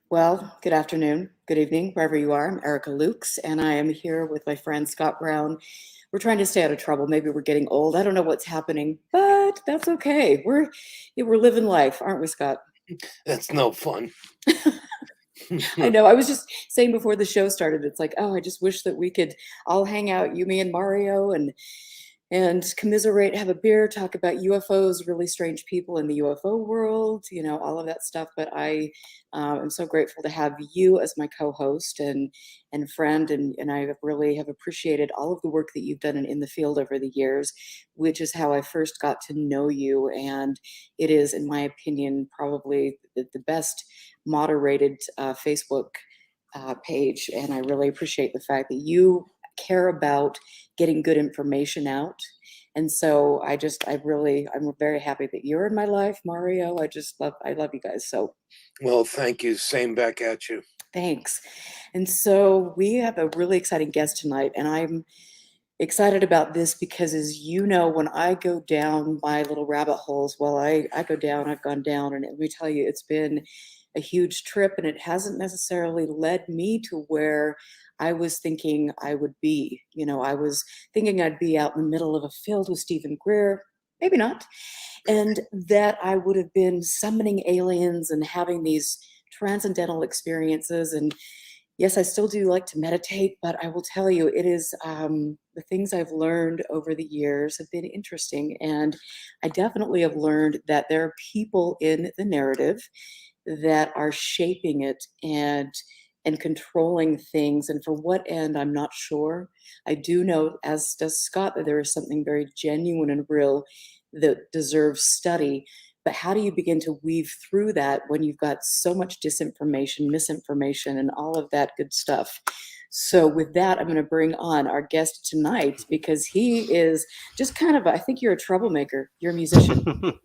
Well, good afternoon, good evening, wherever you are. I'm Erica Lukes, and I am here with my friend Scott Brown. We're trying to stay out of trouble. Maybe we're getting old. I don't know what's happening, but that's okay. We're living life, aren't we, Scott? That's no fun. I know. I was just saying before the show started, it's like, oh, I just wish that we could all hang out, you, me, and Mario, and commiserate, have a beer, talk about UFOs, really strange people in the UFO world, all of that stuff. But I am so grateful to have you as my co-host and friend, and I really have appreciated all of the work that you've done in the field over the years, which is how I first got to know you. And it is, in my opinion, probably the best moderated Facebook page. And I really appreciate the fact that you care about getting good information out. And so I'm very happy that you're in my life, Mario. I love you guys. So, well, thank you. Same back at you. Thanks. And so we have a really exciting guest tonight, and I'm excited about this because, as you know, when I go down my little rabbit holes, I've gone down, and let me tell you, it's been a huge trip, and it hasn't necessarily led me to where I was thinking I would be. I was thinking I'd be out in the middle of a field with Stephen Greer, maybe not, and that I would have been summoning aliens and having these transcendental experiences. And yes, I still do like to meditate, but I will tell you, it is the things I've learned over the years have been interesting. And I definitely have learned that there are people in the narrative that are shaping it and controlling things. And for what end, I'm not sure. I do know, as does Scott, that there is something very genuine and real that deserves study. But how do you begin to weave through that when you've got so much disinformation, misinformation, and all of that good stuff? So with that, I'm going to bring on our guest tonight, because he is just kind of, I think you're a troublemaker. You're a musician.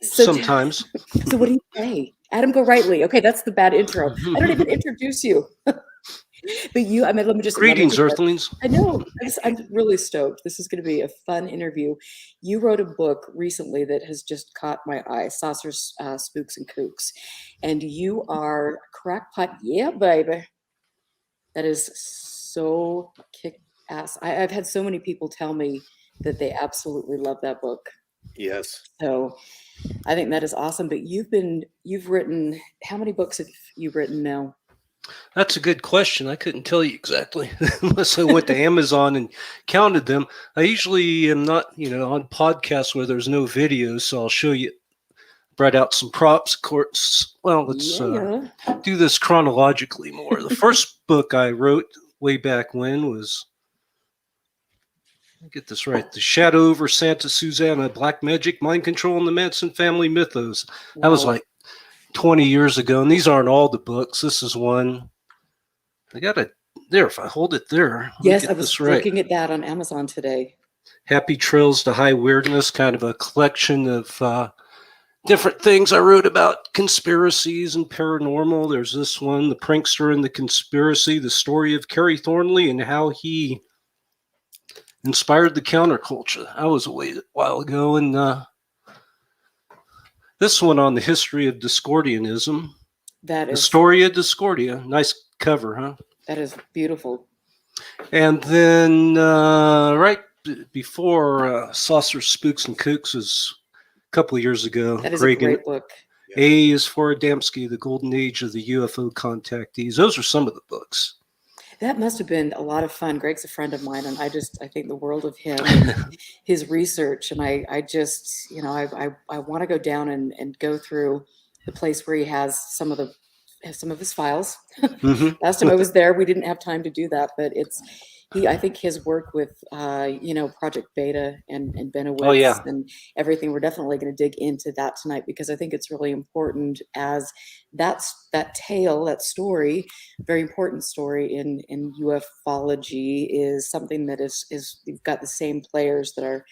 Sometimes. So what do you say? Adam Gorightly. Okay, that's the bad intro. I don't even introduce you. But let me just... Greetings, Earthlings. I know. I'm really stoked. This is going to be a fun interview. You wrote a book recently that has just caught my eye, Saucers, Spooks, and Kooks. And you are crackpot. Yeah, baby. That is so kick-ass. I've had so many people tell me that they absolutely love that book. Yes. So I think that is awesome. But you've written, how many books have you written now? That's a good question. I couldn't tell you exactly unless I went to Amazon and counted them. I usually am not, on podcasts where there's no videos, so I'll show you. Brought out some props, of course. Well, let's do this chronologically more. The first book I wrote way back when was, get this right, The Shadow Over Santa Susana, Black Magic, Mind Control, and the Manson Family Mythos. Wow. That was like 20 years ago, and these aren't all the books. This is one. I got it there. If I hold it there. Yes, I was looking at that on Amazon today. Happy Trails to High Weirdness, kind of a collection of different things I wrote about conspiracies and paranormal. There's this one, The Prankster and the Conspiracy, the story of Kerry Thornley and how he inspired the counterculture. That was a while ago. And this one on the history of Discordianism. That is Historia Discordia. Nice cover, huh? That is beautiful. And then right before Saucer, Spooks, and Kooks was a couple of years ago. That is a great book. A is for Adamski, The Golden Age of the UFO Contactees. Those are some of the books. That must have been a lot of fun. Greg's a friend of mine, and I think the world of him and his research. And I want to go down and go through the place where he has some of his files. Mm-hmm. Last time I was there, we didn't have time to do that, but I think his work with, Project Beta and Benowitz and everything, we're definitely going to dig into that tonight, because I think it's really important, as that tale, that story, very important story in ufology, is something that is you've got the same players that are,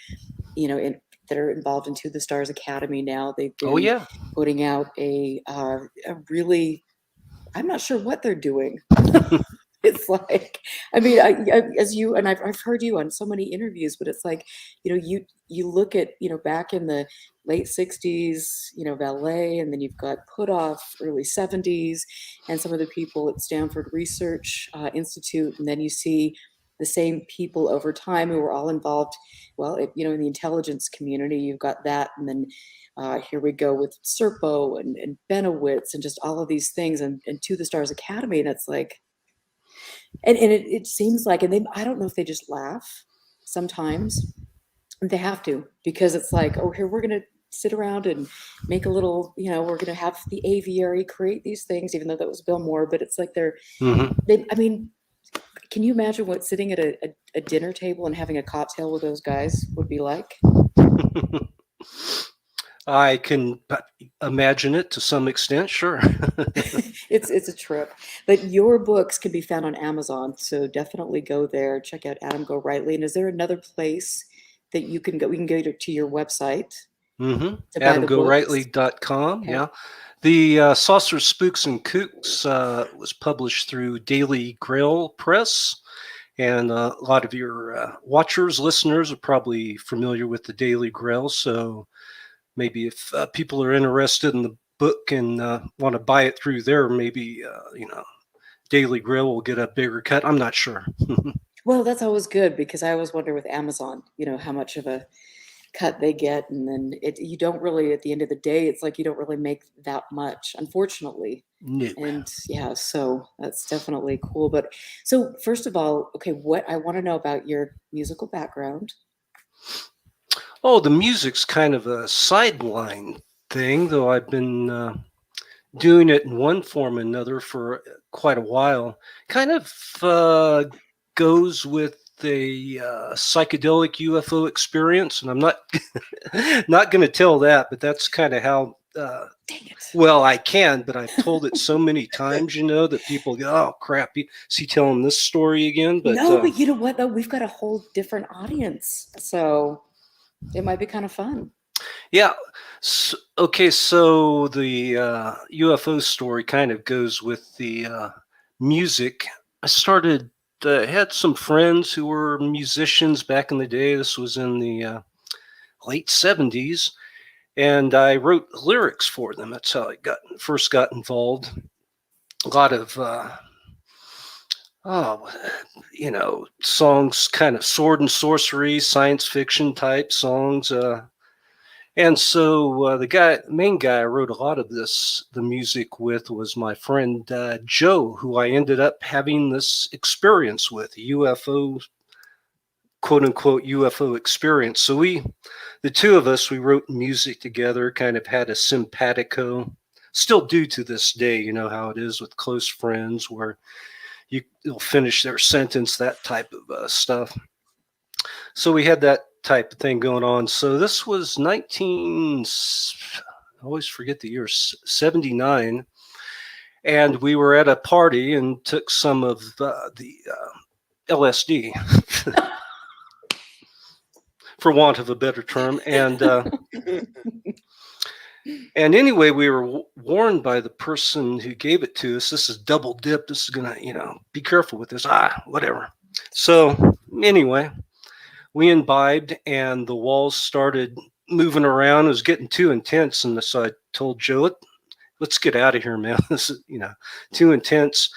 that are involved into the Stars Academy now. They've been putting out a really, I'm not sure what they're doing. It's like, I mean, as you and I've heard you on so many interviews, but it's like, you you look at, back in the late 60s, Valet, and then you've got Put Off, early 70s, and some of the people at Stanford Research Institute, and then you see the same people over time who were all involved, well, in the intelligence community. You've got that, and then here we go with Serpo and Benowitz and just all of these things, and To the Stars Academy, and it's like, and it seems like, and they, I don't know if they just laugh sometimes. They have to, because it's like, oh, here we're going to sit around and make a little, we're going to have the aviary create these things, even though that was Bill Moore, but it's like I mean, can you imagine what sitting at a dinner table and having a cocktail with those guys would be like? I can imagine it to some extent, sure. It's a trip. But your books can be found on Amazon, so definitely go there. Check out Adam Gorightly. And is there another place that you can go? We can go to your website. Mm-hmm. To buy the books. AdamGorightly.com. Okay. Yeah. The Saucer Spooks and Kooks was published through Daily Grail Press. And a lot of your watchers, listeners are probably familiar with the Daily Grail. So maybe if people are interested in the book and want to buy it through there, maybe, Daily Grail will get a bigger cut. I'm not sure. Well, that's always good, because I always wonder with Amazon, how much of a cut they get. And then you don't really, at the end of the day, it's like you don't really make that much, unfortunately. No. And yeah, so that's definitely cool. But so first of all, okay, what I want to know about your musical background. Oh, the music's kind of a sideline thing, though I've been doing it in one form or another for quite a while. Kind of goes with the psychedelic UFO experience, and I'm not not going to tell that, but that's kind of how. Dang it. Well, I can, but I've told it so many times, that people go, "Oh crap, is he telling this story again?" But no, but you know what though? We've got a whole different audience, so it might be kind of fun. yeah. Okay, so the UFO story kind of goes with the music. I started. Had some friends who were musicians back in the day. This was in the late 70s. And I wrote lyrics for them. That's how I first got involved. A lot of, songs, kind of sword and sorcery, science fiction type songs. And so the main guy I wrote a lot of the music with was my friend Joe, who I ended up having this experience with, a UFO, quote unquote, UFO experience. So the two of us, we wrote music together, kind of had a simpatico, still do to this day. You know how it is with close friends where you'll finish their sentence, that type of stuff. So we had that type of thing going on. So this was I always forget the year, 79. And we were at a party and took some of the LSD, for want of a better term. And and anyway, we were warned by the person who gave it to us, this is double dip. This is going to, be careful with this. Whatever. So anyway, we imbibed and the walls started moving around. It was getting too intense. And so I told Joe, let's get out of here, man. This is, too intense.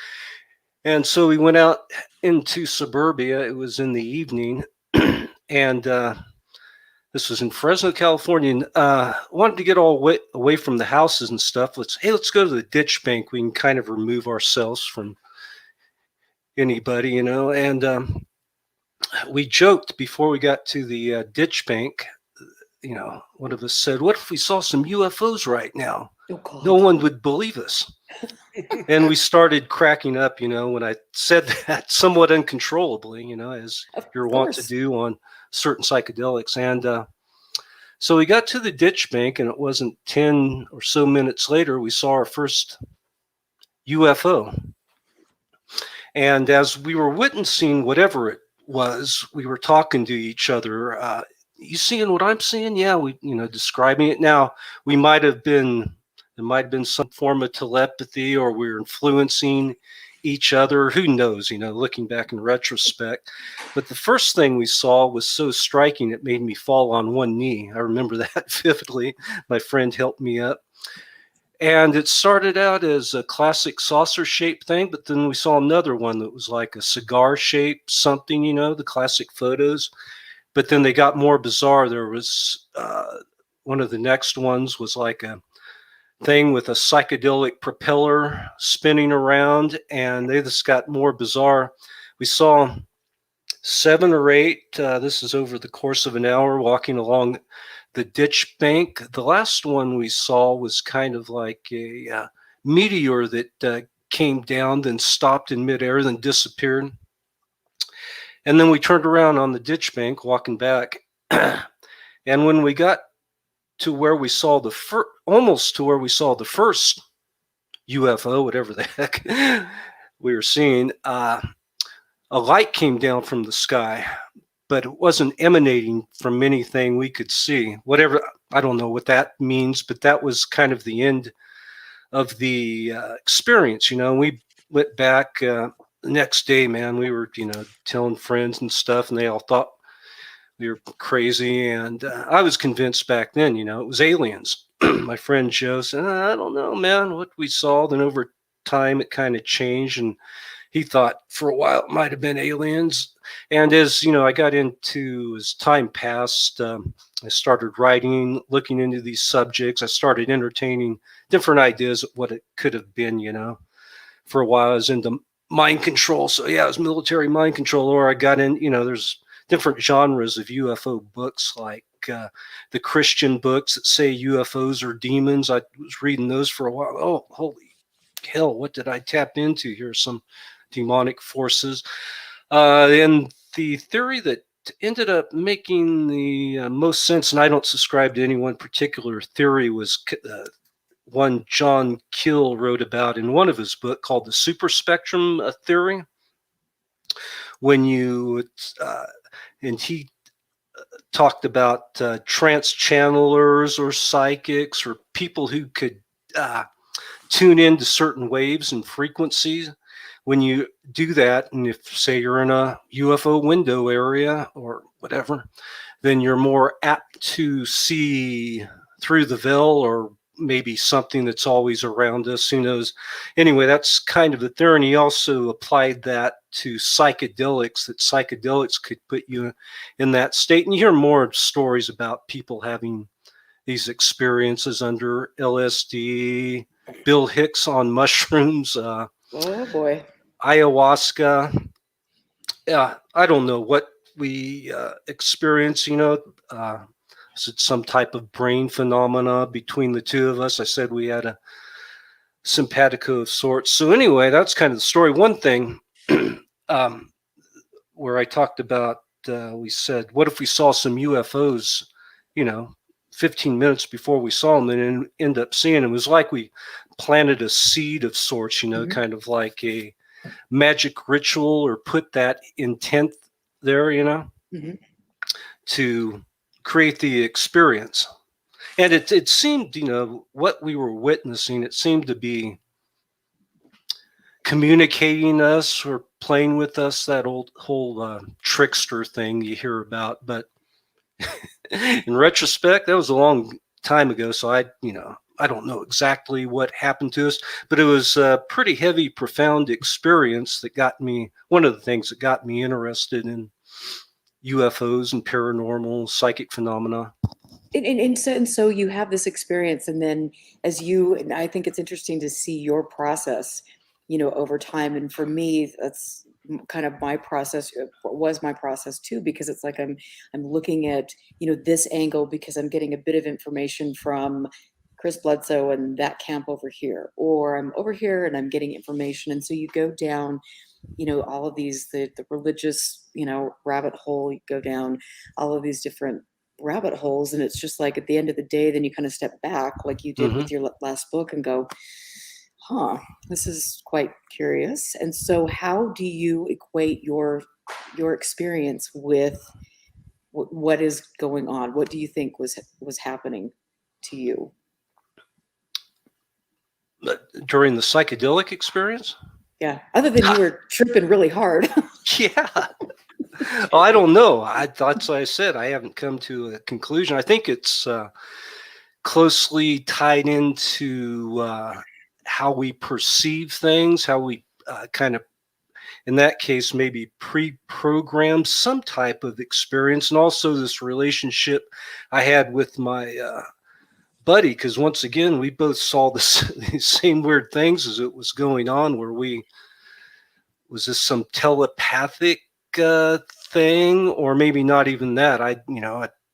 And so we went out into suburbia. It was in the evening. And this was in Fresno, California. And, wanted to get all away from the houses and stuff. Let's go to the ditch bank. We can kind of remove ourselves from anybody, And we joked before we got to the ditch bank. One of us said, "What if we saw some UFOs right now? Oh, God. No one would believe us." And we started cracking up, when I said that, somewhat uncontrollably, as you're wont to do on certain psychedelics. And so we got to the ditch bank, and it wasn't 10 or so minutes later, we saw our first UFO. And as we were witnessing whatever it was, we were talking to each other. You seeing what I'm seeing? Yeah, we, describing it. Now, there might have been some form of telepathy, or we were influencing each other. Who knows, looking back in retrospect. But the first thing we saw was so striking, it made me fall on one knee. I remember that vividly. My friend helped me up. And it started out as a classic saucer-shaped thing, but then we saw another one that was like a cigar-shaped something, the classic photos. But then they got more bizarre. There was one of the next ones was like a thing with a psychedelic propeller spinning around, and they just got more bizarre. We saw 7 or 8. This is over the course of an hour walking along the ditch bank. The last one we saw was kind of like a meteor that came down, then stopped in midair, then disappeared. And then we turned around on the ditch bank walking back. And when we got to where we saw almost to where we saw the first UFO, whatever the heck we were seeing, a light came down from the sky, but it wasn't emanating from anything we could see. Whatever, I don't know what that means, but that was kind of the end of the experience. We went back the next day, man. We were, telling friends and stuff, and they all thought we were crazy. And I was convinced back then, it was aliens. My friend Joe said, I don't know, man, what we saw. Then over time, it kind of changed, and he thought for a while it might have been aliens. And as I got into, as time passed, I started writing, looking into these subjects. I started entertaining different ideas of what it could have been. For a while I was into mind control. So yeah, it was military mind control. Or I got in, there's different genres of UFO books, like the Christian books that say UFOs are demons. I was reading those for a while. Oh, holy hell, what did I tap into here? Some demonic forces. And the theory that ended up making the most sense, and I don't subscribe to any one particular theory, was one John Keel wrote about in one of his books called the super spectrum theory. When and he talked about trance channelers or psychics or people who could tune into certain waves and frequencies. When you do that, and if, say, you're in a UFO window area or whatever, then you're more apt to see through the veil, or maybe something that's always around us. Who knows? Anyway, that's kind of the theory. And he also applied that to psychedelics, that psychedelics could put you in that state. And you hear more stories about people having these experiences under LSD, Bill Hicks on mushrooms. Oh boy. Ayahuasca. Yeah, I don't know what we experience, is it some type of brain phenomena between the two of us? I said we had a simpatico of sorts. So anyway, that's kind of the story. One thing where I talked about, we said, what if we saw some UFOs, 15 minutes before we saw them and end up seeing them? It was like we planted a seed of sorts, kind of like a magic ritual, or put that intent there, to create the experience. And it seemed, what we were witnessing, it seemed to be communicating us or playing with us, that whole trickster thing you hear about. But in retrospect, that was a long time ago. So I don't know exactly what happened to us, but it was a pretty heavy, profound experience that got me, one of the things that got me interested in UFOs and paranormal psychic phenomena. And so you have this experience, and then and I think it's interesting to see your process, over time. And for me, that's kind of my process, was my process too, because it's like I'm looking at, this angle because I'm getting a bit of information from Chris Bledsoe and that camp over here, or I'm over here and I'm getting information. And so you go down, all of these, the religious, rabbit hole, you go down all of these different rabbit holes. And it's just like, at the end of the day, then you kind of step back like you did with your last book and go, this is quite curious. And so how do you equate your experience with what is going on? What do you think was happening to you? But during the psychedelic experience? Yeah. Other than you were tripping really hard. Yeah. Oh, I don't know. That's what I said. I haven't come to a conclusion. I think it's closely tied into how we perceive things, how we kind of, in that case, maybe pre-program some type of experience, and also this relationship I had with my buddy, because once again, we both saw the same weird things as it was going on, where was this some telepathic thing, or maybe not even that. I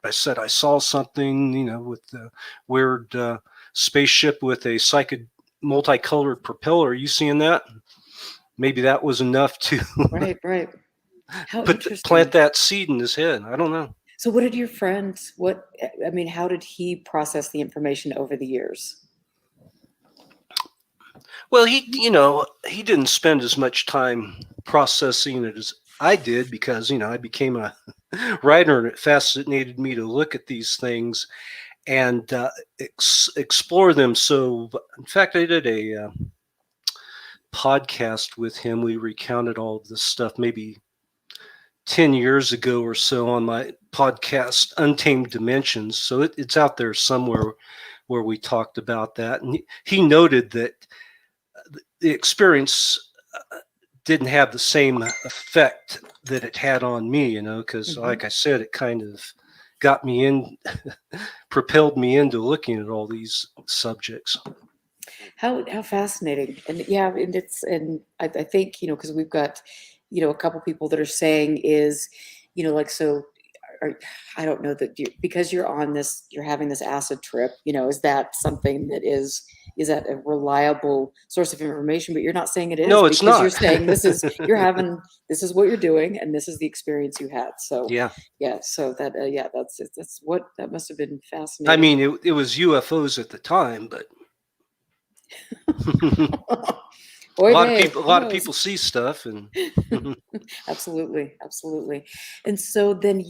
said I saw something, with the weird spaceship with a multicolored propeller. Are you seeing that? Maybe that was enough to Right. How plant interesting. that seed in his head. I don't know. So what did your friend, how did he process the information over the years? Well, he didn't spend as much time processing it as I did, because, I became a writer, and it fascinated me to look at these things and explore them. So, in fact, I did a podcast with him. We recounted all of this stuff maybe 10 years ago or so on my podcast, Untamed Dimensions. So it's out there somewhere where we talked about that. And he noted that the experience didn't have the same effect that it had on me, because like I said, it kind of got me in, propelled me into looking at all these subjects. How fascinating. And yeah, and I think, because we've got, a couple people that are saying is, so I don't know that because you're having this acid trip, is that something that is that a reliable source of information? But you're not saying it is. No, it's because not. You're saying this is what you're doing, and this is the experience you had. So yeah. So that that must have been fascinating. I mean, it was UFOs at the time, but Boy, a lot of people see stuff, and absolutely. And so then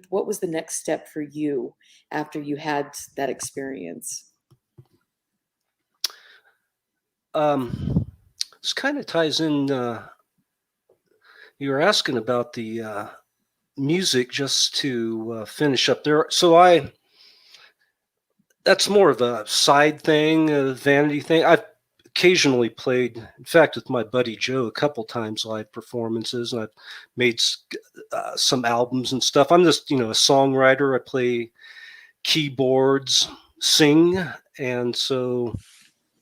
what was the next step for you after you had that experience? This kind of ties in. You were asking about the music, just to finish up there. So that's more of a side thing, a vanity thing. I've occasionally played, in fact, with my buddy Joe, a couple times, live performances, and I've made some albums and stuff. I'm just, a songwriter. I play keyboards, sing, and so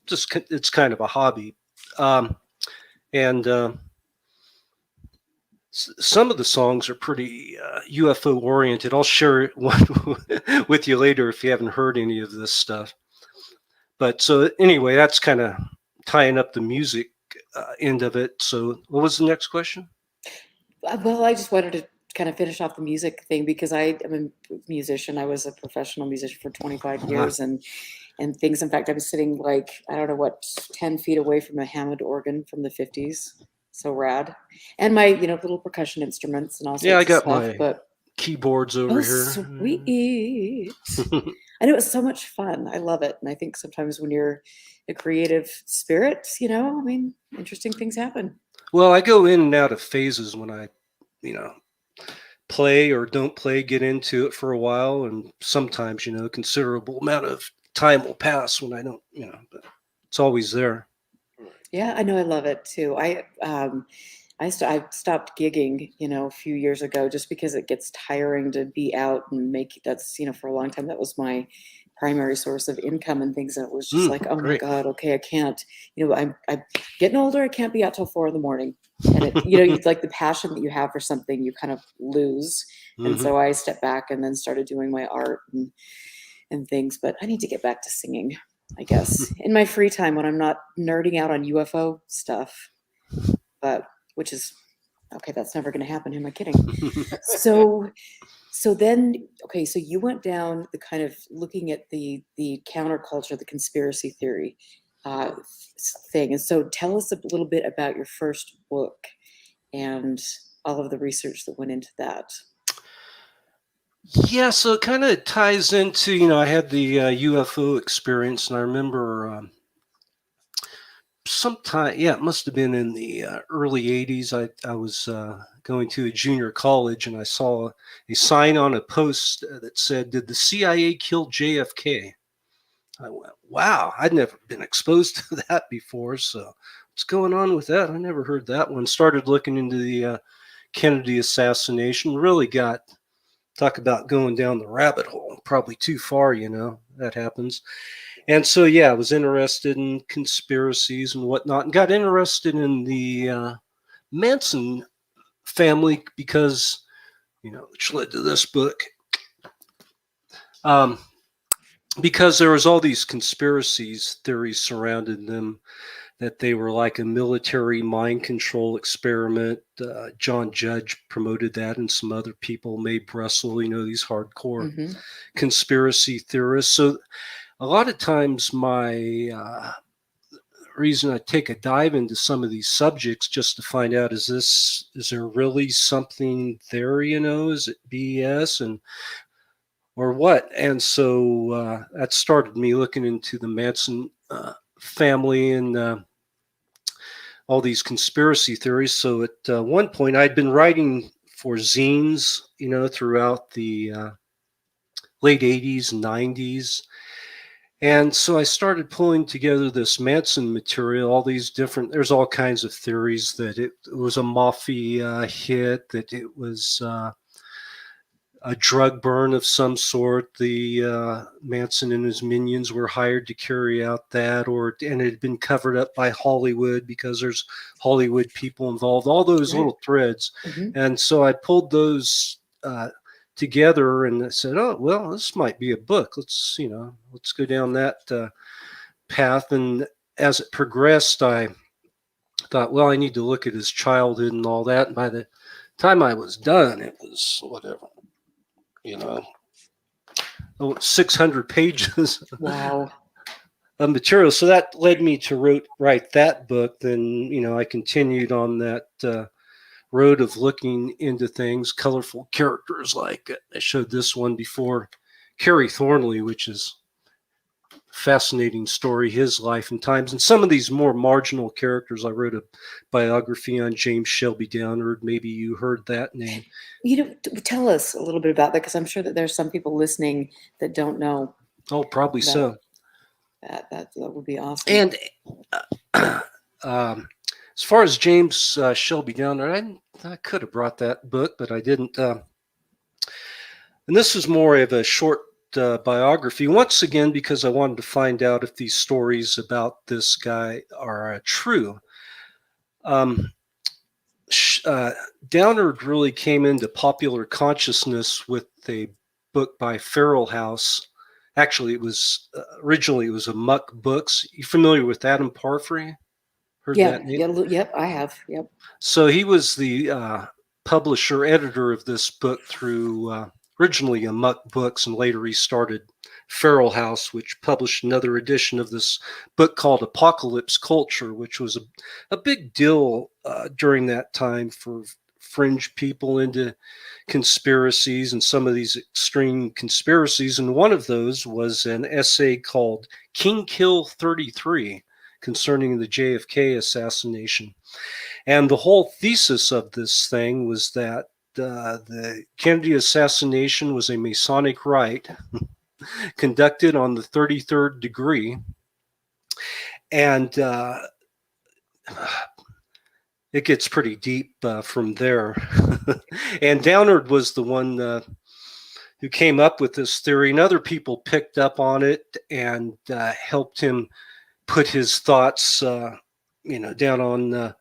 it's kind of a hobby. And some of the songs are pretty UFO oriented. I'll share one with you later if you haven't heard any of this stuff. But so anyway, that's kind of tying up the music end of it. So what was the next question? Well, I just wanted to kind of finish off the music thing, because I am a musician. I was a professional musician for 25 years and things. In fact, I'm sitting 10 feet away from a Hammond organ from the 50s. So rad. And my, little percussion instruments and all sorts I got of stuff. my keyboards over here. Sweet. I know, it was so much fun. I love it. And I think sometimes when you're a creative spirit, interesting things happen. Well, I go in and out of phases when I, play or don't play, get into it for a while. And sometimes, a considerable amount of time will pass when I don't, but it's always there. Yeah, I know. I love it too. I stopped gigging, a few years ago, just because it gets tiring to be out and that's, for a long time, that was my primary source of income and things. And it was just oh great. my God, okay, I can't, I'm getting older. I can't be out till 4 a.m. And it, it's like the passion that you have for something, you kind of lose. And so I stepped back and then started doing my art and things, but I need to get back to singing, I guess, in my free time when I'm not nerding out on UFO stuff, but which is okay. That's never going to happen. Who am I kidding? So then, okay, so you went down the kind of looking at the counterculture, the conspiracy theory thing. And so tell us a little bit about your first book and all of the research that went into that. Yeah, so it kind of ties into, I had the UFO experience, and I remember sometime, yeah, it must have been in the early 80s. I was going to a junior college, and I saw a sign on a post that said, "Did the CIA kill JFK?" I went, wow, I'd never been exposed to that before. So what's going on with that? I never heard that one. Started looking into the Kennedy assassination. Really talk about going down the rabbit hole. Probably too far, that happens. And so, yeah, I was interested in conspiracies and whatnot, and got interested in the Manson family because, which led to this book. Because there was all these conspiracies theories surrounding them, that they were like a military mind control experiment. John Judge promoted that, and some other people, Mae Brussel, these hardcore conspiracy theorists. So a lot of times my reason I take a dive into some of these subjects just to find out, is there really something there, is it BS or what? And so that started me looking into the Manson family and all these conspiracy theories. So at one point I'd been writing for zines, throughout the late 80s and 90s. And so I started pulling together this Manson material, all these different, there's all kinds of theories that it was a mafia hit, that it was a drug burn of some sort. The Manson and his minions were hired to carry out that, and it had been covered up by Hollywood because there's Hollywood people involved, all those little threads. And so I pulled those together and I said, oh, well, this might be a book. Let's go down that path. And as it progressed, I thought, well, I need to look at his childhood and all that. And by the time I was done, it was whatever, 600 pages Wow. of material. So that led me to write that book. Then, I continued on that road of looking into things, colorful characters, like I showed this one before, Kerry Thornley, which is a fascinating story, his life and times. And some of these more marginal characters, I wrote a biography on James Shelby Downard. Maybe you heard that name. Tell us a little bit about that, because I'm sure that there's some people listening that don't know. Oh, probably so. That would be awesome. And as far as James Shelby Downard, I could have brought that book, but I didn't. And this is more of a short biography, once again, because I wanted to find out if these stories about this guy are true. Downard really came into popular consciousness with a book by Feral House. Actually, it was originally a Muck Books. You familiar with Adam Parfrey? Heard that name? Yep, I have. Yep. So he was the publisher, editor of this book through originally Muck Books, and later he started Feral House, which published another edition of this book called Apocalypse Culture, which was a big deal during that time for fringe people into conspiracies and some of these extreme conspiracies. And one of those was an essay called King Kill 33 concerning the JFK assassination. And the whole thesis of this thing was that the Kennedy assassination was a Masonic rite conducted on the 33rd degree. And it gets pretty deep from there. And Downard was the one who came up with this theory, and other people picked up on it and helped him put his thoughts, down on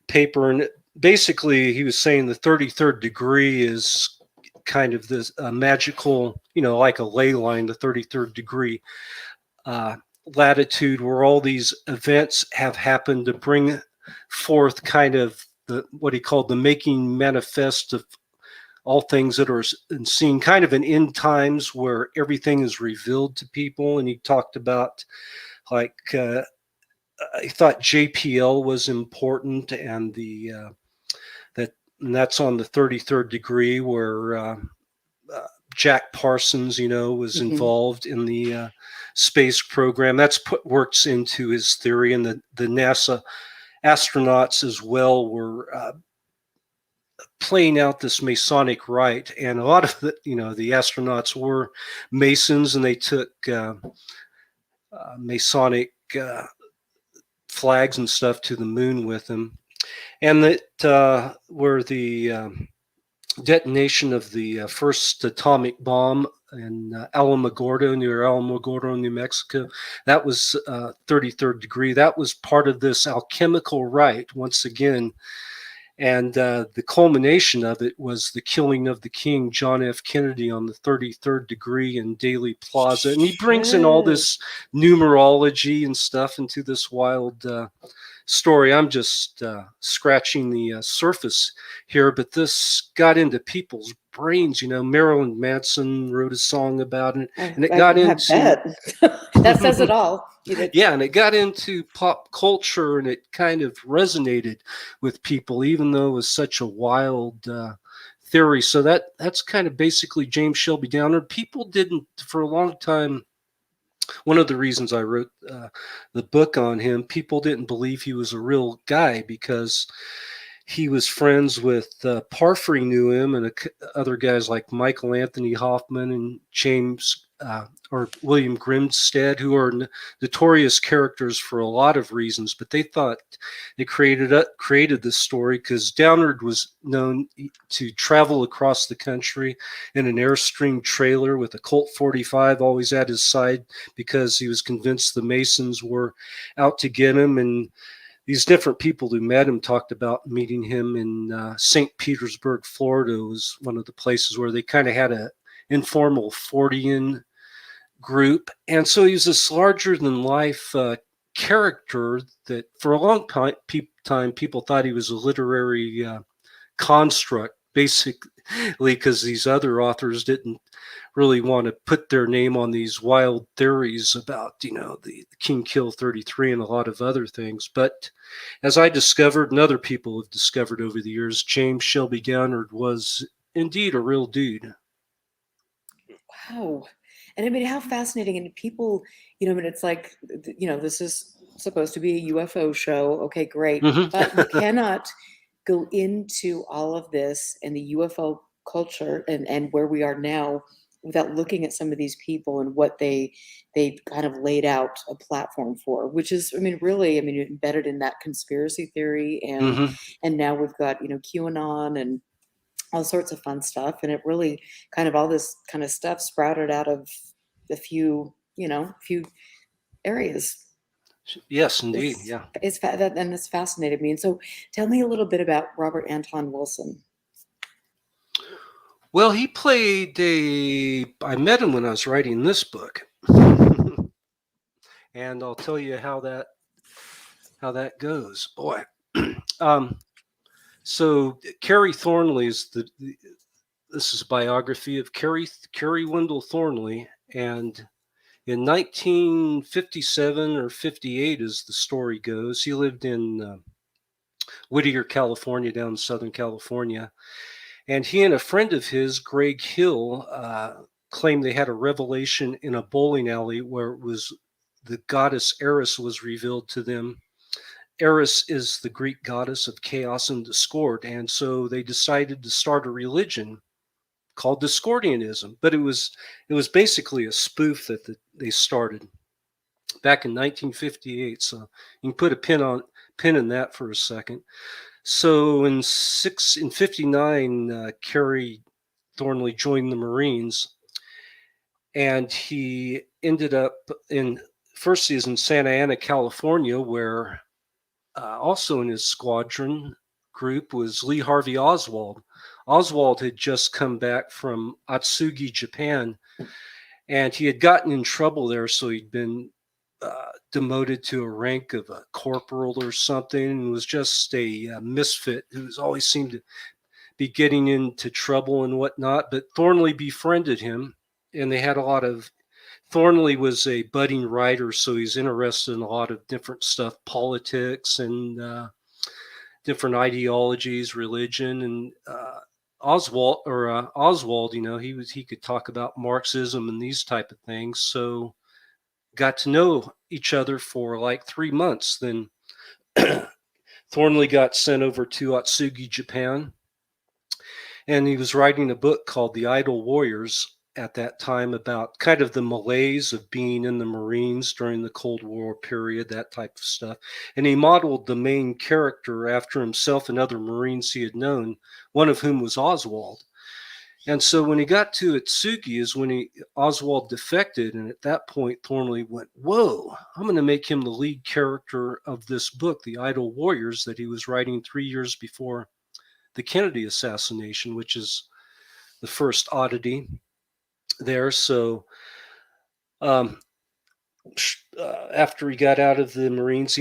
paper. And basically, he was saying the 33rd degree is kind of this magical, like a ley line, the 33rd degree latitude, where all these events have happened to bring forth kind of what he called the making manifest of all things that are seen, kind of an end times where everything is revealed to people. And he talked about like I thought JPL was important, and that's on the 33rd degree, where Jack Parsons, was Mhm. involved in the space program. That's works into his theory, and the NASA astronauts as well were playing out this Masonic rite, and a lot of the astronauts were Masons, and they took Masonic flags and stuff to the moon with them, and that were the detonation of the first atomic bomb in Alamogordo, near Alamogordo, New Mexico. That was 33rd degree. That was part of this alchemical rite once again. And the culmination of it was the killing of the king, John F. Kennedy, on the 33rd degree in Daley Plaza. And he brings in all this numerology and stuff into this wild story. I'm just scratching the surface here, but this got into people's brains. Marilyn Manson wrote a song about it, and it got into that says it all. Yeah, and it got into pop culture, and it kind of resonated with people, even though it was such a wild theory. So that's kind of basically James Shelby Downard. People didn't, for a long time. One of the reasons I wrote the book on him, people didn't believe he was a real guy because he was friends with Parfrey knew him, and other guys like Michael Anthony Hoffman and James or William Grimstead, who are notorious characters for a lot of reasons. But they thought they created this story because Downard was known to travel across the country in an Airstream trailer with a Colt 45 always at his side because he was convinced the Masons were out to get him. And these different people who met him talked about meeting him in St. Petersburg, Florida. Was one of the places where they kind of had an informal Fortean group. And so he was this larger than life character that for a long time people thought he was a literary construct, basically because these other authors didn't really want to put their name on these wild theories about, the King Kill 33 and a lot of other things. But as I discovered, and other people have discovered over the years, James Shelby Downard was indeed a real dude. Wow. And I mean, how fascinating. And people, it's like, this is supposed to be a UFO show. Okay, great. Mhm. But you cannot go into all of this and the UFO culture and where we are now without looking at some of these people and what they kind of laid out a platform for, which is, really, embedded in that conspiracy theory. Mhm. And now we've got, QAnon and all sorts of fun stuff. And it really kind of all this kind of stuff sprouted out of a few areas. Yes, indeed. Yeah. And it's fascinated me. And so tell me a little bit about Robert Anton Wilson. Well, he played I met him when I was writing this book. And I'll tell you how that goes. Boy. So Kerry Thornley is this is a biography of Kerry Wendell Thornley, and in 1957 or 58, as the story goes, he lived in Whittier, California, down in Southern California, and he and a friend of his, Greg Hill, claimed they had a revelation in a bowling alley where it was the goddess Eris was revealed to them. Eris is the Greek goddess of chaos and discord, and so they decided to start a religion called Discordianism. But it was basically a spoof that they started back in 1958. So you can put a pin in that for a second. So in 59, Kerry Thornley joined the Marines, and he ended up first he was in Santa Ana, California, where also in his squadron group was Lee Harvey Oswald. Oswald had just come back from Atsugi, Japan, and he had gotten in trouble there, so he'd been demoted to a rank of a corporal or something, and was just a misfit who's always seemed to be getting into trouble and whatnot. But Thornley befriended him, and they had a lot of Thornley was a budding writer, so he's interested in a lot of different stuff, politics and different ideologies, religion, and Oswald, he could talk about Marxism and these type of things. So got to know each other for like 3 months. Then Thornley got sent over to Atsugi, Japan, and he was writing a book called The Idle Warriors at that time about kind of the malaise of being in the Marines during the Cold War period, that type of stuff. And he modeled the main character after himself and other Marines he had known, one of whom was Oswald. And so when he got to Atsugi is when Oswald defected, and at that point Thornley went, "Whoa, I'm going to make him the lead character of this book, The Idle Warriors," that he was writing 3 years before the Kennedy assassination, which is the first oddity there. So after he got out of the Marines,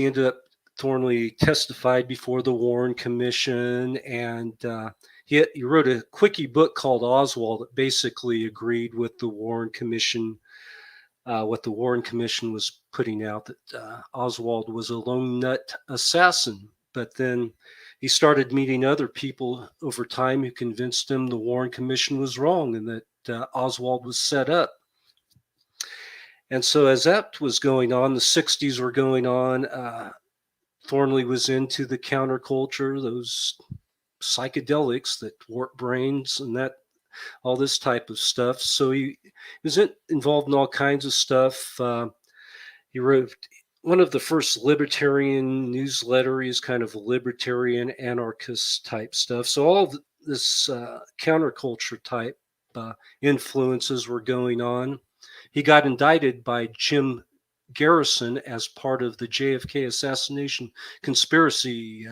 Thornley testified before the Warren Commission, and he wrote a quickie book called Oswald that basically agreed with the Warren Commission, what the Warren Commission was putting out, that Oswald was a lone nut assassin. But then he started meeting other people over time who convinced him the Warren Commission was wrong and that Oswald was set up. And so as that was going on, the 60s were going on, Thornley was into the counterculture, those psychedelics that warp brains and that all this type of stuff. So he was involved in all kinds of stuff. He wrote one of the first libertarian newsletters, is kind of libertarian anarchist type stuff. So all of this counterculture type influences were going on. He got indicted by Jim Garrison as part of the JFK assassination conspiracy.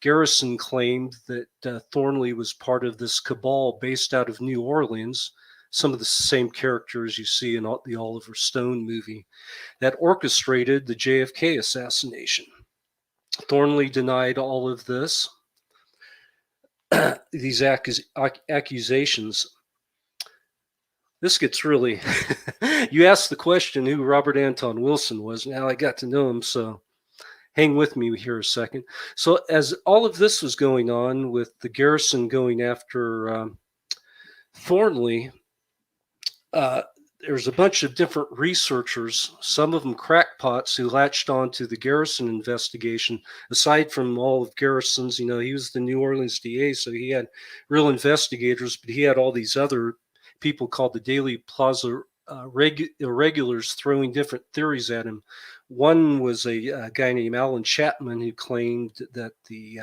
Garrison claimed that Thornley was part of this cabal based out of New Orleans, some of the same characters you see in the Oliver Stone movie, that orchestrated the JFK assassination. Thornley denied all of this, these accusations. This gets really, you asked the question who Robert Anton Wilson was. Now I got to know him, so hang with me here a second. So as all of this was going on with the Garrison going after Thornley, there's a bunch of different researchers, some of them crackpots, who latched on to the Garrison investigation. Aside from all of Garrison's, he was the New Orleans DA, so he had real investigators, but he had all these other people called the Daily Plaza irregulars throwing different theories at him. One was a guy named Alan Chapman who claimed that the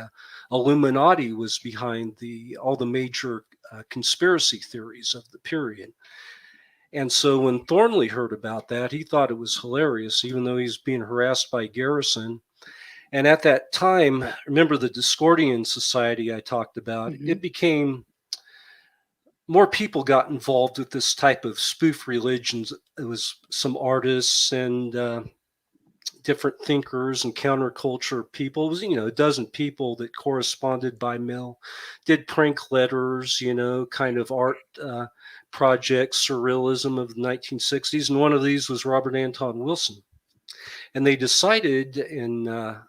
Illuminati was behind all the major conspiracy theories of the period. And so when Thornley heard about that, he thought it was hilarious, even though he's being harassed by Garrison. And at that time, remember the Discordian Society I talked about? Mm-hmm. It became, more people got involved with this type of spoof religions. It was some artists and different thinkers and counterculture people. It was, a dozen people that corresponded by mail, did prank letters, kind of art projects, surrealism of the 1960s. And one of these was Robert Anton Wilson. And they decided in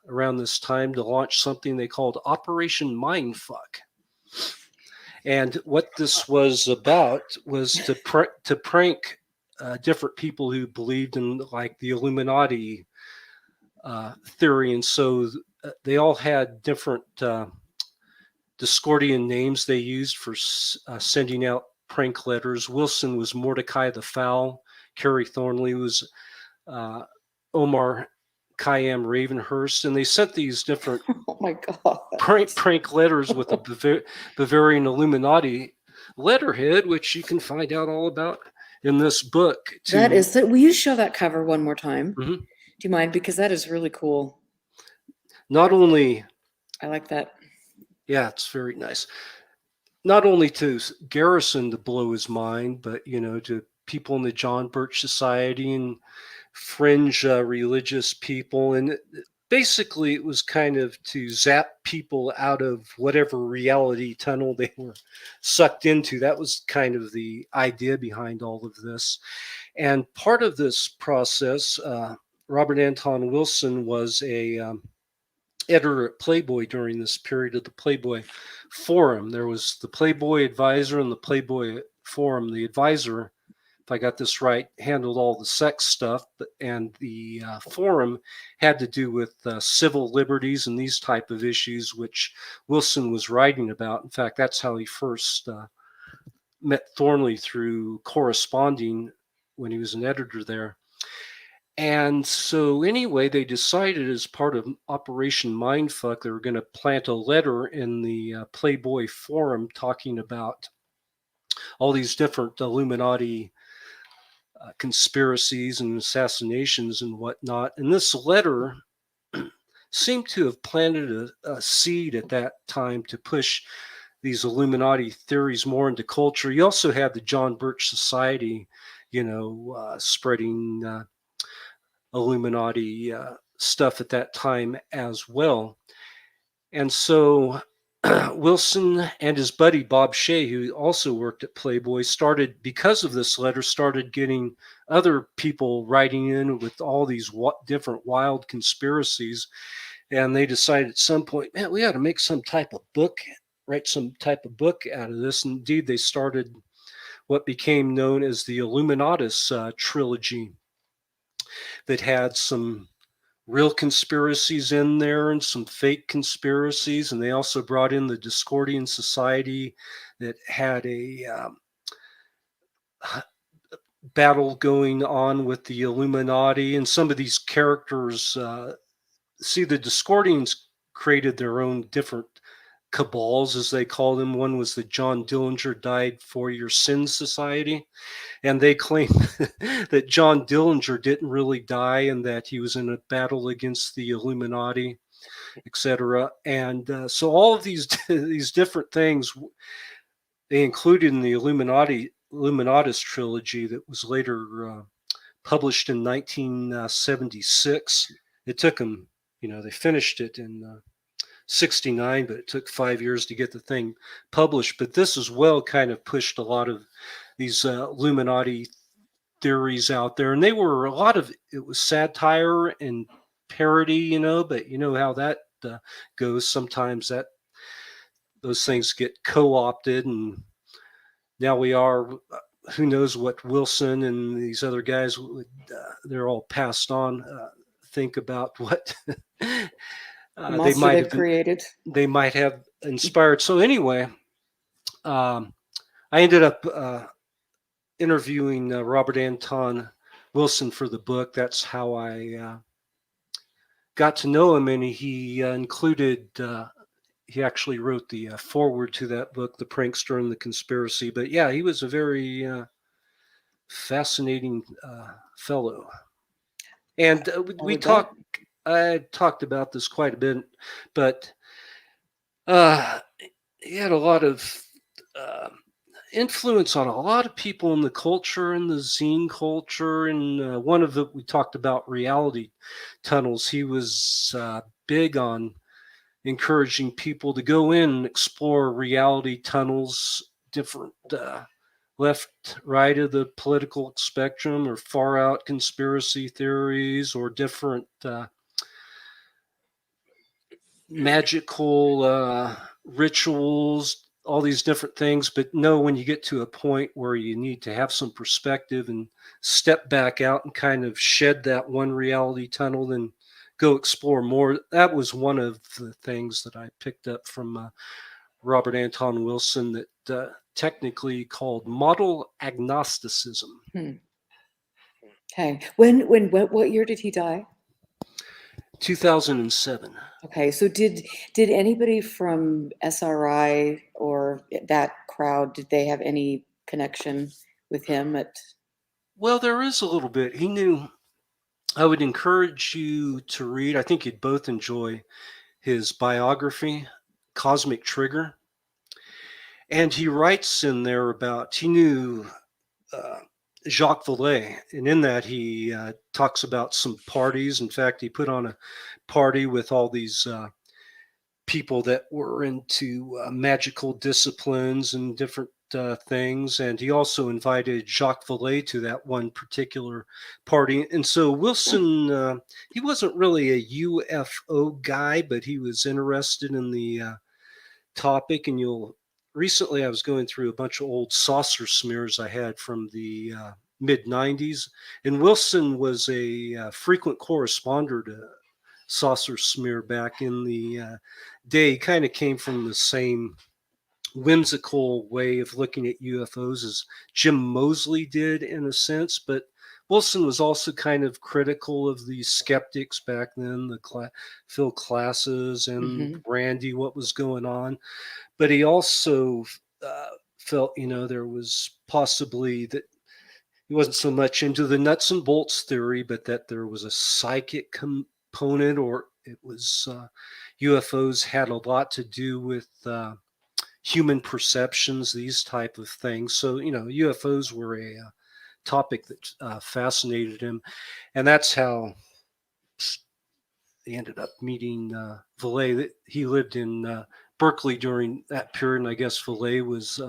around this time to launch something they called Operation Mindfuck. And what this was about was to prank different people who believed in like the Illuminati theory. And so they all had different Discordian names they used for sending out prank letters. Wilson was Mordecai the Fowl. Kerry Thornley was Omar Khayyam Ravenhurst, and they sent these different prank letters with a Bavarian Illuminati letterhead, which you can find out all about in this book. Will you show that cover one more time? Mm-hmm. Do you mind? Because that is really cool. Not only, I like that. Yeah, it's very nice. Not only to Garrison to blow his mind, but to people in the John Birch Society and fringe religious people. And basically it was kind of to zap people out of whatever reality tunnel they were sucked into. That was kind of the idea behind all of this. And part of this process, Robert Anton Wilson was a editor at Playboy during this period of the Playboy Forum. There was the Playboy Advisor and the Playboy Forum. The Advisor, if I got this right, handled all the sex stuff, and the Forum had to do with civil liberties and these type of issues, which Wilson was writing about. In fact, that's how he first met Thornley, through corresponding when he was an editor there. And so anyway, they decided as part of Operation Mindfuck, they were going to plant a letter in the Playboy Forum talking about all these different Illuminati conspiracies and assassinations and whatnot. And this letter seemed to have planted a seed at that time to push these Illuminati theories more into culture. You also had the John Birch Society, spreading Illuminati stuff at that time as well. And so Wilson and his buddy Bob Shea, who also worked at Playboy, because of this letter, started getting other people writing in with all these different wild conspiracies. And they decided at some point, man, we ought to make some type of book, write some type of book out of this. And indeed, they started what became known as the Illuminatus trilogy, that had some real conspiracies in there and some fake conspiracies. And they also brought in the Discordian Society, that had a battle going on with the Illuminati. And some of these characters, the Discordians created their own different cabals, as they call them. One was the John Dillinger Died for Your Sins Society. And they claim that John Dillinger didn't really die, and that he was in a battle against the Illuminati, etc. And so all of these these different things they included in the Illuminatus trilogy that was later published in 1976. It took them, they finished it in 69, but it took 5 years to get the thing published. But this as well kind of pushed a lot of these Illuminati theories out there. And they were it was satire and parody, but you know how that goes. Sometimes those things get co-opted, and now we are, who knows what Wilson and these other guys would, they're all passed on, think about what they might have created. They might have inspired. So anyway, I ended up interviewing Robert Anton Wilson for the book. That's how I got to know him, and he included, he actually wrote the foreword to that book, The Prankster and the Conspiracy. But yeah, he was a very fascinating fellow. And I talked about this quite a bit, but he had a lot of influence on a lot of people in the culture, in the zine culture. And we talked about reality tunnels. He was big on encouraging people to go in and explore reality tunnels, different left, right of the political spectrum, or far out conspiracy theories, or different magical rituals, all these different things. But no, when you get to a point where you need to have some perspective and step back out and kind of shed that one reality tunnel, then go explore more. That was one of the things that I picked up from Robert Anton Wilson, that technically called model agnosticism. Okay. What year did he die? 2007. Okay, so did anybody from SRI or that crowd, did they have any connection with him Well, there is a little bit. He knew. I would encourage you to read, I think you'd both enjoy his biography, Cosmic Trigger. And he writes in there about, he knew Jacques Vallée, and in that he talks about some parties. In fact, he put on a party with all these people that were into magical disciplines and different things, and he also invited Jacques Vallée to that one particular party. And so Wilson, he wasn't really a UFO guy, but he was interested in the topic. And recently I was going through a bunch of old saucer smears I had from the mid 90s, and Wilson was a frequent correspondent to saucer smear back in the day. He kind of came from the same whimsical way of looking at UFOs as Jim Moseley did, in a sense, but Wilson was also kind of critical of the skeptics back then, the Phil Classes and Hmm. Randy, what was going on. But he also felt, there was possibly that he wasn't so much into the nuts and bolts theory, but that there was a psychic component, or it was UFOs had a lot to do with human perceptions, these type of things. So, UFOs were a topic that fascinated him. And that's how he ended up meeting Vallée. He lived in Berkeley during that period, and I guess Vallée was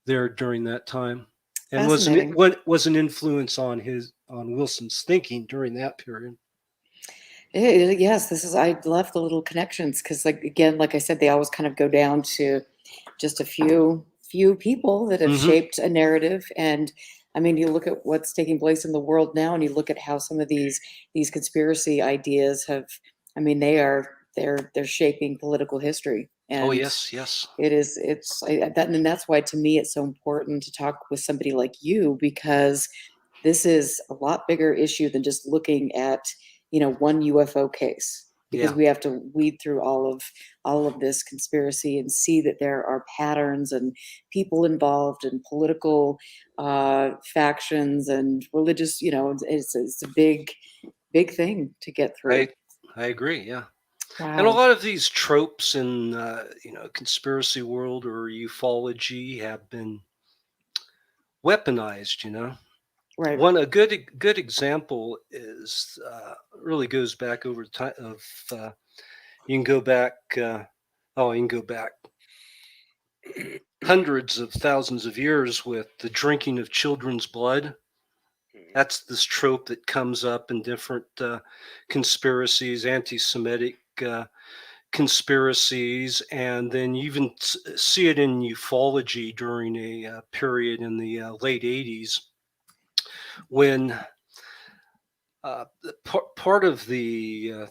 there during that time, and Fascinating. was an influence on Wilson's thinking during that period. Yes, I love the little connections because, like I said, they always kind of go down to just a few people that have Hmm. shaped a narrative. And I mean, you look at what's taking place in the world now, and you look at how some of these conspiracy ideas have. I mean, they're shaping political history, Oh, and yes. and that's why to me it's so important to talk with somebody like you, because this is a lot bigger issue than just looking at one UFO case, because Yeah. we have to weed through all of this conspiracy and see that there are patterns and people involved and political factions and religious. It's a big thing to get through. I agree. Yeah. And a Wow. lot of these tropes in conspiracy world or ufology have been weaponized. Right. A good example is really goes back over time of you can go back you can go back hundreds of thousands of years with the drinking of children's blood. That's this trope that comes up in different conspiracies, anti-Semitic conspiracies, and then you even see it in ufology during a period in the late 80s when part of the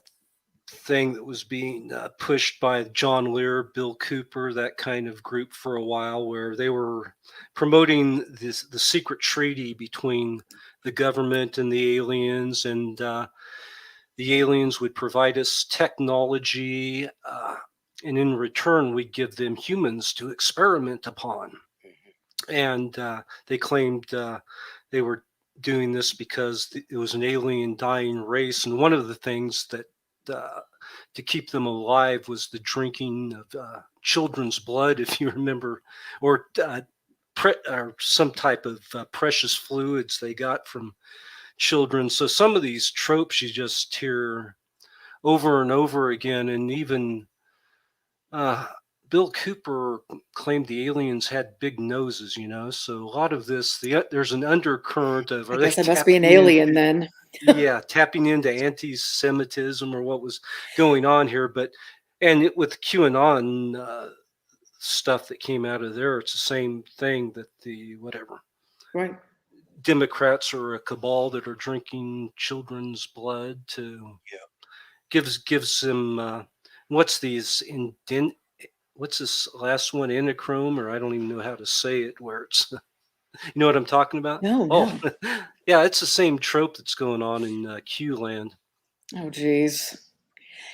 thing that was being pushed by John Lear, Bill Cooper, that kind of group for a while, where they were promoting the secret treaty between the government and the aliens, and the aliens would provide us technology, and in return, we'd give them humans to experiment upon. And they claimed they were doing this because it was an alien dying race. And one of the things that to keep them alive was the drinking of children's blood, if you remember, or or some type of precious fluids they got from children. So some of these tropes you just hear over and over again, and even uh, Bill Cooper claimed the aliens had big noses. So a lot of this, there's an undercurrent of I are they guess I must be an tapping alien into then. tapping into anti-Semitism or what was going on here. But with QAnon stuff that came out of there, it's the same thing, that the whatever Right. Democrats are a cabal that are drinking children's blood to gives them what's these what's this last one, Enochrome, or I don't even know how to say it, where it's you know what I'm talking about? No, Oh, no. yeah, it's the same trope that's going on in Q land. Oh, geez.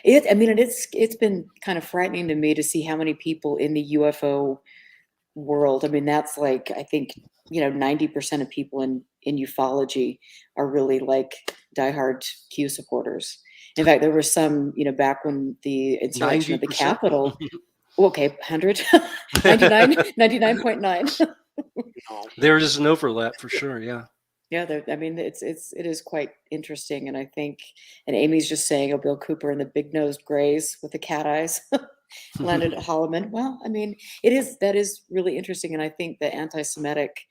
It's been kind of frightening to me to see how many people in the UFO world. I mean, that's like, I think, 90% of people in ufology are really like diehard Q supporters. In fact, there were some, back when the insurrection of the 90%. Capitol, okay, 100, 99.9. No. There is an overlap for sure. Yeah. Yeah, I mean, it is quite interesting, and I think, and Amy's just saying, "Oh, Bill Cooper and the big-nosed grays with the cat eyes landed at Holloman." Well, I mean, that is really interesting, and I think the anti-Semitic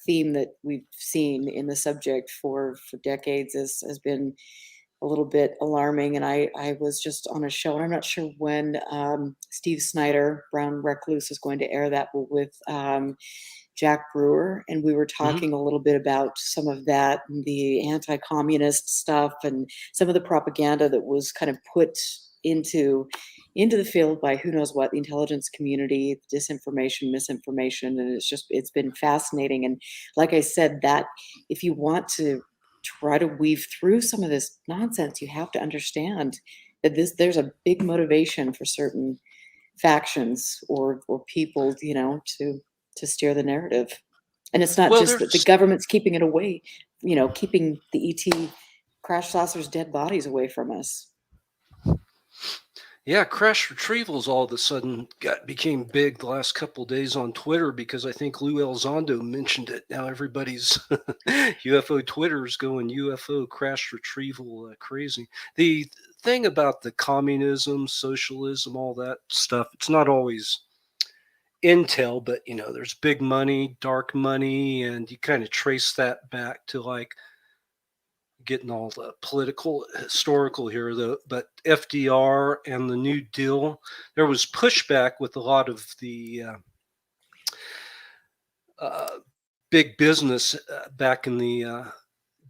theme that we've seen in the subject for decades has been a little bit alarming. And I was just on a show, and I'm not sure when Steve Snyder, Brown Recluse, is going to air that, but with Jack Brewer, and we were Mhm. talking a little bit about some of that, and the anti-communist stuff, and some of the propaganda that was kind of put into the field by who knows what, the intelligence community, disinformation, misinformation, and it's been fascinating. And like I said, that if you want to try to weave through some of this nonsense, you have to understand that there's a big motivation for certain factions or people, to steer the narrative. And it's not Well, just that the there's government's keeping it away, keeping the ET crash saucers dead bodies away from us. Yeah, crash retrievals all of a sudden became big the last couple days on Twitter because I think Lou Elizondo mentioned it. Now everybody's UFO Twitter's going UFO crash retrieval crazy. The thing about the communism, socialism, all that stuff, it's not always intel, but there's big money, dark money, and you kind of trace that back to like getting all the political historical here though, but FDR and the New Deal, there was pushback with a lot of the uh, big business back in the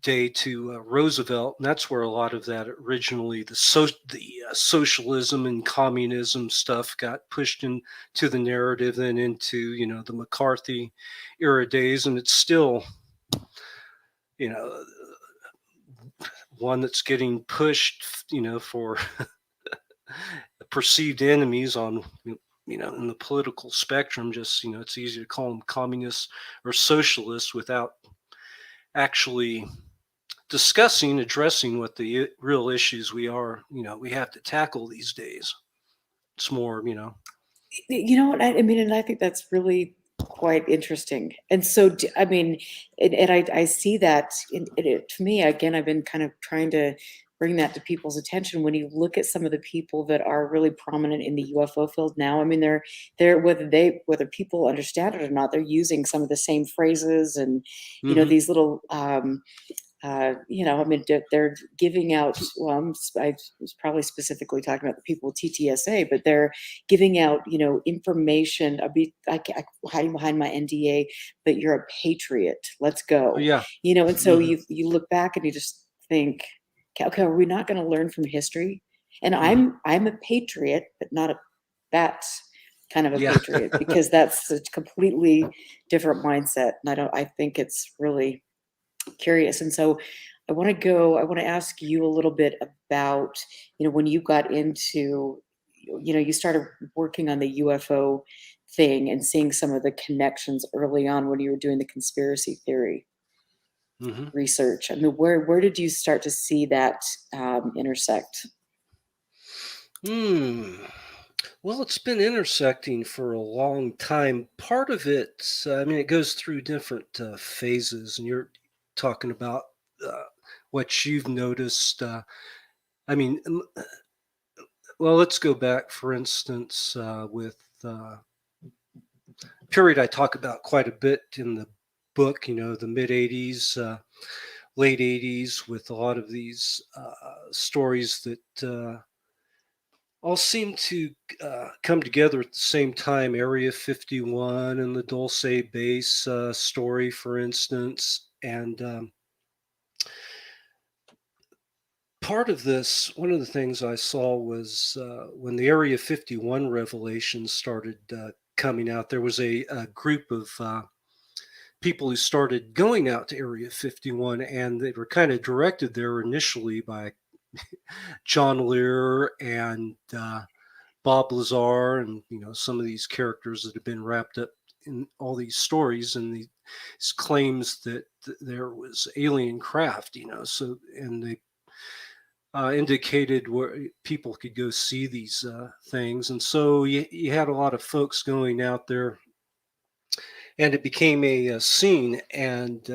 day to Roosevelt, and that's where a lot of that originally the socialism and communism stuff got pushed into the narrative, then into the McCarthy era days, and it's still you know one that's getting pushed for perceived enemies on in the political spectrum. Just it's easy to call them communists or socialists without actually addressing what the real issues we have to tackle these days. It's more You know what? I mean, and I think that's really quite interesting. And so, I mean, and I see that to me, again, I've been kind of trying to bring that to people's attention. When you look at some of the people that are really prominent in the UFO field now, I mean, they're whether people understand it or not, they're using some of the same phrases and, hmm these little, I mean, they're giving out. Well, I was probably specifically talking about the people with TTSA, but they're giving out, information. I hiding behind my NDA, but you're a patriot. Let's go. yeah. And so hmm you look back and you just think, okay, are we not going to learn from history? And hmm I'm a patriot, but not that kind of a yeah. patriot, because that's a completely different mindset. And I think it's really curious. And so I want to ask you a little bit about, when you got into, you started working on the UFO thing and seeing some of the connections early on when you were doing the conspiracy theory hmm research. I mean, where did you start to see that intersect? Hmm. Well, it's been intersecting for a long time. Part of it, I mean, it goes through different phases, and you're talking about uh, what you've noticed. I mean, well, let's go back, for instance, with period I talk about quite a bit in the book, the mid 80s, late 80s, with a lot of these stories that all seem to come together at the same time. Area 51 and the Dulce base story, for instance. And part of this, one of the things I saw was when the Area 51 revelations started coming out, there was a group of people who started going out to Area 51, and they were kind of directed there initially by John Lear and Bob Lazar, and some of these characters that have been wrapped up in all these stories and these claims that there was alien craft. So, and they indicated where people could go see these things, and so you had a lot of folks going out there, and it became a scene. And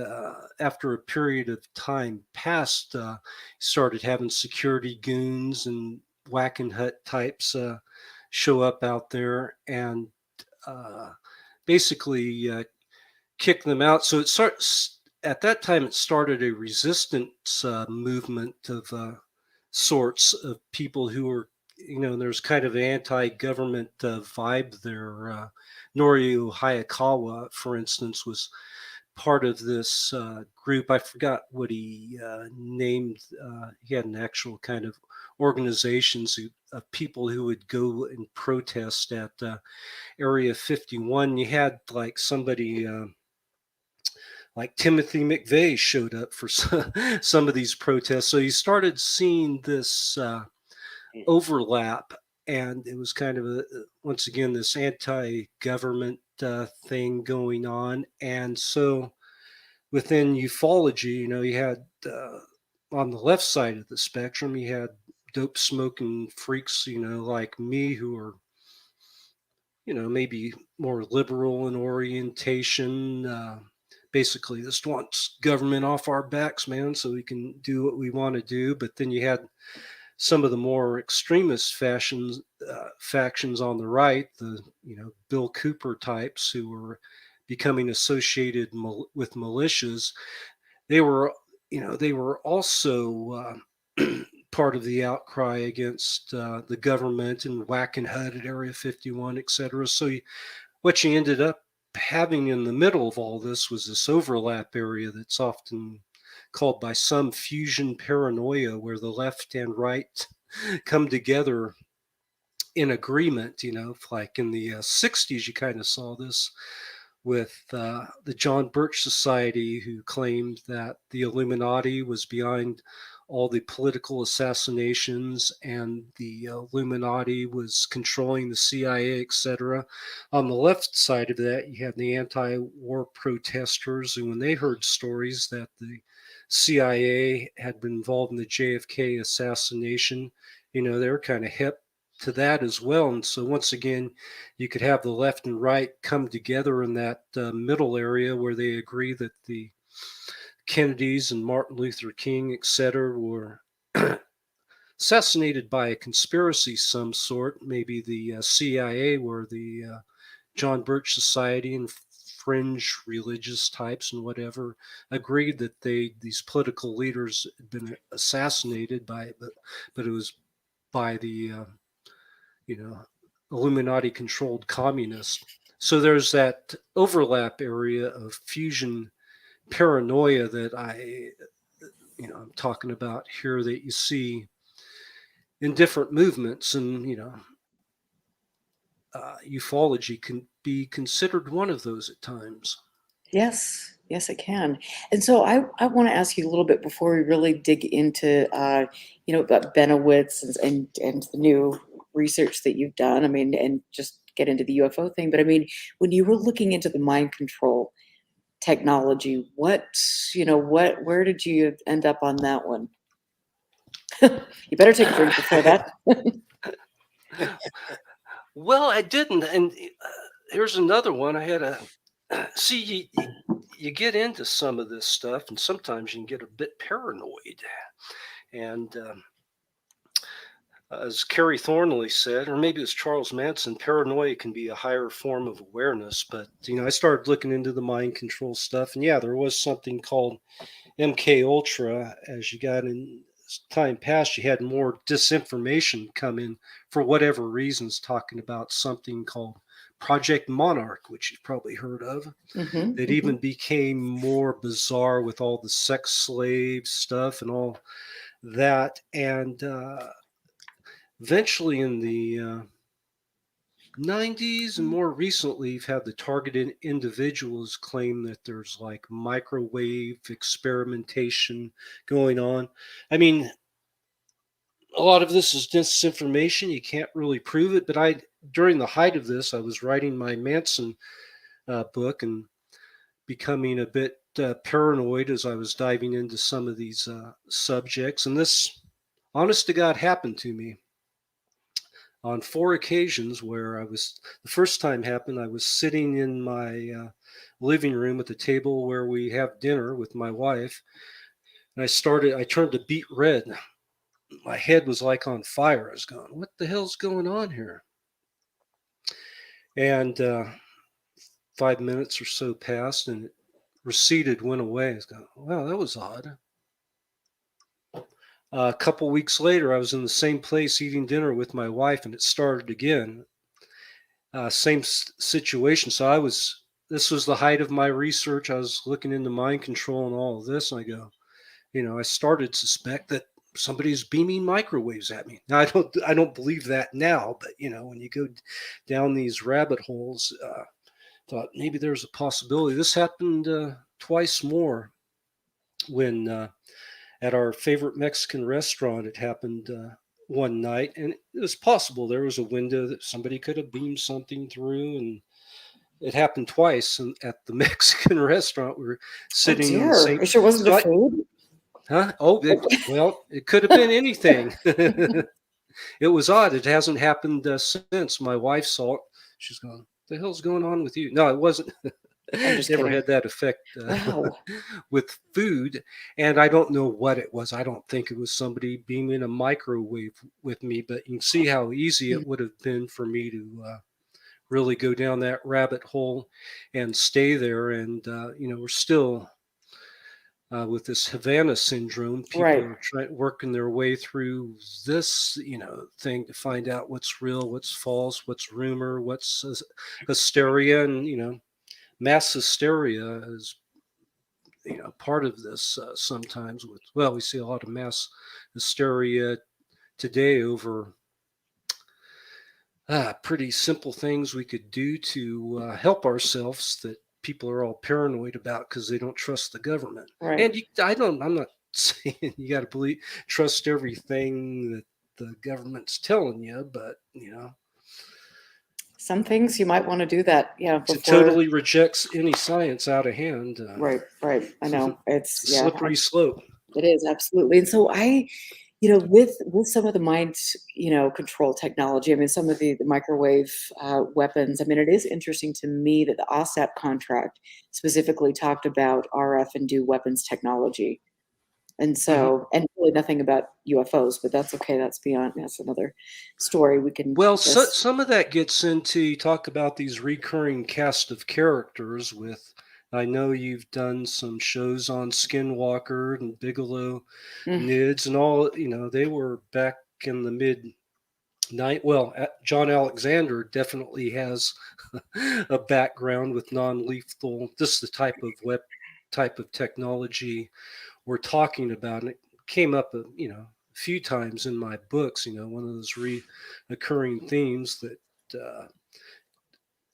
after a period of time passed, started having security goons and whack and hut types show up out there and uh, basically kick them out. So it starts at that time. It started a resistance movement of sorts of people who were, there's kind of an anti-government vibe there. Norio Hayakawa, for instance, was part of this group. I forgot what he named. He had an actual kind of organizations of people who would go and protest at Area 51. You had like somebody like Timothy McVeigh showed up for some of these protests. So you started seeing this overlap, and it was kind of once again this anti-government thing going on. And so within ufology, you had on the left side of the spectrum, you had dope smoking freaks, like me, who are maybe more liberal in orientation. Basically, just wants government off our backs, man, so we can do what we want to do. But then you had some of the more extremist factions on the right, the Bill Cooper types who were becoming associated with militias. They were also part of the outcry against the government and whack and hut at Area 51, etc. So what you ended up having in the middle of all this was this overlap area that's often called by some fusion paranoia, where the left and right come together in agreement. Like in the 60s, you kind of saw this with the John Birch Society, who claimed that the Illuminati was behind all the political assassinations and the Illuminati was controlling the CIA, etc. On the left side of that, you had the anti-war protesters, and when they heard stories that the CIA had been involved in the JFK assassination, they were kind of hip to that as well. And so once again, you could have the left and right come together in that middle area where they agree that the Kennedys and Martin Luther King, etc., were assassinated by a conspiracy some sort. Maybe the CIA were the John Birch Society and fringe religious types and whatever agreed that these political leaders had been assassinated but it was by the Illuminati controlled communists. So there's that overlap area of fusion paranoia that I'm talking about here, that you see in different movements. And ufology can be considered one of those at times. Yes, it can. And so I want to ask you a little bit before we really dig into about Benowitz and the new research that you've done. I mean, and just get into the UFO thing. But I mean, when you were looking into the mind control technology, where did you end up on that one? You better take a drink before that. Well, I didn't. And here's another one. I had see, you get into some of this stuff, and sometimes you can get a bit paranoid. And as Kerry Thornley said, or maybe it was Charles Manson, paranoia can be a higher form of awareness. But I started looking into the mind control stuff, and yeah, there was something called MK Ultra. As you got in time past, you had more disinformation come in for whatever reasons, talking about something called Project Monarch, which you've probably heard of. It even became more bizarre with all the sex slave stuff and all that. And eventually in the 90s and more recently, you've had the targeted individuals claim that there's like microwave experimentation going on. I mean, a lot of this is disinformation. You can't really prove it. But during the height of this, I was writing my Manson book and becoming a bit paranoid as I was diving into some of these subjects. And this, honest to God, happened to me. on 4 occasions where the first time happened, I was sitting in my living room at the table where we have dinner with my wife, and I turned to beet red. My head was like on fire. I was going, what the hell's going on here? And 5 minutes or so passed, and it receded, went away. I was going, wow, that was odd. A couple weeks later, I was in the same place eating dinner with my wife, and it started again. Same situation. So this was the height of my research. I was looking into mind control and all of this. And I go, I started to suspect that somebody's beaming microwaves at me. Now, I don't believe that now, but when you go down these rabbit holes, thought maybe there's a possibility. This happened twice more when at our favorite Mexican restaurant, it happened one night, and it was possible there was a window that somebody could have beamed something through, and it happened twice at the Mexican restaurant. We were Oh sitting on the dear. same. It sure wasn't So the food? Huh? Oh, well, it could have been anything. It was odd. It hasn't happened since. My wife saw it. She's going, "The hell's going on with you?" No, it wasn't. I'm just Never kidding. had that effect Wow. with food, and I don't know what it was. I don't think it was somebody beaming a microwave with me, but you can see how easy it would have been for me to really go down that rabbit hole and stay there. And we're still with this Havana syndrome. People Right. are working their way through this, thing to find out what's real, what's false, what's rumor, what's hysteria, and mass hysteria is part of this sometimes. We see a lot of mass hysteria today over pretty simple things we could do to help ourselves that people are all paranoid about because they don't trust the government. Right. And I'm not saying you got to trust everything that the government's telling you, but Some things you might want to do that, it before. totally rejects any science out of hand. Right. I know. It's It's a slippery slope. it is absolutely. And so with some of the mind, control technology, I mean, some of the microwave weapons, I mean, it is interesting to me that the OSAP contract specifically talked about RF and do weapons technology. And so, and really nothing about UFOs, but that's okay. That's another story we can. Well, some of that gets into, you talk about these recurring cast of characters with, I know you've done some shows on Skinwalker and Bigelow Mm. Nids and all, they were back in the John Alexander definitely has a background with non-lethal, this is the type of technology we're talking about. And it came up, a few times in my books, one of those recurring themes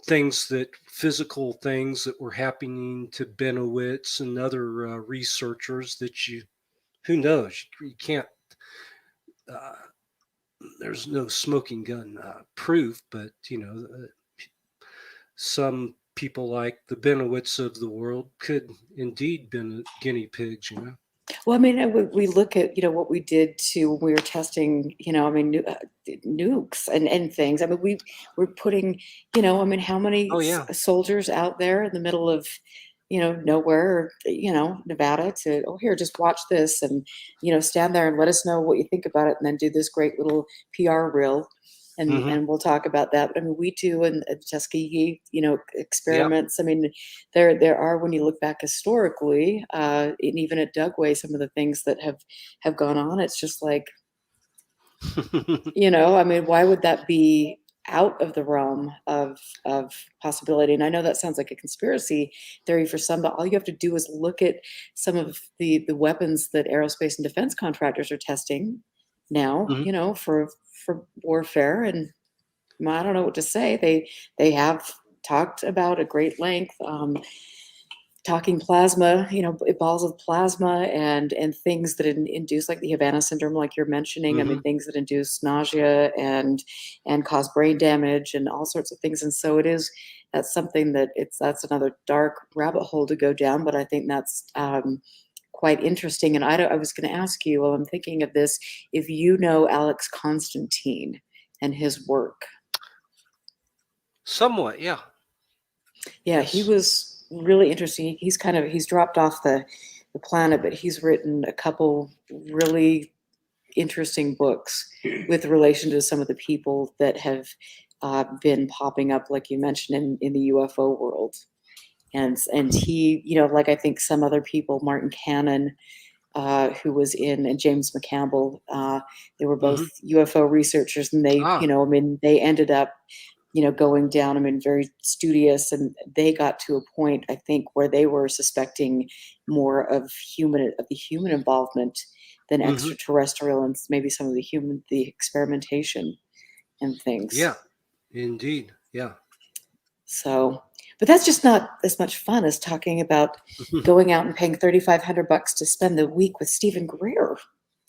that physical things that were happening to Benowitz and other researchers that who knows, you can't, uh, there's no smoking gun proof, but, some people like the Benowitz of the world could indeed been guinea pigs. Well, I mean, we look at what we did to when we were testing, I mean, nukes and things. I mean, we're putting, I mean, how many Oh yeah. soldiers out there in the middle of, nowhere, Nevada to, oh, here, just watch this and, stand there and let us know what you think about it, and then do this great little PR reel. And we'll talk about that. But I mean, we do in Tuskegee, experiments. I mean, there are, when you look back historically, and even at Dugway, some of the things that have gone on. It's just like, I mean, why would that be out of the realm of possibility? And I know that sounds like a conspiracy theory for some, but all you have to do is look at some of the weapons that aerospace and defense contractors are testing now, for warfare. And I don't know what to say. They have talked about at great length, talking plasma, balls of plasma and things that induce, like the Havana syndrome, like you're mentioning. I mean, things that induce nausea and cause brain damage and all sorts of things. And so that's something that's another dark rabbit hole to go down. But I think that's quite interesting. And I was going to ask you, while I'm thinking of this, if you know Alex Constantine, and his work. Somewhat, yeah. Yeah, he Yes. was really interesting. He's dropped off the planet, but he's written a couple really interesting books with relation to some of the people that have been popping up, like you mentioned, in the UFO world. And he, like I think some other people, Martin Cannon, who was in, and James McCampbell, they were both UFO researchers, and they, Ah. I mean, they ended up, going down, I mean, very studious, and they got to a point, I think, where they were suspecting more of the human involvement than extraterrestrial, and maybe some of the experimentation and things. Yeah, indeed. Yeah. So, but that's just not as much fun as talking about going out and paying $3,500 to spend the week with Stephen Greer.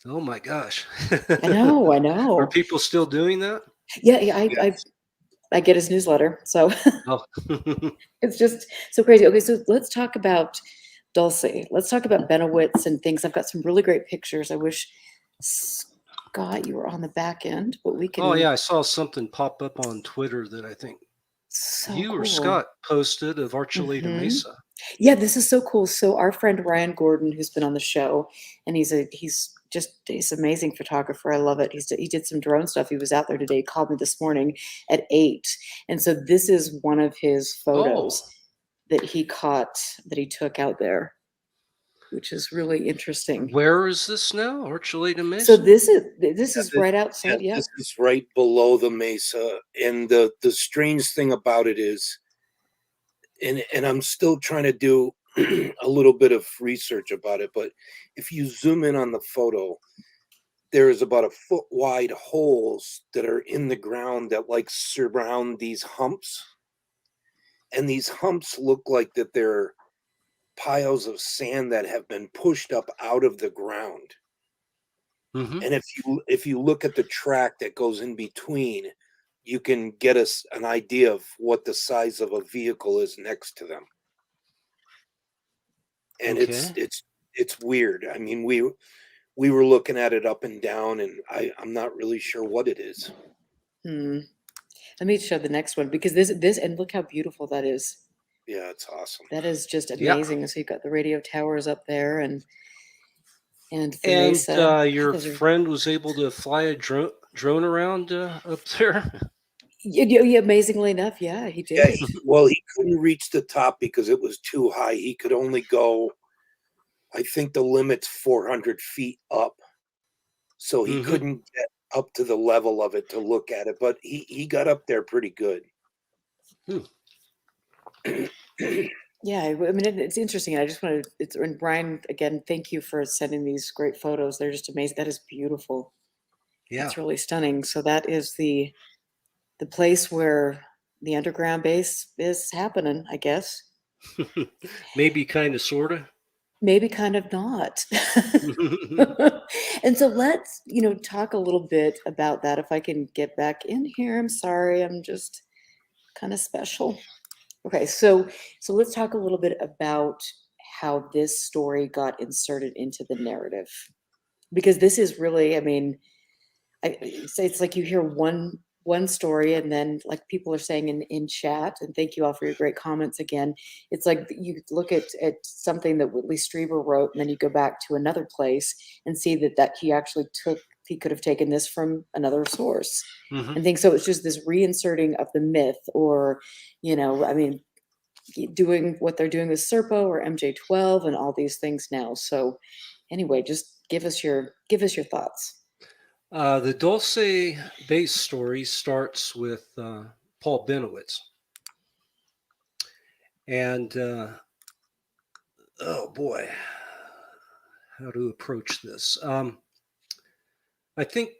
Oh my gosh. I know. Are people still doing that? Yeah, Yes. I get his newsletter, so Oh. it's just so crazy. Okay, so let's talk about Dulce. Let's talk about Benowitz and things. I've got some really great pictures. I wish, Scott, you were on the back end, but we can. Oh yeah, I saw something pop up on Twitter that I think So you or cool. Scott posted of Archuleta Mesa. Yeah, this is so cool. So our friend Ryan Gordon, who's been on the show, and he's an amazing photographer. I love it. He did some drone stuff. He was out there today. He called me this morning at 8, and so this is one of his photos that he took out there, which is really interesting. Where is this now? Archuleta Mesa? So this is right outside. Yeah. This is right below the mesa. And the strange thing about it is, and I'm still trying to do a little bit of research about it, but if you zoom in on the photo, there is about a foot wide holes that are in the ground that like surround these humps. And these humps look like that they're piles of sand that have been pushed up out of the ground. And if you look at the track that goes in between, you can get an idea of what the size of a vehicle is next to them. And it's weird. I mean, we were looking at it up and down, and I'm not really sure what it is. Let me show the next one, because this and look how beautiful that is. Yeah, it's awesome. That is just amazing. Yeah. So you've got the radio towers up there, and the mesa. Your friend was able to fly a drone around up there. Yeah, amazingly enough, yeah, he did. Yeah, well, he couldn't reach the top because it was too high. He could only go, I think the limit's 400 feet up. So he couldn't get up to the level of it to look at it, but he got up there pretty good. Yeah, I mean, it's interesting. I just wanted and Brian, again, thank you for sending these great photos. They're just amazing. That is beautiful. Yeah. It's really stunning. So that is the place where the underground base is happening, I guess. Maybe kind of, sort of. Maybe kind of not. And so let's, talk a little bit about that. If I can get back in here. I'm sorry. I'm just kind of special. Okay, so let's talk a little bit about how this story got inserted into the narrative, because this is really, I mean, it's like you hear one story, and then, like people are saying in chat, and thank you all for your great comments again. It's like you look at something that Whitley Strieber wrote, and then you go back to another place and see that he could have taken this from another source and things. So it's just this reinserting of the myth, or, I mean, doing what they're doing with Serpo or MJ12 and all these things now. So anyway, just give us your thoughts. The Dulce base story starts with Paul Benowitz. And oh boy, how to approach this. I think,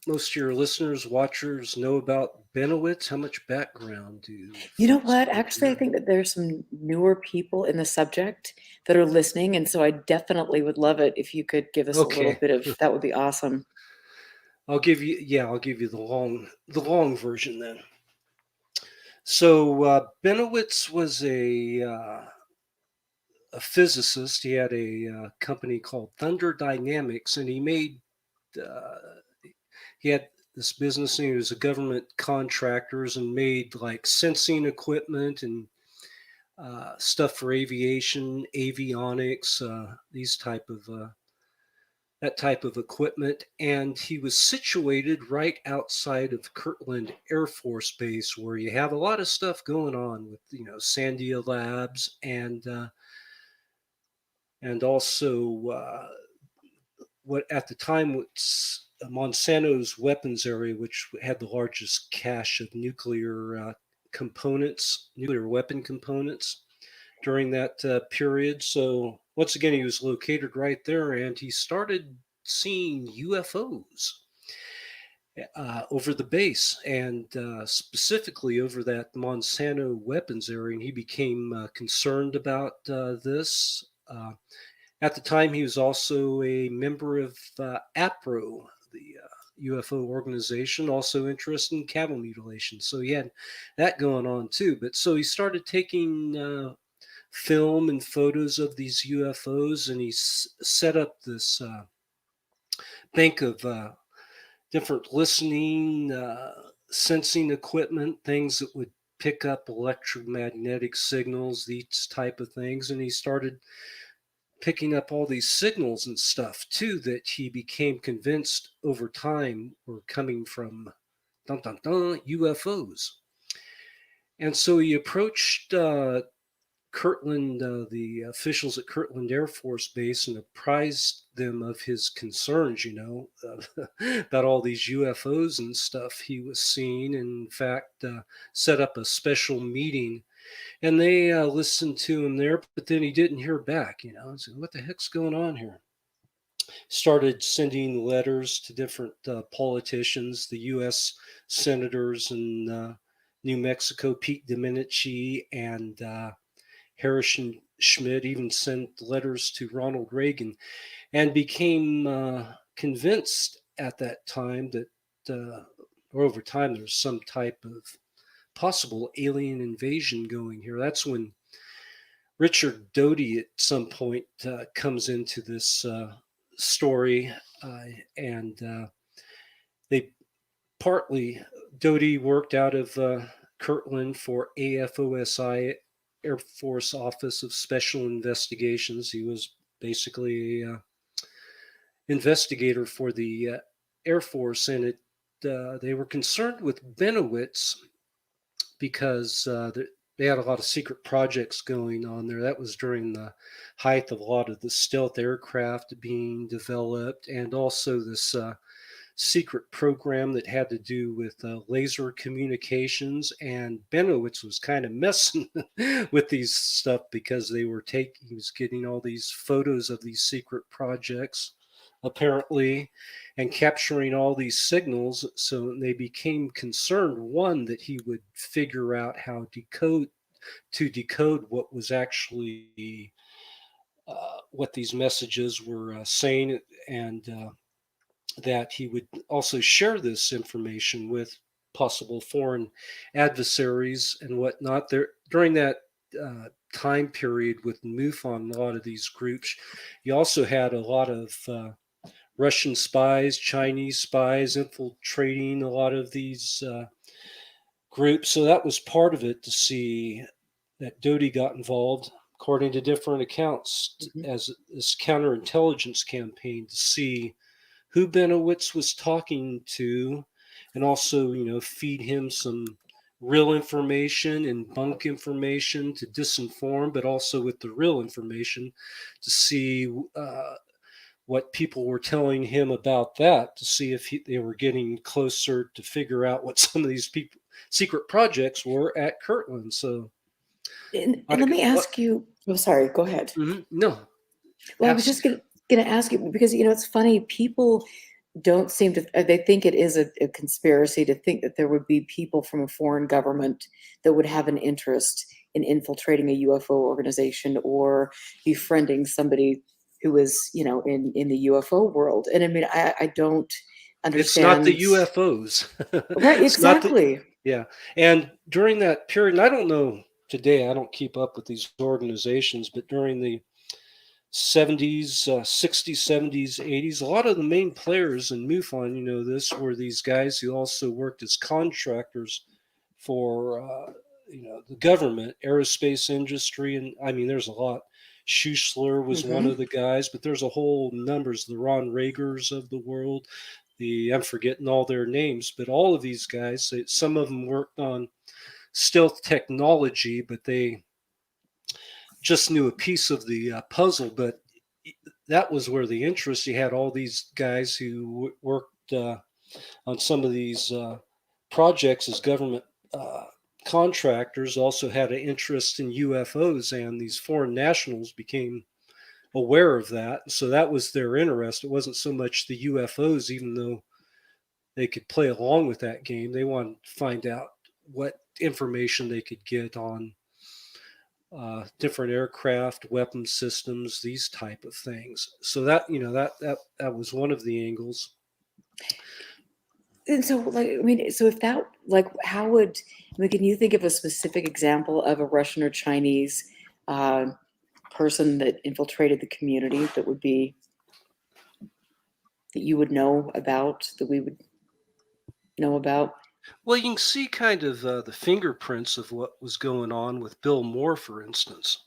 most of your listeners, watchers know about Benowitz. How much background do you know folks what? know Actually, I here? think that there's some newer people in the subject that are listening. And so I definitely would love it if you could give us a little Okay. bit of, that would be awesome. I'll give you the long version then. So Benowitz was a physicist. He had a company called Thunder Dynamics, and he had this business, and he was a government contractors and made like sensing equipment and stuff for aviation, avionics, these type of that type of equipment. And he was situated right outside of Kirtland Air Force Base, where you have a lot of stuff going on with Sandia Labs and also what at the time was Monsanto's weapons area, which had the largest cache of nuclear components, nuclear weapon components during that period. So once again, he was located right there, and he started seeing UFOs over the base, and specifically over that Monsanto weapons area. And he became concerned about this. At the time, he was also a member of APRO, the UFO organization, also interested in cattle mutilation. So he had that going on too. But so he started taking film and photos of these UFOs, and he set up this bank of different listening, sensing equipment, things that would pick up electromagnetic signals, these type of things. And he started picking up all these signals and stuff too that he became convinced over time were coming from UFOs. And so he approached Kirtland, the officials at Kirtland Air Force Base, and apprised them of his concerns, about all these UFOs and stuff he was seeing. And in fact, set up a special meeting, and they listened to him there, but then he didn't hear back, and said, what the heck's going on here? Started sending letters to different politicians, the U.S. senators in New Mexico, Pete Domenici and Harrison Schmidt, even sent letters to Ronald Reagan, and became convinced at that time that, or over time, there's some type of possible alien invasion going here. That's when Richard Doty at some point comes into this story, and they partly, Doty worked out of Kirtland for AFOSI, Air Force Office of Special Investigations. He was basically a investigator for the Air Force, and they were concerned with Benowitz because they had a lot of secret projects going on there. That was during the height of a lot of the stealth aircraft being developed, and also this secret program that had to do with laser communications. And Benowitz was kind of messing with these stuff because he was getting all these photos of these secret projects, apparently, and capturing all these signals. So they became concerned, one, that he would figure out how to decode what was actually what these messages were saying, and that he would also share this information with possible foreign adversaries and whatnot. There during that time period with MUFON, a lot of these groups, you also had a lot of Russian spies, Chinese spies infiltrating a lot of these groups. So that was part of it, to see that Doty got involved, according to different accounts, as this counterintelligence campaign to see who Benowitz was talking to, and also, feed him some real information and bunk information to disinform, but also with the real information to see what people were telling him about that, to see if they were getting closer to figure out what some of these secret projects were at Kirtland. So, And let me ask you. Oh, sorry. Go ahead. No. Well, I was just going to ask you, because it's funny. People don't seem to. They think it is a conspiracy to think that there would be people from a foreign government that would have an interest in infiltrating a UFO organization or befriending somebody who is, in the UFO world. And I mean, I don't understand. It's not the UFOs. Right, exactly. Yeah. And during that period, and I don't know today, I don't keep up with these organizations, but during the 70s, 60s, 70s, 80s. A lot of the main players in MUFON, this were these guys who also worked as contractors for, the government, aerospace industry. And I mean, there's a lot. Schussler was one Hmm. of the guys, but there's a whole numbers, the Ron Ragers of the world. I'm forgetting all their names, but all of these guys, some of them worked on stealth technology, but they just knew a piece of the puzzle. But that was where the interest. You had all these guys who worked on some of these projects as government uh, contractors, also had an interest in UFOs, and these foreign nationals became aware of that. So that was their interest. It wasn't so much the UFOs, even though they could play along with that game. They wanted to find out what information they could get on different aircraft, weapon systems, these type of things. So that was one of the angles. And so, like, I mean, so if that, like, how would, I mean, can you think of a specific example of a Russian or Chinese uh, person that infiltrated the community that would be, that you would know about, that we would know about? Well, you can see kind of the fingerprints of what was going on with Bill Moore, for instance.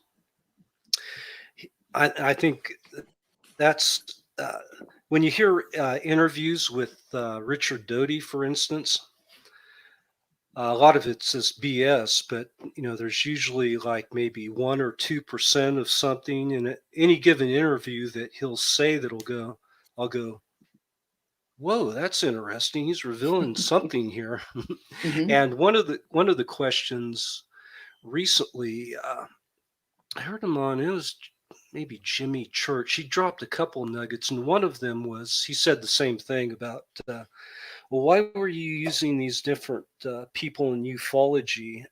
I think that's when you hear interviews with Richard Doty, for instance. A lot of it's just BS, but there's usually like maybe 1 or 2% of something in any given interview that he'll say I'll go, whoa, that's interesting. He's revealing something here. Hmm. And one of the questions recently, I heard him on. It was maybe Jimmy Church. He dropped a couple nuggets, and one of them was he said the same thing about, well, why were you using these different people in ufology,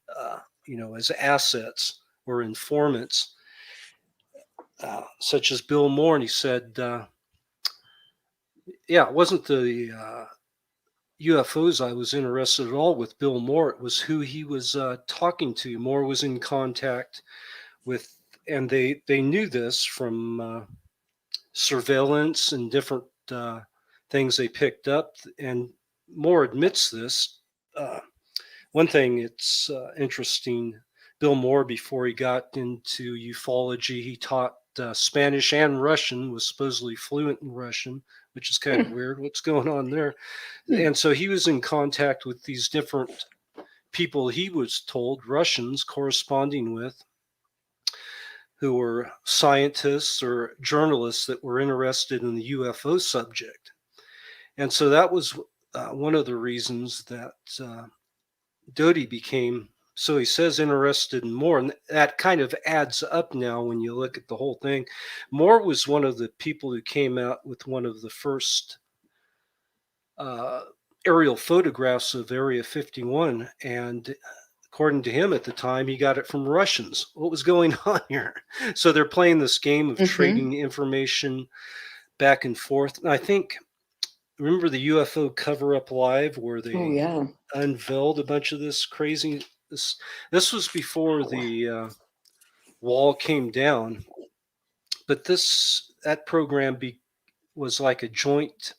as assets or informants, such as Bill Moore? And he said, yeah, it wasn't the UFOs I was interested at all with Bill Moore. It was who he was talking to. Moore was in contact with, and they knew this from surveillance and different things they picked up. And Moore admits this. One thing it's interesting, Bill Moore, before he got into ufology, he taught Spanish and Russian, was supposedly fluent in Russian, which is kind of Hmm. weird. What's going on there? Hmm. And so he was in contact with these different people he was told, Russians, corresponding with, who were scientists or journalists that were interested in the UFO subject. And so that was one of the reasons that Doty became, so he says, interested in Moore. And that kind of adds up now when you look at the whole thing. Moore was one of the people who came out with one of the first uh, aerial photographs of Area 51. And according to him at the time, he got it from Russians. What was going on here? So they're playing this game of Hmm. trading information back and forth. And I think, remember the UFO cover up live where Oh, they yeah. unveiled a bunch of this crazy. This was before the wall came down, but that program was like a joint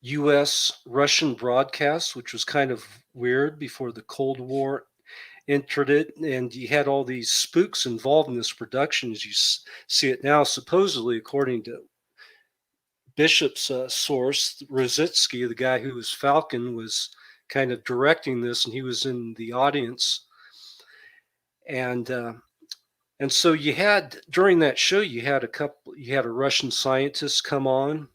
U.S. Russian broadcast, which was kind of weird before the Cold War entered it, and you had all these spooks involved in this production as you see it now. Supposedly, according to Bishop's source, Rositsky, the guy who was Falcon, was kind of directing this, and he was in the audience. And so you had, during that show, you had a Russian scientist come on,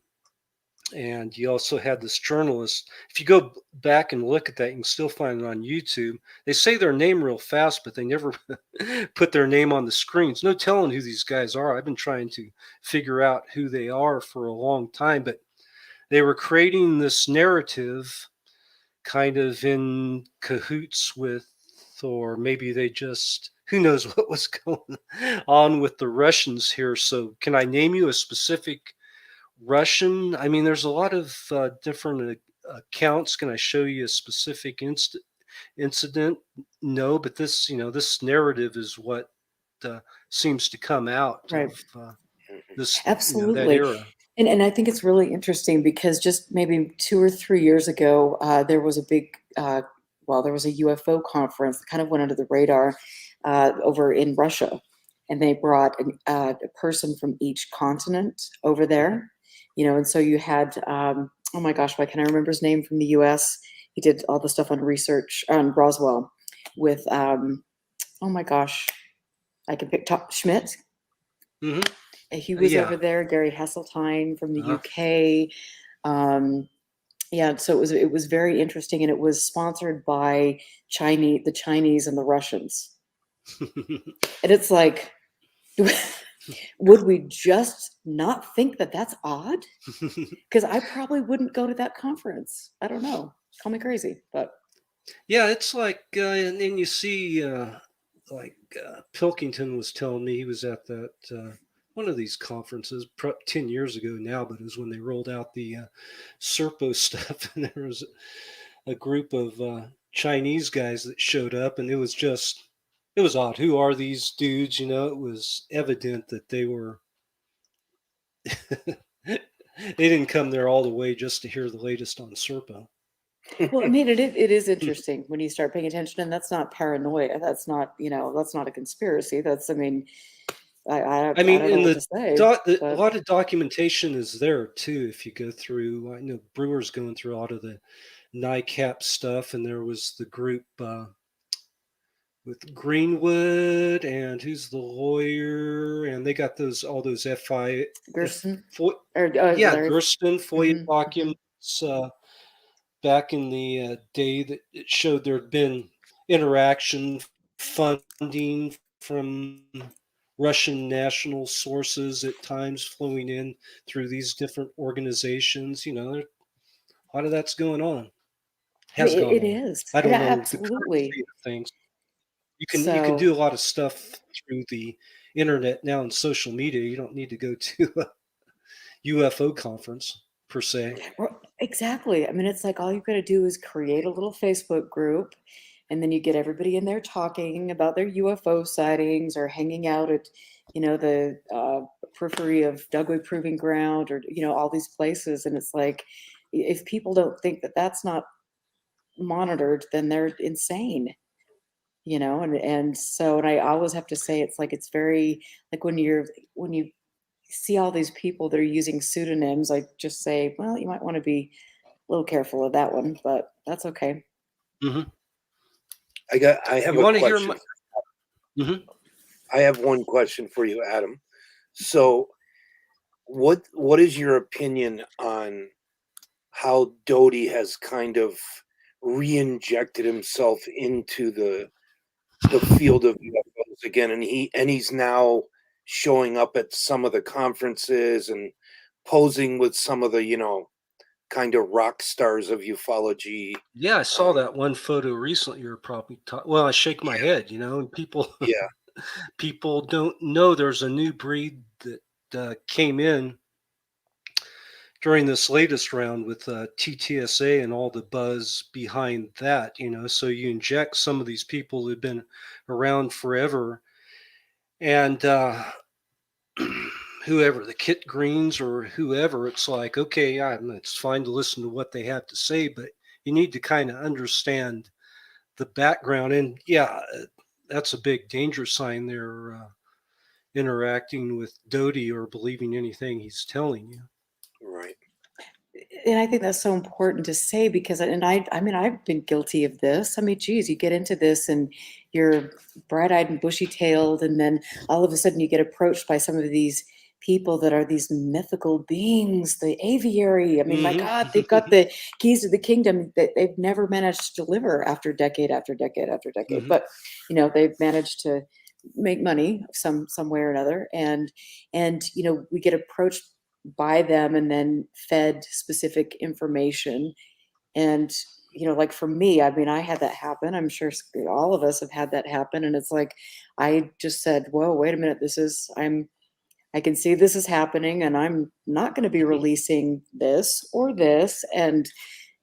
and you also had this journalist. If you go back and look at that, you can still find it on YouTube. They say their name real fast, but they never put their name on the screen. It's no telling who these guys are. I've been trying to figure out who they are for a long time, but they were creating this narrative kind of in cahoots with, or maybe they just, who knows what was going on with the Russians here. So, can I name you a specific Russian? I mean, there's a lot of different accounts. Can I show you a specific incident? No, but this narrative is what seems to come out Right. of Mhm. this, that Absolutely. era. And I think it's really interesting because just maybe 2 or 3 years ago, there was a big, there was a UFO conference that kind of went under the radar over in Russia. And they brought a person from each continent over there, and so you had, oh my gosh, why can't I remember his name from the US? He did all the stuff on research on Roswell with, oh my gosh, I can pick top Schmidt. Hmm. He was over Yeah. there, Gary Hesseltine from the Uh, UK. Um, yeah, so it was very interesting, and it was sponsored by the Chinese and the Russians. And it's like, would we just not think that that's odd? Because I probably wouldn't go to that conference. I don't know. Call me crazy, but Yeah, it's like, and then you see, like Pilkington was telling me he was at that one of these conferences 10 years ago now, but it was when they rolled out the Serpo stuff, and there was a group of Chinese guys that showed up, and it was odd. Who are these dudes? It was evident that they were. They didn't come there all the way just to hear the latest on Serpo. well, I mean, it is interesting when you start paying attention, and that's not paranoia. That's not a conspiracy. That's, I mean, I I mean, don't know in what to say, a but lot of documentation is there too. If you go through, I know Brewer's going through a lot of the NICAP stuff, and there was the group with Greenwood, and who's the lawyer, and they got all those Gerson yeah, Larry. Gersten FOIA Hmm. documents back in the day that it showed there had been interaction funding from Russian national sources at times flowing in through these different organizations. A lot of that's going on, I mean, has gone it on. is. I Yeah, don't know the current absolutely. state of things. You can So, do a lot of stuff through the internet now and social media. You don't need to go to a UFO conference per se. exactly. I mean, it's like all you've got to do is create a little Facebook group, and then you get everybody in there talking about their UFO sightings or hanging out at, the periphery of Dugway Proving Ground, or, all these places. And it's like, if people don't think that that's not monitored, then they're insane. And so, and I always have to say, it's like, it's very, like, when you see all these people that are using pseudonyms, I just say, well, you might want to be a little careful of that one, but that's okay. Hmm. I have You a want to hear question. my? Mhm. I have one question for you, Adam. So, what is your opinion on how Doty has kind of re-injected himself into the field of UFOs again, and he's now showing up at some of the conferences and posing with some of the kind of rock stars of ufology. Yeah, I saw that one photo recently. You're probably well. I shake my head, and people Yeah, people don't know there's a new breed that came in during this latest round with TTSA and all the buzz behind that. So you inject some of these people who've been around forever, and whoever the Kit Greens or whoever, it's like, okay, yeah, it's fine to listen to what they have to say, but you need to kind of understand the background. And yeah, that's a big danger sign. They're interacting with Doty or believing anything he's telling you. right. And I think that's so important to say, because, and I mean, I've been guilty of this. I mean, geez, you get into this and you're bright-eyed and bushy-tailed, and then all of a sudden you get approached by some of these people that are these mythical beings, the aviary. I mean, my Hmm. God, they've got the keys to the kingdom that they've never managed to deliver after decade after decade after decade. Hmm. But they've managed to make money some way or another, and we get approached by them and then fed specific information. And like for me, I mean, I had that happen. I'm sure all of us have had that happen. And it's like, I just said, whoa, wait a minute, I can see this is happening, and I'm not going to be releasing this or this. And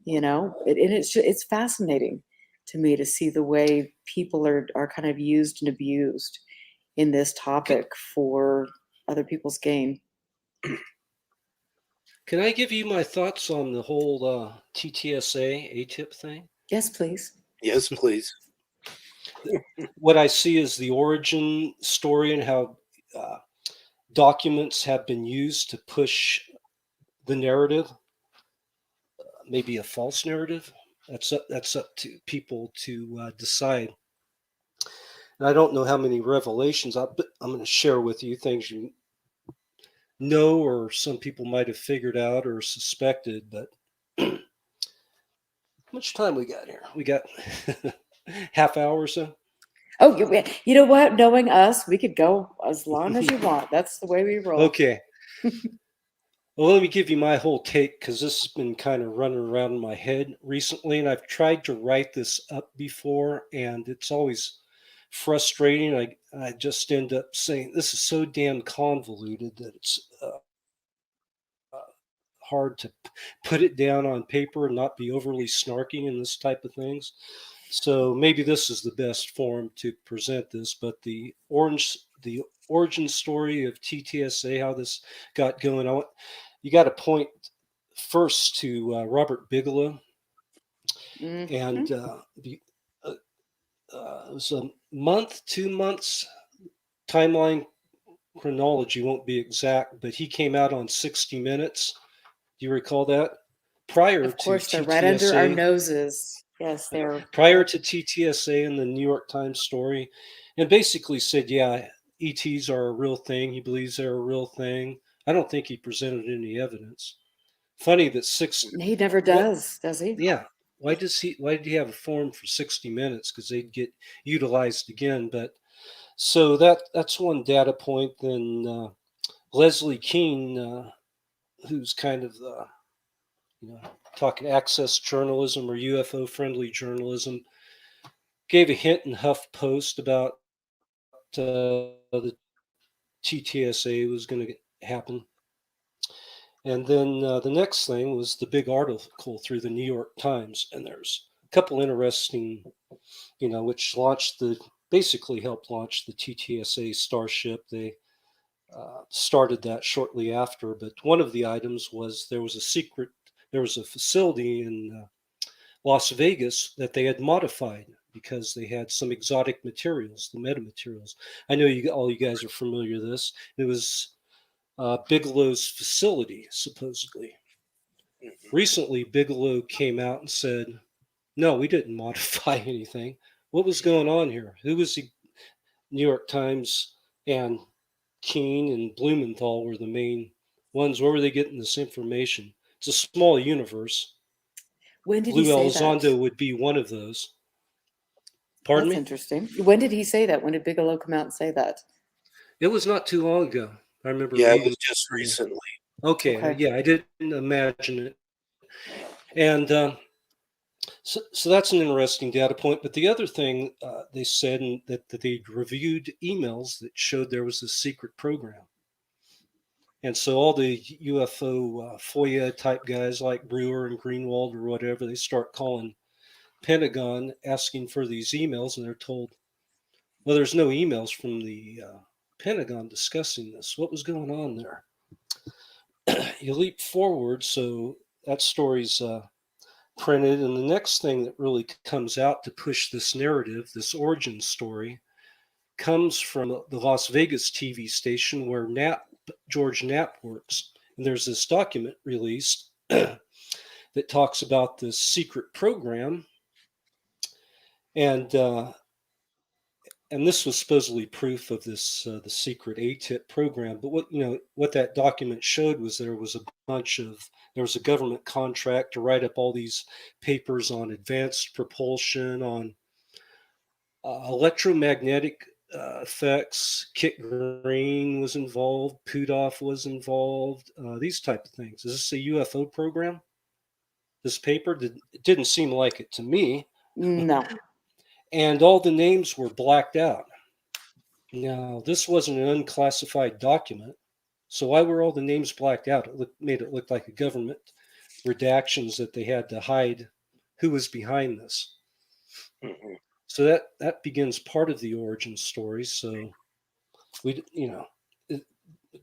it's fascinating to me to see the way people are kind of used and abused. in this topic for other people's gain. Can I give you my thoughts on the whole TTSA ATIP thing? Yes, please. Yes, please. What I see is the origin story and how documents have been used to push the narrative, maybe a false narrative. That's up to people to decide. And I don't know how many revelations I'm going to share with you, things you know or some people might have figured out or suspected, but how much time we got here? We got half hour or so. Oh, you know what? Knowing us, we could go as long as you want. That's the way we roll. Okay. Well, let me give you my whole take, because this has been kind of running around in my head recently, and I've tried to write this up before, and it's always frustrating. I just end up saying this is so damn convoluted that it's hard to put it down on paper and not be overly snarky in this type of things. So maybe this is the best form to present this, but the origin story of TTSA, how this got going on, you got to point first to Robert Bigelow, and it was a month, 2 months timeline chronology won't be exact, but he came out on 60 Minutes. Do you recall that? Prior Of course, to they're TTSA, right under our noses. Yes, they're prior to TTSA and the New York Times story, and basically said, yeah, ETs are a real thing. He believes they're a real thing. I don't think he presented any evidence. Funny that he never does he? Yeah. Why did he have a forum for 60 Minutes? Because they'd get utilized again. But so that's one data point. Then Leslie Kean, who's kind of the talking access journalism or UFO friendly journalism, gave a hint in HuffPost about the TTSA was going to happen. And then the next thing was the big article through the New York Times. And there's a couple interesting, which basically helped launch the TTSA Starship. They started that shortly after. But one of the items was there was a facility in Las Vegas that they had modified because they had some exotic materials, the metamaterials. I know all you guys are familiar with this. It was Bigelow's facility, supposedly. Recently, Bigelow came out and said, no, we didn't modify anything. What was going on here? Who was the New York Times and Keene and Blumenthal were the main ones. Where were they getting this information? It's a small universe. When did Lou he say Elizondo that? would be one of those. Pardon That's me? interesting. When did he say that? When did Bigelow come out and say that? It was not too long ago. I remember Yeah, it reading. was just recently. Okay, yeah, I didn't imagine it. And so that's an interesting data point. But the other thing they said that they reviewed emails that showed there was a secret program. And so all the UFO FOIA type guys like Brewer and Greenwald or whatever, they start calling Pentagon asking for these emails, and they're told, well, there's no emails from the Pentagon discussing this. What was going on there? You leap forward, so that story's printed, and the next thing that really comes out to push this narrative, this origin story, comes from the Las Vegas TV station where George Knapp works. And there's this document released that talks about this secret program, and this was supposedly proof of this the secret ATIP program. But what that document showed was there was a government contract to write up all these papers on advanced propulsion, on electromagnetic effects. Kit Green was involved. Pudov was involved. These type of things. Is this a UFO program? This paper it didn't seem like it to me. No. And all the names were blacked out. Now, this wasn't an unclassified document, so why were all the names blacked out? It made it look like a government redactions that they had to hide who was behind this. So that begins part of the origin story. So It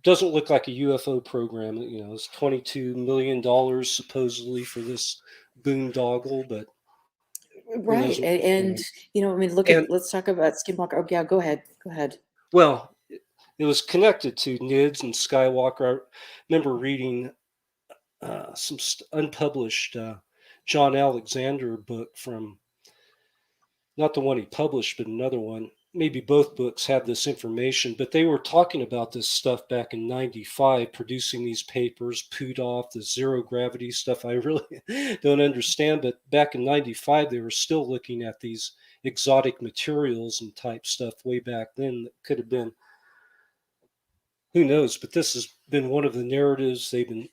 doesn't look like a UFO program. It's $22 million supposedly for this boondoggle, but who knows Right. what's going And on. I mean, And let's talk about Skinwalker. Oh, yeah, go ahead. Go ahead. well, it was connected to NIDS and Skywalker. I remember reading some unpublished John Alexander book from, not the one he published, but another one. Maybe both books have this information, but they were talking about this stuff back in '95, producing these papers, Puthoff, the zero gravity stuff. I really don't understand, but back in '95, they were still looking at these exotic materials and type stuff way back then that could have been, who knows, but this has been one of the narratives they've been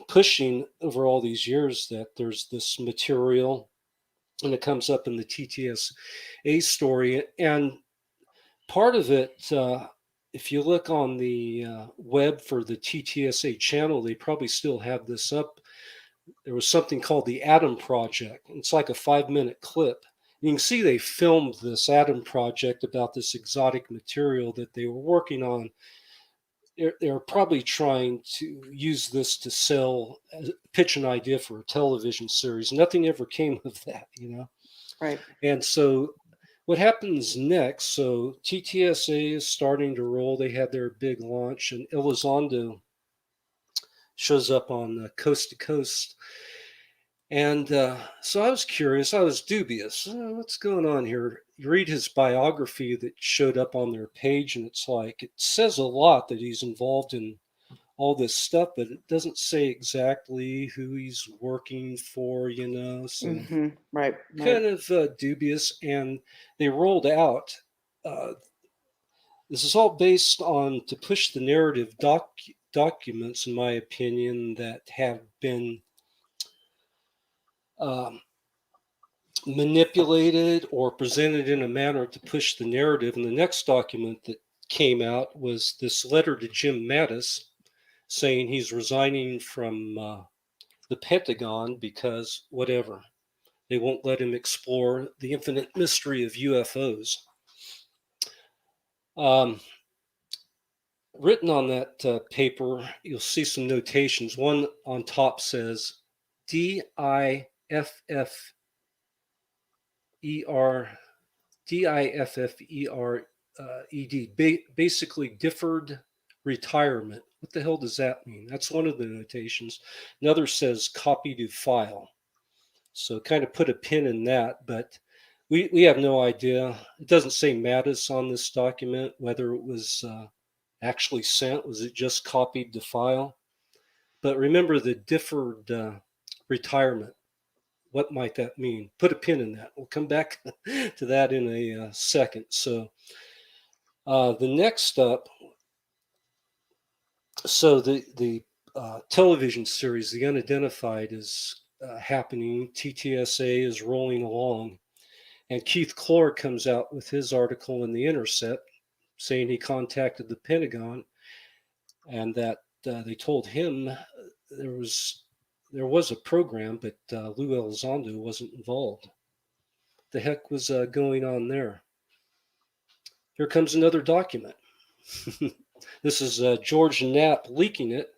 pushing over all these years, that there's this material, and it comes up in the TTSA story. And part of it, if you look on the web for the TTSA channel, they probably still have this up. There was something called the Atom Project. It's like a 5-minute clip. You can see they filmed this Atom Project about this exotic material that they were working on. They're probably trying to use this to pitch an idea for a television series. Nothing ever came of that, Right. And so what happens next? So TTSA is starting to roll. They had their big launch, and Elizondo shows up on Coast to Coast. And so I was curious. I was dubious. What's going on here? You read his biography that showed up on their page, and it's like, it says a lot that he's involved in all this stuff, but it doesn't say exactly who he's working for, so Right. kind of dubious. And they rolled out, this is all based on, to push the narrative, documents, in my opinion, that have been manipulated or presented in a manner to push the narrative. And the next document that came out was this letter to Jim Mattis saying he's resigning from the Pentagon because whatever, they won't let him explore the infinite mystery of UFOs. Written on that paper, you'll see some notations. One on top says DIFFER, basically deferred retirement. What the hell does that mean? That's one of the notations. Another says copy to file. So kind of put a pin in that, but we have no idea. It doesn't say Mattis on this document, whether it was actually sent. Was it just copied to file? But remember the deferred retirement. What might that mean? Put a pin in that. We'll come back to that in a second. So the next up, so the television series, The Unidentified, is happening. TTSA is rolling along. And Keith Clore comes out with his article in The Intercept saying he contacted the Pentagon and that they told him there was a program, but Lou Elizondo wasn't involved. The heck was going on there? Here comes another document. This is George Knapp leaking it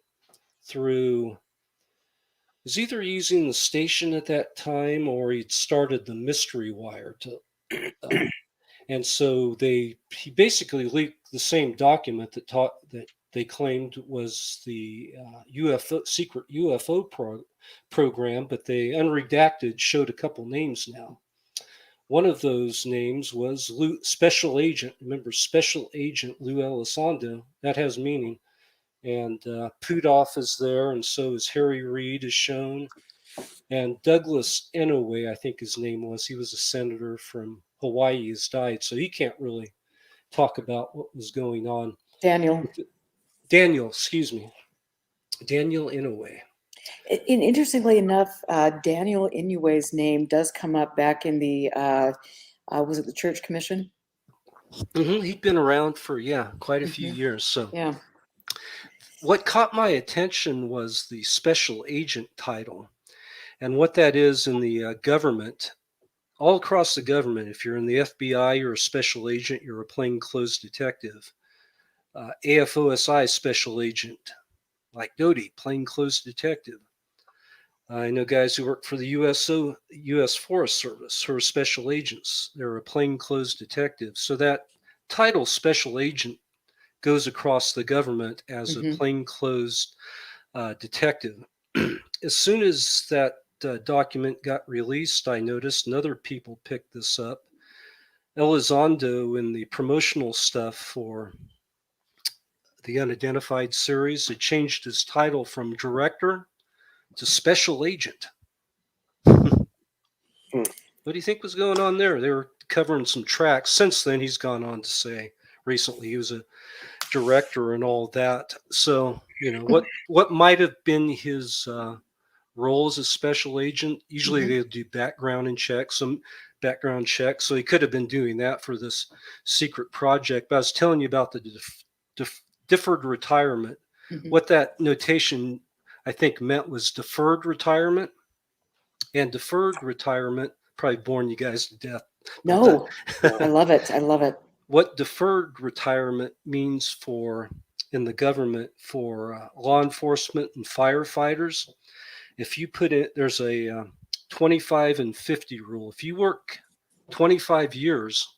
through. Was either using the station at that time or he'd started the Mystery Wire to. And so he basically leaked the same document that they claimed was the secret UFO program, but they unredacted showed a couple names now. One of those names was Special Agent. Remember, Special Agent Lou Elizondo. That has meaning. And Puthoff is there, and so is Harry Reid is shown. And Douglas Inouye, I think his name was. He was a senator from Hawaii, has died, so he can't really talk about what was going on. Daniel, excuse me. Daniel Inouye. And interestingly enough, Daniel Inouye's name does come up back in the, was it the Church Commission? Mm-hmm. He'd been around for, quite a few years. So yeah. What caught my attention was the special agent title. And what that is in the government, all across the government, if you're in the FBI, you're a special agent, you're a plainclothes detective. AFOSI special agent, like Doty, plainclothes detective. I know guys who work for the U.S. Forest Service who are special agents. They're a plainclothes detective. So that title, special agent, goes across the government as a Hmm. plainclothes detective. As soon as that document got released, I noticed, and other people picked this up, Elizondo in the promotional stuff for the Unidentified series had changed his title from director to special agent. What do you think was going on there? They were covering some tracks. Since then, he's gone on to say recently he was a director and all that. So, what might have been his role as a special agent? Usually Hmm. they'll do background checks. So he could have been doing that for this secret project. But I was telling you about the deferred retirement. Hmm. What that notation, I think, meant was deferred retirement. And deferred retirement probably boring you guys to death. But No, I love it. I love it. what deferred retirement means for in the government for law enforcement and firefighters, if you put it, there's a 25 and 50 rule. If you work 25 years,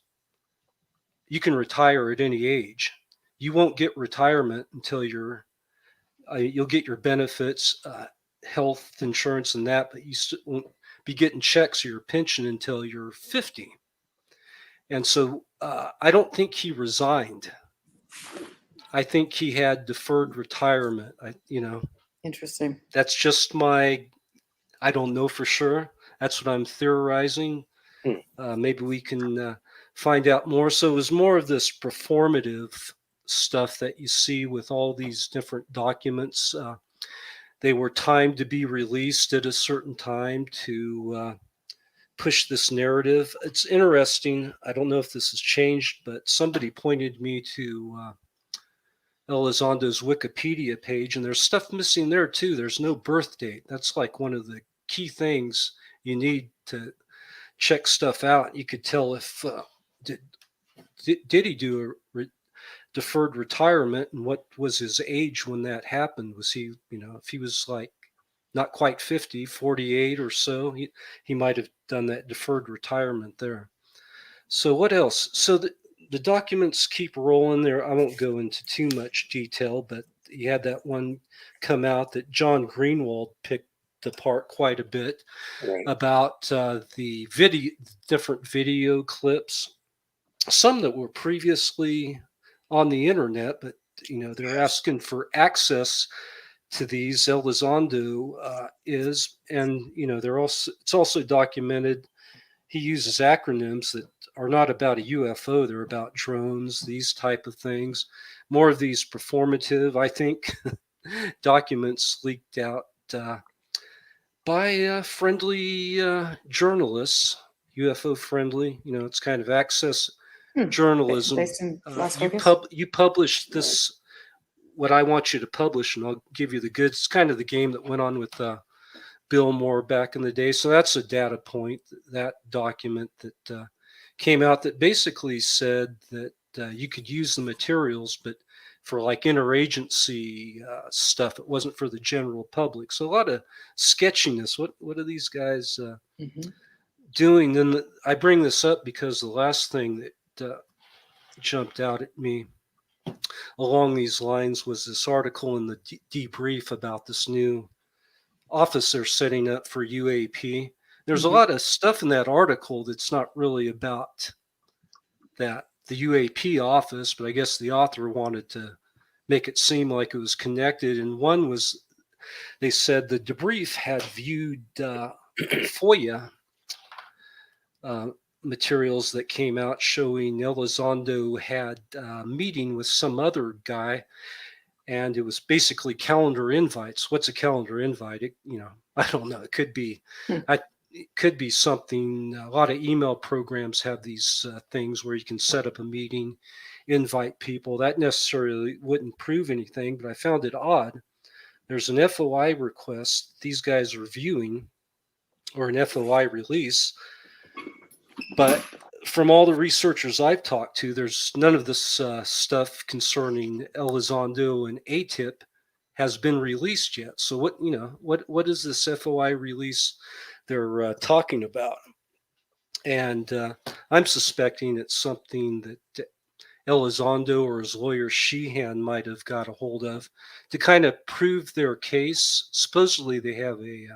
you can retire at any age. You won't get retirement until you'll get your benefits, health insurance, and that, but you won't be getting checks or your pension until you're 50. And so I don't think he resigned. I think he had deferred retirement. Interesting. That's just I don't know for sure. That's what I'm theorizing. Maybe we can find out more. So it was more of this performative stuff that you see with all these different documents. They were timed to be released at a certain time to push this narrative. It's interesting. I don't know if this has changed, but somebody pointed me to Elizondo's Wikipedia page, and there's stuff missing there too. There's no birth date. That's like one of the key things you need to check stuff out. You could tell if did he do a deferred retirement, and what was his age when that happened? Was he, if he was like not quite 50, 48 or so, he might have done that deferred retirement there. So what else? So the documents keep rolling there. I won't go into too much detail, but you had that one come out that John Greenwald picked apart quite a bit about the different video clips, some that were previously on the internet, but they're asking for access to these. Elizondo is, and it's also documented. He uses acronyms that are not about a UFO; they're about drones, these type of things. More of these performative, I think, documents leaked out by friendly journalists, UFO friendly. It's kind of access journalism. Based in Las Vegas. You publish this, what I want you to publish, and I'll give you the goods. It's kind of the game that went on with Bill Moore back in the day. So that's a data point, that document that came out that basically said that you could use the materials, but for like interagency stuff, it wasn't for the general public. So a lot of sketchiness. What are these guys doing? Then I bring this up because the last thing that jumped out at me along these lines was this article in the debrief about this new office they're setting up for UAP. There's a lot of stuff in that article that's not really about the UAP office, but I guess the author wanted to make it seem like it was connected. And one was, they said the debrief had viewed FOIA materials that came out showing Elizondo had a meeting with some other guy, and it was basically calendar invites. What's a calendar invite? I don't know. It could be, it could be something. A lot of email programs have these things where you can set up a meeting, invite people. That necessarily wouldn't prove anything, but I found it odd. There's an FOI request these guys are viewing, or an FOI release, but from all the researchers I've talked to, there's none of this stuff concerning Elizondo and ATIP has been released yet. So what is this FOI release they're talking about? And I'm suspecting it's something that Elizondo or his lawyer Sheehan might have got a hold of to kind of prove their case. Supposedly they have a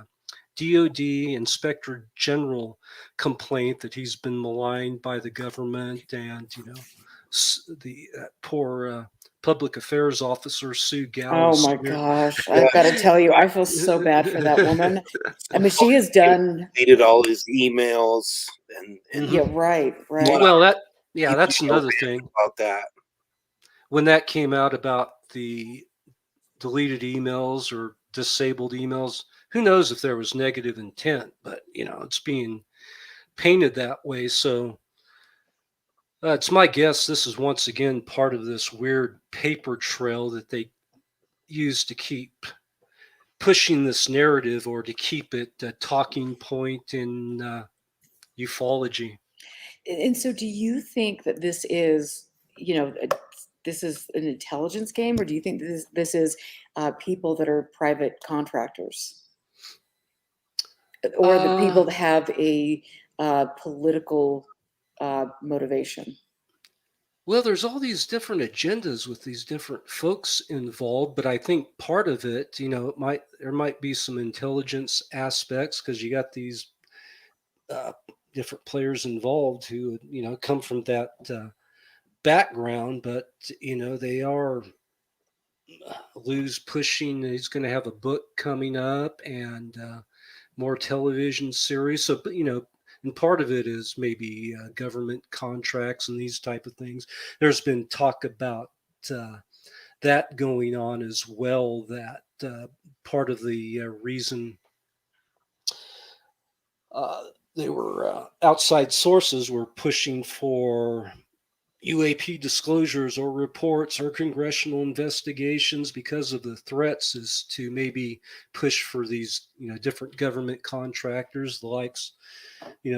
DOD Inspector General complaint that he's been maligned by the government, and the poor public affairs officer Sue Oh Gallus. my gosh, Yeah. I've got to tell you, I feel so bad for that woman. I mean, she has done. Deleted all his emails and Yeah, right. Well, that's another thing. about that. When that came out about the deleted emails or disabled emails, who knows if there was negative intent, but it's being painted that way. So it's my guess this is once again part of this weird paper trail that they use to keep pushing this narrative, or to keep it a talking point in ufology. And so, do you think that this is, this is an intelligence game, or do you think this is people that are private contractors, or the people that have a political motivation? Well, there's all these different agendas with these different folks involved, but I think part of it, there might be some intelligence aspects, because you got these different players involved who come from that background, but they are Lou's pushing. He's going to have a book coming up, and more television series. So, and part of it is maybe government contracts and these type of things. There's been talk about that going on as well. That part of the reason they were outside sources were pushing for UAP disclosures or reports or congressional investigations because of the threats, is to maybe push for these, different government contractors, the likes,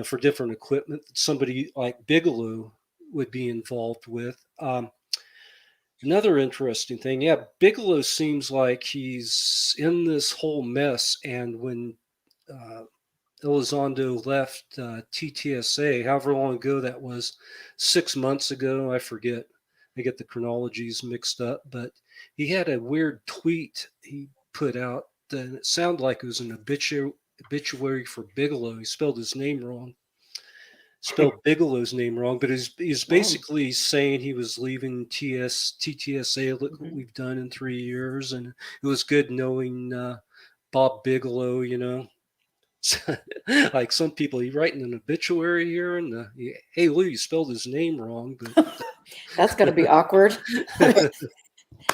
for different equipment that somebody like Bigelow would be involved with. Another interesting thing, Bigelow seems like he's in this whole mess. And when Elizondo left TTSA, however long ago that was, 6 months ago, I forget. I get the chronologies mixed up, but he had a weird tweet he put out, and it sounded like it was an obituary for Bigelow. He spelled his name wrong. Spelled Bigelow's name wrong, but he's basically saying he was leaving TTSA. Look what we've done in 3 years, and it was good knowing Bob Bigelow, like some people, you writing an obituary here, and hey Lou, you spelled his name wrong, but that's got to be awkward.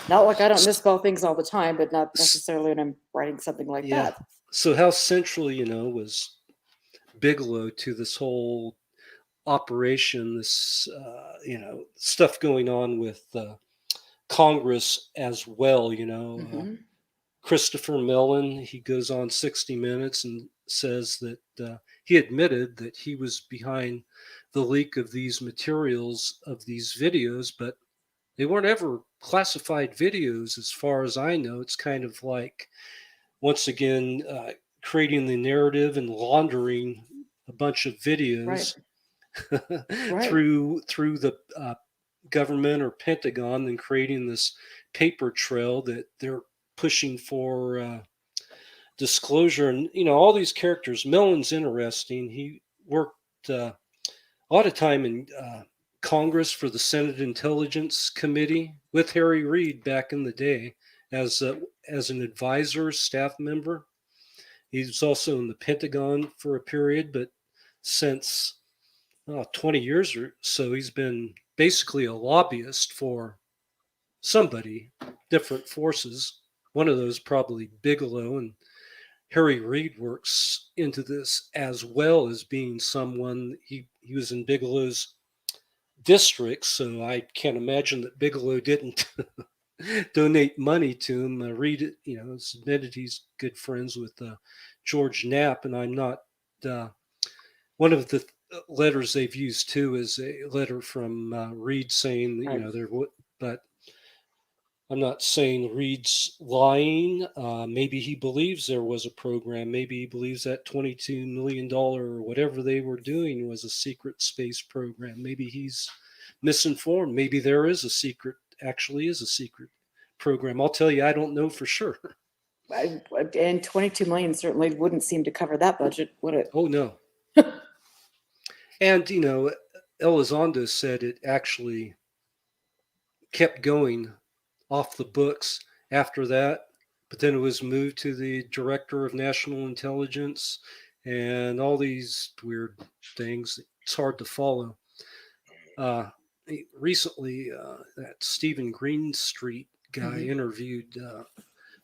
Not like I don't misspell things all the time, but not necessarily when I'm writing something like that. So how central, was Bigelow to this whole operation, this stuff going on with Congress as well, Christopher Mellon, he goes on 60 Minutes and says that he admitted that he was behind the leak of these materials, of these videos, but they weren't ever classified videos as far as I know. It's kind of like, once again, creating the narrative and laundering a bunch of videos through the government or Pentagon, and creating this paper trail that they're pushing for disclosure. And all these characters. Mellon's interesting. He worked a lot of time in Congress for the Senate Intelligence Committee with Harry Reid back in the day as an advisor, staff member. He was also in the Pentagon for a period, but since 20 years or so, he's been basically a lobbyist for somebody, different forces. One of those probably Bigelow, and Harry Reid works into this as well as being someone. He was in Bigelow's district, so I can't imagine that Bigelow didn't donate money to him. Reid, has admitted he's good friends with George Knapp, and I'm not. One of the letters they've used too is a letter from Reed saying that, Right. there would, but I'm not saying Reed's lying. Maybe he believes there was a program. Maybe he believes that $22 million or whatever they were doing was a secret space program. Maybe he's misinformed. Maybe there is a secret, actually is a secret program. I'll tell you, I don't know for sure. And 22 million certainly wouldn't seem to cover that budget, would it? Oh, no. And, Elizondo said it actually kept going off the books after that, but then it was moved to the director of national intelligence and all these weird things. It's hard to follow. Recently, that Stephen Greenstreet guy Mhm. interviewed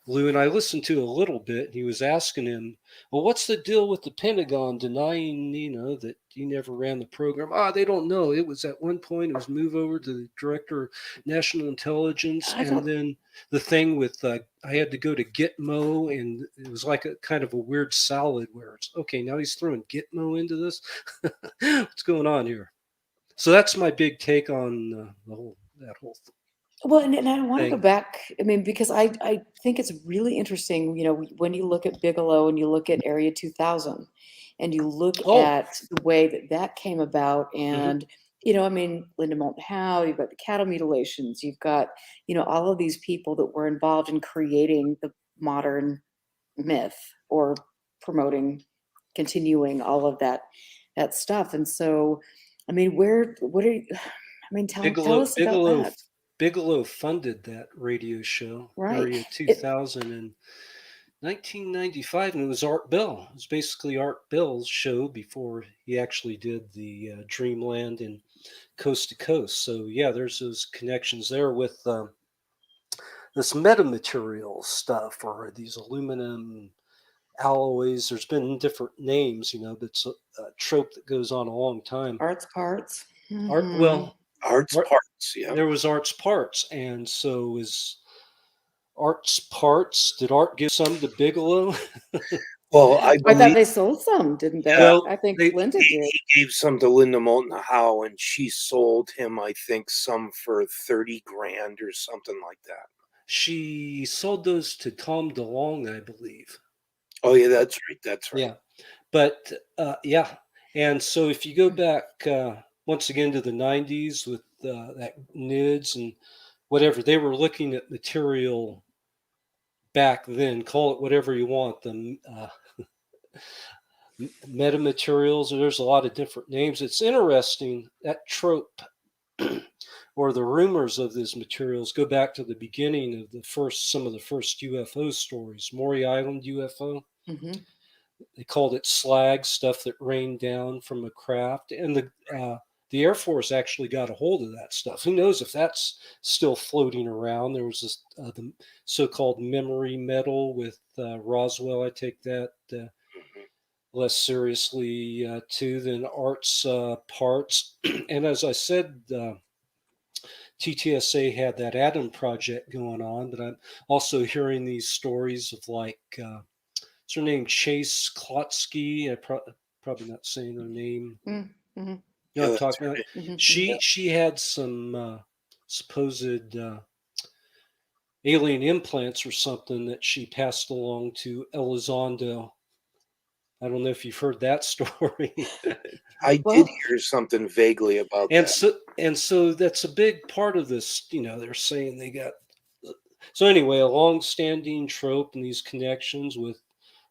Lou, and I listened to a little bit. He was asking him, "Well, what's the deal with the Pentagon denying, that you never ran the program?" They don't know. It was at one point it was moved over to the director of national intelligence, I and don't. then the thing with I had to go to Gitmo, and it was like a kind of a weird salad where it's okay. Now he's throwing Gitmo into this. What's going on here? So that's my big take on the whole that whole Well, and I want to go thing. back. I mean, because I think it's really interesting. When you look at Bigelow and you look at Area 2000, and you look Oh, at the way that that came about, mhm. and I mean, Linda Moulton Howe, you've got the cattle mutilations, you've got all of these people that were involved in creating the modern myth or promoting, continuing all of that stuff. And so, I mean, what are you, I mean, tell Bigelow us about Bigelow that, Bigelow funded that radio show, right? Area It, 2000, in 1995, and it was Art Bell. It was basically Art Bell's show before he actually did the Dreamland and Coast to Coast. So yeah, there's those connections there with this metamaterial stuff or these aluminum alloys. There's been different names, but it's a trope that goes on a long time. Arts parts. Art, Mhm. well, Art's art, parts, yeah. there was Art's parts, and so is Art's parts. Did Art give some to Bigelow? Well, I I thought believe, they sold some, didn't they? yeah, Well, I think they Linda did. he gave some to Linda Moulton Howe, and she sold him, I think, some for 30 grand or something like that. she sold those to Tom DeLonge, I believe. Oh, yeah, that's right. That's right. Yeah, but yeah, and so if you go back once again to the '90s with that NIDS and whatever, they were looking at material back then. Call it whatever you want. The metamaterials. There's a lot of different names. It's interesting that trope or the rumors of these materials go back to the beginning of some of the first UFO stories. Maury Island UFO. Mhm. They called it slag, stuff that rained down from a craft, and the Air Force actually got a hold of that stuff. Who knows if that's still floating around? There was this the so-called memory metal with Roswell. I take that Mhm. less seriously too than Art's parts. And as I said, TTSA had that Atom project going on, but I'm also hearing these stories of like, what's her name? Chase Klotsky. Probably not saying her name. Mm, mhm, You know Yeah, what I'm that's talking about? right. mhm, mhm. She had some supposed alien implants or something that she passed along to Elizondo. I don't know if you've heard that story. I did Well, hear something vaguely about And that. so that's a big part of this. They're saying they got. So anyway, a long-standing trope and these connections with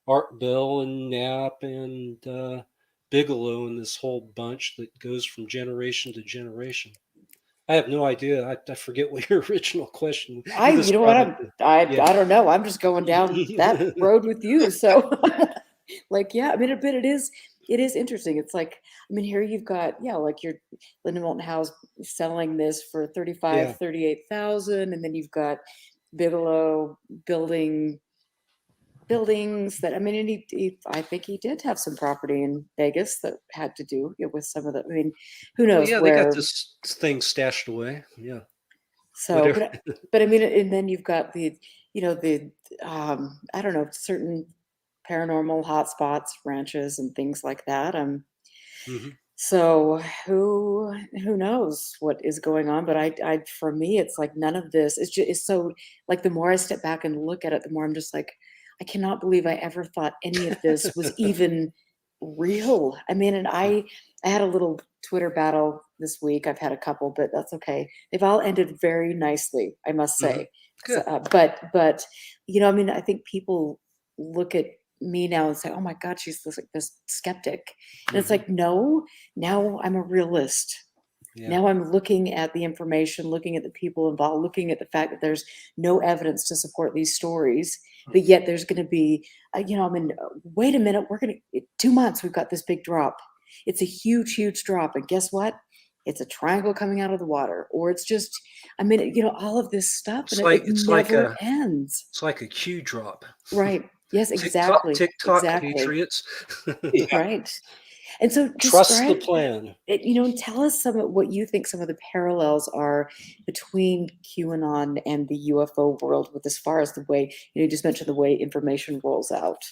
Art Bell and Knapp and Bigelow and this whole bunch that goes from generation to generation. I have no idea. I forget what your original question. You you just know what? brought up yeah. I don't know. I'm just going down that road with you. So, like, yeah, I mean, but it is interesting. It's like, I mean, here you've got, yeah, like your Linda Moulton Howe's selling this for Yeah. 38,000, and then you've got Bigelow building buildings that, I mean, and I think he did have some property in Vegas that had to do, with some of the, I mean, who Well, knows yeah, they got where. this thing stashed away. Yeah. So, Whatever. but I mean, and then you've got the I don't know, certain paranormal hotspots, ranches, and things like that. Mhm. So who knows what is going on? But I for me, it's like none of this. It's so like the more I step back and look at it, the more I'm just like, I cannot believe I ever thought any of this was even real. I mean, and I had a little Twitter battle this week. I've had a couple, but that's okay. They've all ended very nicely, I must Mhm. say. So, Good. but I mean, I think people look at me now and say, "Oh my God, she's this skeptic," and it's Mhm. like, no, now I'm a realist. Yeah. Now I'm looking at the information, looking at the people involved, looking at the fact that there's no evidence to support these stories, but yet there's going to be, I mean, wait a minute, 2 months, we've got this big drop. It's a huge, huge drop. And guess what? It's a triangle coming out of the water, or it's just, I mean, all of this stuff, and It's it like it's like never a ends. it's like a Q drop. Right. Yes, TikTok, exactly. TikTok Exactly. patriots. Yeah. Right. And so Trust the describe plan. it, and tell us some of what you think some of the parallels are between QAnon and the UFO world with as far as the way, you just mentioned the way information rolls out.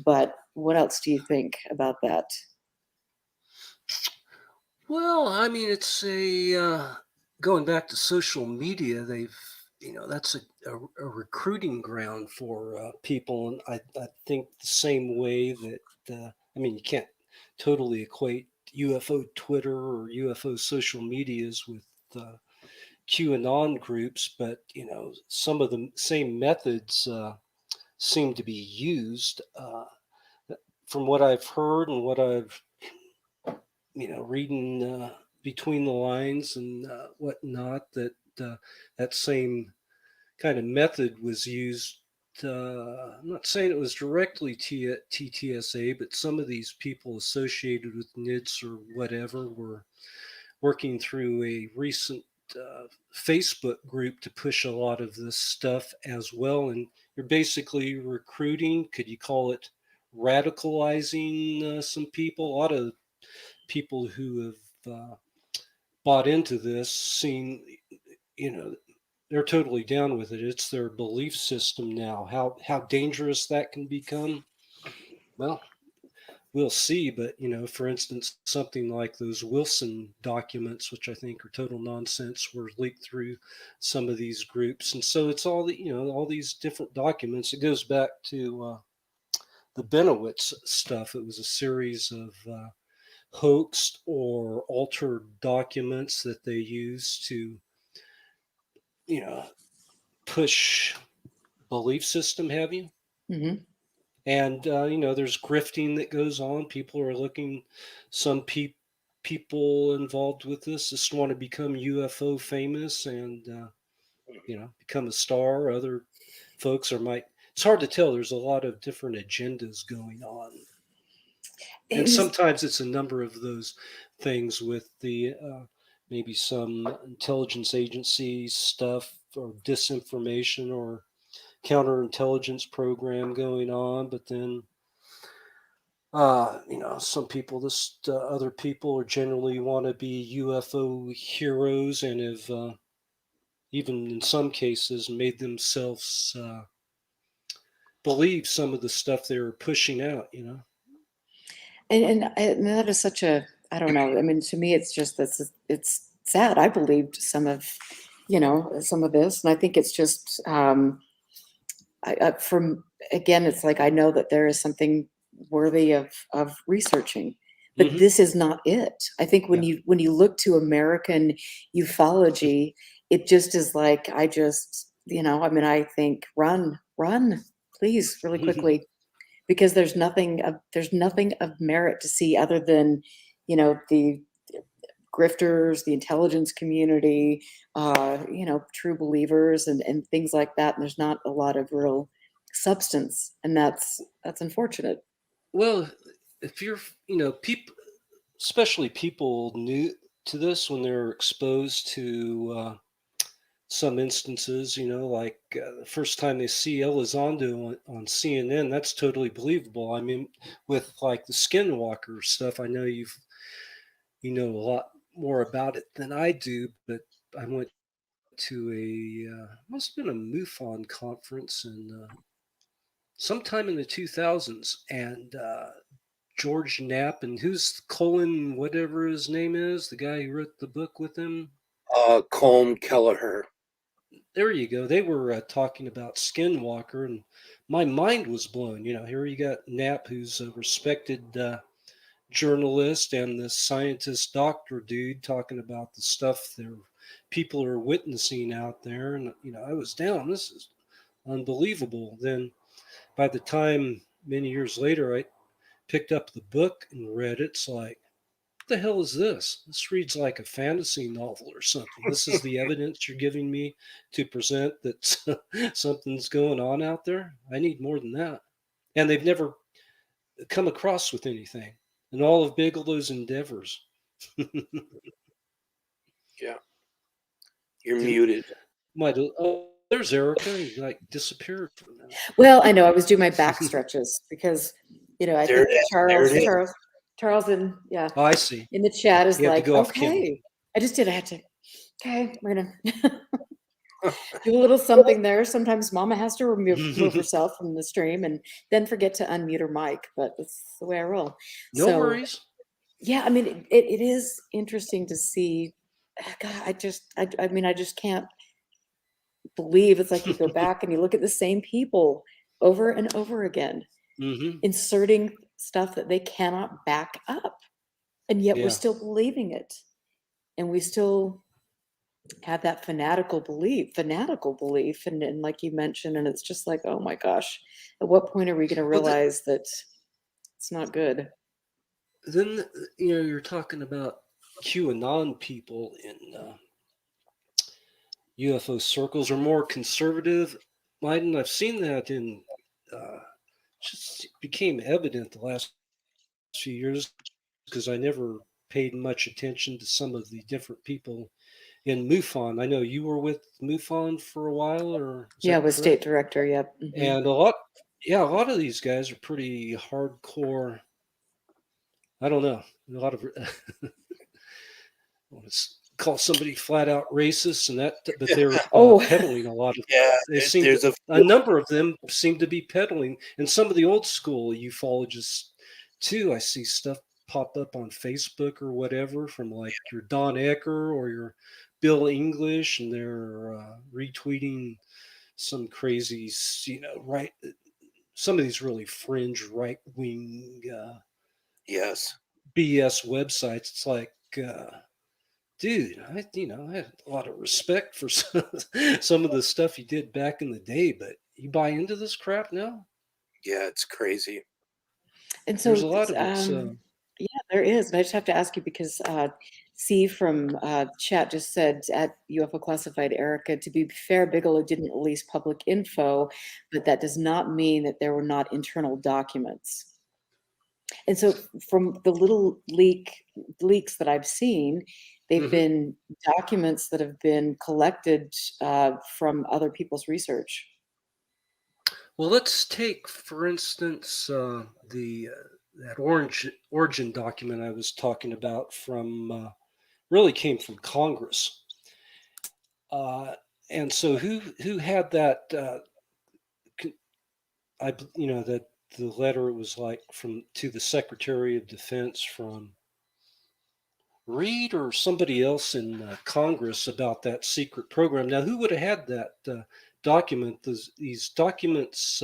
But what else do you think about that? Well, I mean, it's a going back to social media. They've that's a recruiting ground for people, and I think the same way that I mean, you can't totally equate UFO Twitter or UFO social medias with QAnon groups, but some of the same methods seem to be used. From what I've heard and what I've reading between the lines and whatnot, that that same kind of method was used. I'm not saying it was directly TTSA, but some of these people associated with NIDS or whatever were working through a recent Facebook group to push a lot of this stuff as well. And you're basically recruiting, could you call it radicalizing some people? A lot of people who have bought into this seem, you know, they're totally down with it. It's their belief system now. How dangerous that can become, well, we'll see. But for instance, something like those Wilson documents, which I think are total nonsense, were leaked through some of these groups, and so it's all all these different documents. It goes back to the Benowitz stuff. It was a series of hoaxed or altered documents that they use to you know push belief system, have you. Hmm. And there's grifting that goes on. People are looking, some people involved with this just want to become UFO famous and become a star. Other folks are might it's hard to tell. There's a lot of different agendas going on, and And sometimes it's a number of those things with the maybe some intelligence agency stuff or disinformation or counterintelligence program going on, but then some people, this other people, are generally want to be UFO heroes and have even in some cases made themselves believe some of the stuff they're pushing out. and that is such a, I don't know. I mean, to me, it's just it's sad. I believed some of this, and I think it's just from again, it's like I know that there is something worthy of researching, but Hmm. this is not it. I think Yeah. when you look to American ufology, it just is like I mean, I think run, please, really quickly, because there's nothing of merit to see other than the grifters, the intelligence community, true believers and things like that. And there's not a lot of real substance, and that's unfortunate. Well, if you're, people, especially people new to this, when they're exposed to some instances, like the first time they see Elizondo on CNN, that's totally believable. I mean, with like the Skinwalker stuff, I know you know a lot more about it than I do, but I went to a must have been a MUFON conference in sometime in the 2000s, and George Knapp, and who's Colin, whatever his name is, the guy who wrote the book with him. Colm Kelleher. There you go. They were talking about Skinwalker, and my mind was blown. Here you got Knapp, who's a respected journalist, and this scientist doctor dude talking about the stuff their people are witnessing out there. And I was down. This is unbelievable. Then by the time many years later I picked up the book and read it, it's like, what the hell is this? This reads like a fantasy novel or something. This is the evidence you're giving me to present that something's going on out there. I need more than that. And they've never come across with anything in all of Bigelow's endeavors. Yeah. You're muted. There's Erica. He like disappeared for a minute. Well, I know I was doing my back stretches because, I There think it is. Charles in Oh, I see. in the chat is You have to like, go off camera. okay, I had to, okay, we're gonna do a little something there. Sometimes Mama has to remove herself from the stream and then forget to unmute her mic, but that's the way I roll. No worries. Yeah, I mean, it is interesting to see. God, I just can't believe it's like you go back and you look at the same people over and over again, inserting stuff that they cannot back up, and yet we're still believing it, and we still have that fanatical belief, and like you mentioned, and it's just like, oh my gosh, at what point are we going to realize that it's not good? Then you're talking about QAnon people in UFO circles are more conservative. I've seen that in just became evident the last few years because I never paid much attention to some of the different people in MUFON. I know you were with MUFON for a while, or yeah, was state director. Yep. And a lot of these guys are pretty hardcore. I don't know. A lot of I want to call somebody flat out racist, and that, but they're peddling a lot of. Yeah, they seem a number of them seem to be peddling, and some of the old school ufologists too. I see stuff pop up on Facebook or whatever from like your Don Ecker or your Bill English, and they're retweeting some crazy, right. Some of these really fringe right wing. Yes. BS websites. It's like, dude, I had a lot of respect for some of the stuff you did back in the day, but you buy into this crap now? Yeah, it's crazy. And so there's a lot of it. Yeah, there is. And I just have to ask you because C from chat just said at UFO Classified, Erica, to be fair, Bigelow didn't release public info, but that does not mean that there were not internal documents. And so from the little leaks that I've seen, they've been documents that have been collected from other people's research. Well, let's take, for instance, that origin document I was talking about from really came from Congress. And so who had that? That the letter was like to the Secretary of Defense from Reed or somebody else in Congress about that secret program. Now, who would have had that document? These documents,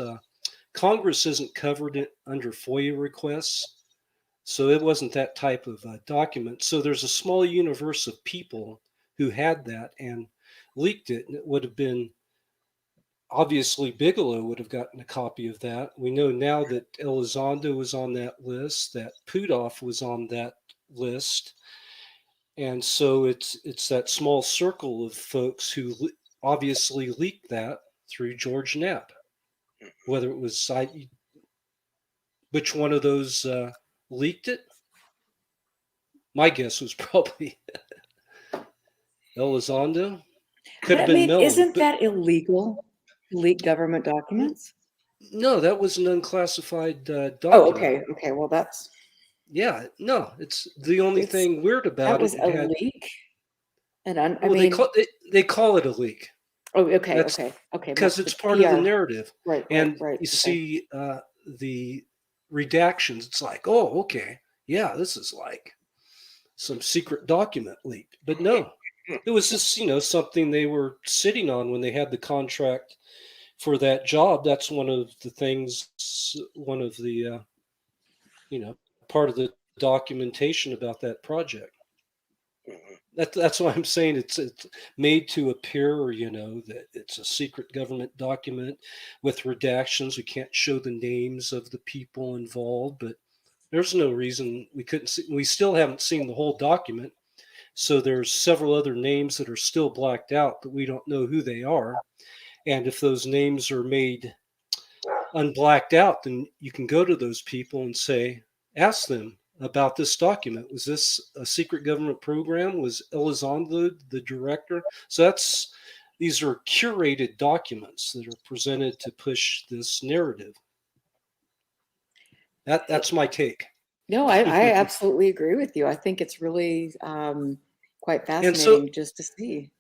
Congress isn't covered under FOIA requests, so it wasn't that type of document. So there's a small universe of people who had that and leaked it, and it would have been, obviously Bigelow would have gotten a copy of that. We know now that Elizondo was on that list, that Puthoff was on that list. And so it's that small circle of folks who obviously leaked that through George Knapp. Whether it was which one of those leaked it? My guess was probably Elizondo. Could have been Mellon. Isn't that illegal? Leak government documents? No, that was an unclassified document. Oh, okay. Okay, well that's. Yeah, no, it's the only thing weird about that was a leak. And I mean, they call it a leak. Oh, okay, okay. Because it's part of the narrative. Right, and right. You see the redactions. It's like, oh, okay, yeah, this is like some secret document leak. But no, it was just, something they were sitting on when they had the contract for that job. That's one of the things, one of the, part of the documentation about that project. That's why I'm saying it's made to appear, that it's a secret government document with redactions. We can't show the names of the people involved, but there's no reason we couldn't see. We still haven't seen the whole document, so there's several other names that are still blacked out that we don't know who they are. And if those names are made unblacked out, then you can go to those people and ask them about this document. Was this a secret government program? Was Elizondo the director? So these are curated documents that are presented to push this narrative. That's my take. No, I absolutely agree with you. I think it's really quite And fascinating so just to see.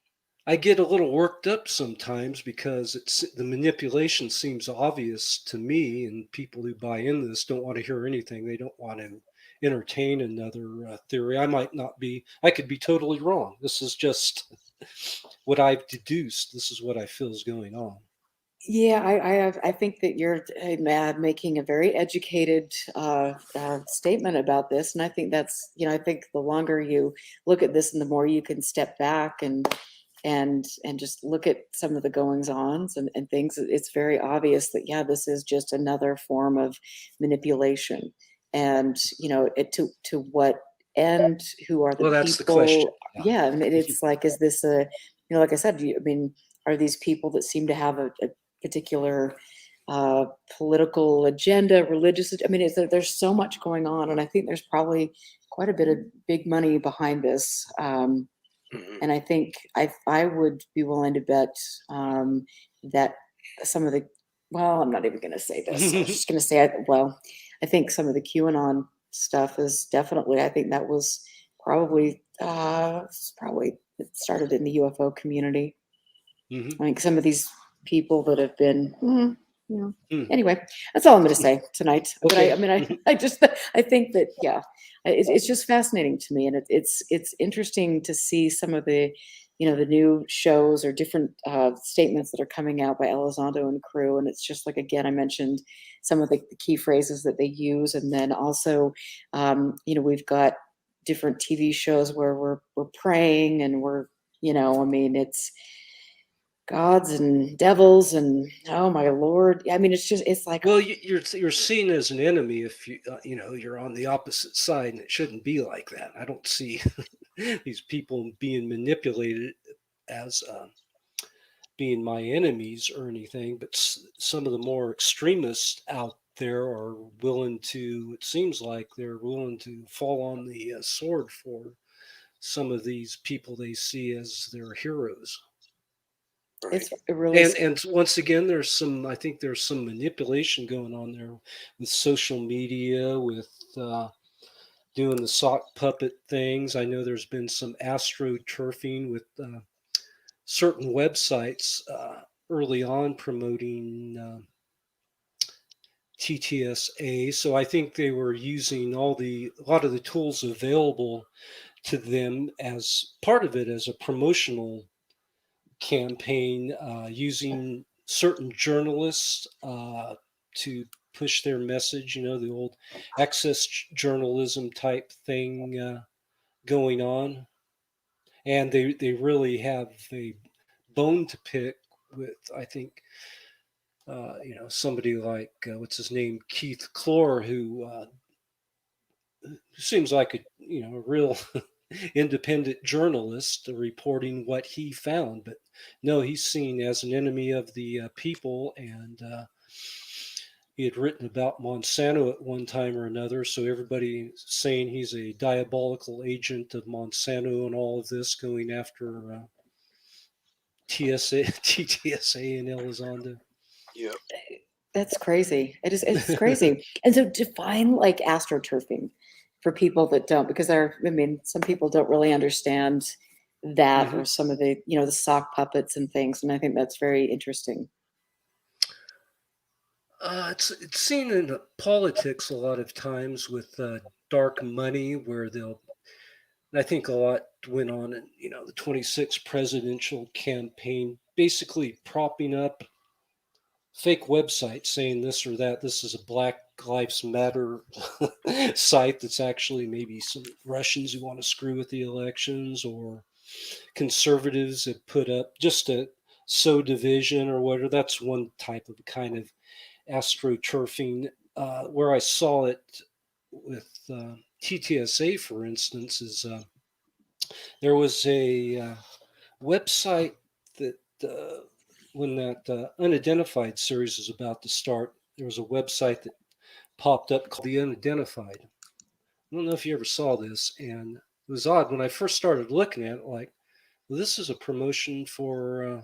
I get a little worked up sometimes because the manipulation seems obvious to me, and people who buy in this don't want to hear anything. They don't want to entertain another theory. I could be totally wrong. This is just what I've deduced. This is what I feel is going on. Yeah, I think that you're making a very educated statement about this, and I think that's, I think the longer you look at this and the more you can step back and just look at some of the goings-ons and things, it's very obvious that, yeah, this is just another form of manipulation. And, to what end, who are the Well, people? that's the question. Yeah, and it's like, is this like I said, are these people that seem to have a particular political agenda, religious? I mean, there's so much going on, and I think there's probably quite a bit of big money behind this. And I think I would be willing to bet that some of the, well, I'm not even going to say this. I was just going to say, I think some of the QAnon stuff is definitely, I think that was probably it started in the UFO community. I think some of these people that have been, anyway, that's all I'm going to say tonight. Okay. But I think that, yeah, it's just fascinating to me, and it's interesting to see some of the, the new shows or different statements that are coming out by Elizondo and crew, and it's just like, again, I mentioned some of the key phrases that they use, and then also, we've got different TV shows where we're praying and we're, I mean, it's gods and devils and, oh my Lord. I mean, it's like, Well, you're seen as an enemy if you're on the opposite side, and it shouldn't be like that. I don't see these people being manipulated as being my enemies or anything, but some of the more extremists out there are willing to. It seems like they're willing to fall on the sword for some of these people they see as their heroes. it's really, And once again, I think there's some manipulation going on there with social media, with doing the sock puppet things. I know there's been some astroturfing with certain websites early on promoting TTSA. So I think they were using a lot of the tools available to them as part of it as a promotional campaign, using certain journalists to push their message, the old access journalism type thing going on. And they really have a bone to pick with, I think, somebody like, what's his name, Keith Clore, who seems like a real independent journalist reporting what he found, but no, he's seen as an enemy of the people, and he had written about Monsanto at one time or another, so everybody saying he's a diabolical agent of Monsanto and all of this, going after TTSA and Elizondo. Yeah. that's crazy. It's crazy. And so define like astroturfing for people that don't, because some people don't really understand that, or some of the, the sock puppets and things. And I think that's very interesting. It's seen in politics a lot of times with dark money, where they'll. And I think a lot went on in the 26th presidential campaign, basically propping up fake websites saying this or that. This is a Black Lives Matter site that's actually maybe some Russians who want to screw with the elections, or conservatives have put up just to sow division or whatever. That's one type of kind of astroturfing. Where I saw it with TTSA, for instance, is there was a website that when that unidentified series was about to start, there was a website that popped up called the Unidentified. I don't know if you ever saw this, and it was odd when I first started looking at it. Like, well, this is a promotion for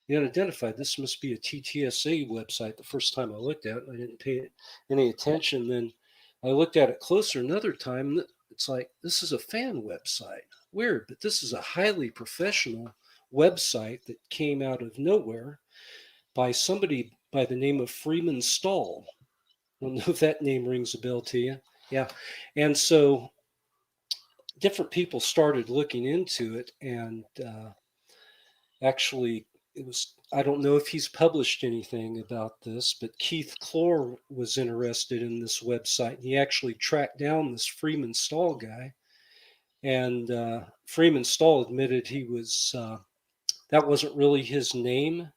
the Unidentified. This must be a TTSA website. The first time I looked at it, I didn't pay any attention. Then I looked at it closer another time. It's like, this is a fan website. Weird, but this is a highly professional website that came out of nowhere by somebody by the name of Freeman Stahl. I don't know if that name rings a bell to you. Yeah. And so different people started looking into it, and actually, it was, I don't know if he's published anything about this, but Keith Clore was interested in this website. He actually tracked down this Freeman Stahl guy, and Freeman Stahl admitted he was that wasn't really his name.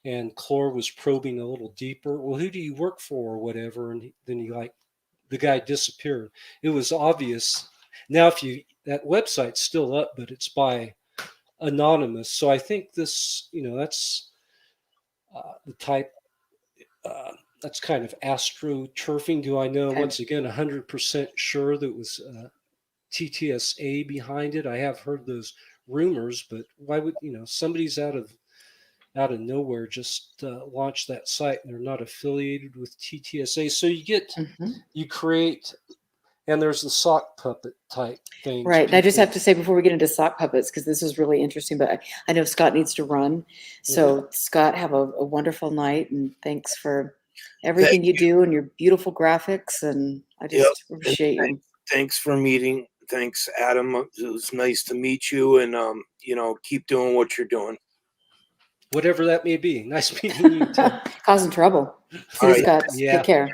And Clore was probing a little deeper. Well, who do you work for, or whatever? And then the guy disappeared. It was obvious. Now, if you that website's still up, but it's by anonymous. So I think this, that's the type. That's kind of astroturfing. Do I know Okay. once again 100% sure that it was TTSA behind it? I have heard those rumors, but why would somebody's out of nowhere just launch that site, and they're not affiliated with TTSA? So Mhm. you create, and there's the sock puppet type things. Right. And I just People, have to say before we get into sock puppets, because this is really interesting, but I know Scott needs to run. So, Scott, have a wonderful night, and thanks for Thank everything you do and your beautiful graphics. And I you. just And appreciate you. thanks for meeting. Thanks, Adam. It was nice to meet you, and keep doing what you're doing. whatever that may be. Nice meeting you too. Causing trouble. See All you, right. Scott. Yeah. Take care.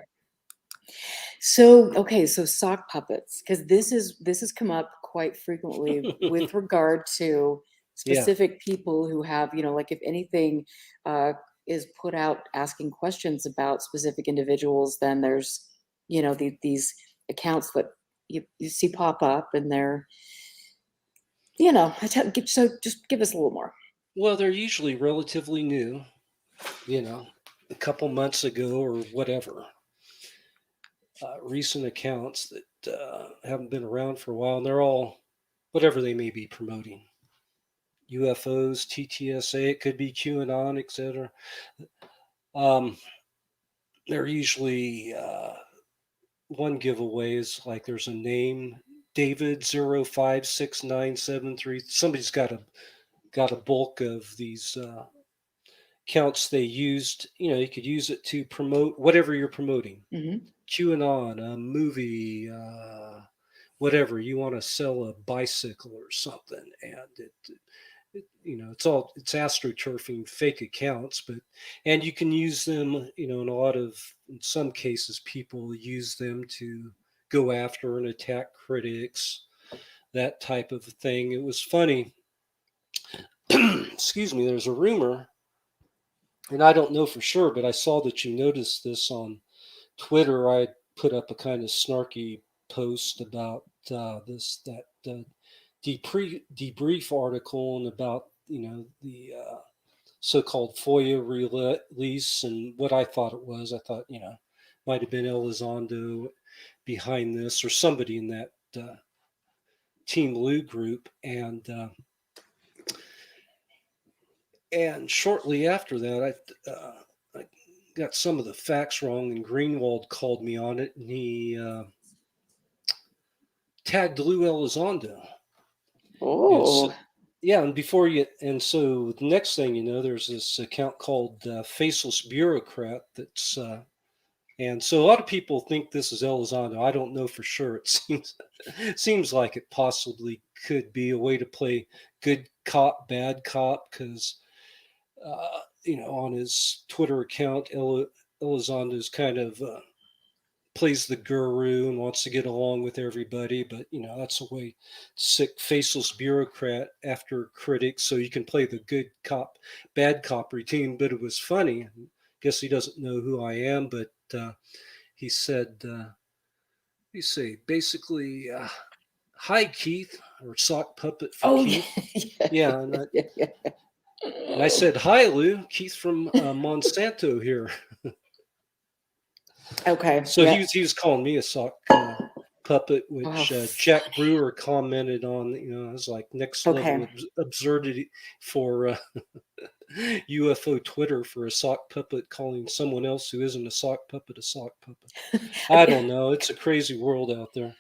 So, okay, so sock puppets, because this has come up quite frequently with regard to Yeah. specific people who have, like if anything is put out asking questions about specific individuals, then there's, these accounts that you see pop up, and they're, so just give us a little more. Well, they're usually relatively new, a couple months ago or whatever. Recent accounts that haven't been around for a while, and they're all whatever they may be promoting. UFOs, TTSA, it could be QAnon, etc. They're usually one giveaway is like there's a name, David 056973. Somebody's got a bulk of these accounts they used. You could use it to promote whatever you're promoting. Hmm. QAnon, a movie, whatever. You want to sell a bicycle or something, and it's astroturfing fake accounts, and you can use them, in some cases, people use them to go after and attack critics, that type of thing. It was funny. Excuse me. There's a rumor, and I don't know for sure, but I saw that you noticed this on Twitter. I put up a kind of snarky post about that debrief article, and about the so-called FOIA release, and what I thought it was. I thought might have been Elizondo behind this, or somebody in that Team Lou group, and shortly after that, I got some of the facts wrong, and Greenwald called me on it, and he tagged Lou Elizondo. Oh, Yeah, and so the next thing you know, there's this account called Faceless Bureaucrat that's And so a lot of people think this is Elizondo. I don't know for sure. It seems like it possibly could be a way to play good cop, bad cop, because on his Twitter account, Elizondo's kind of plays the guru and wants to get along with everybody, but that's a way sick, faceless bureaucrat after critics. So you can play the good cop, bad cop routine. But it was funny. I guess he doesn't know who I am, but he said, you say basically, hi Keith, or sock puppet for Oh, Keith. yeah. Yeah, and I said, hi Lou, Keith from Monsanto here. Okay. So Yeah. he was calling me a sock puppet, Wow. which Jack Brewer commented on. It was like next level Okay. absurdity for UFO Twitter for a sock puppet calling someone else who isn't a sock puppet a sock puppet. I I mean, don't know. It's a crazy world out there.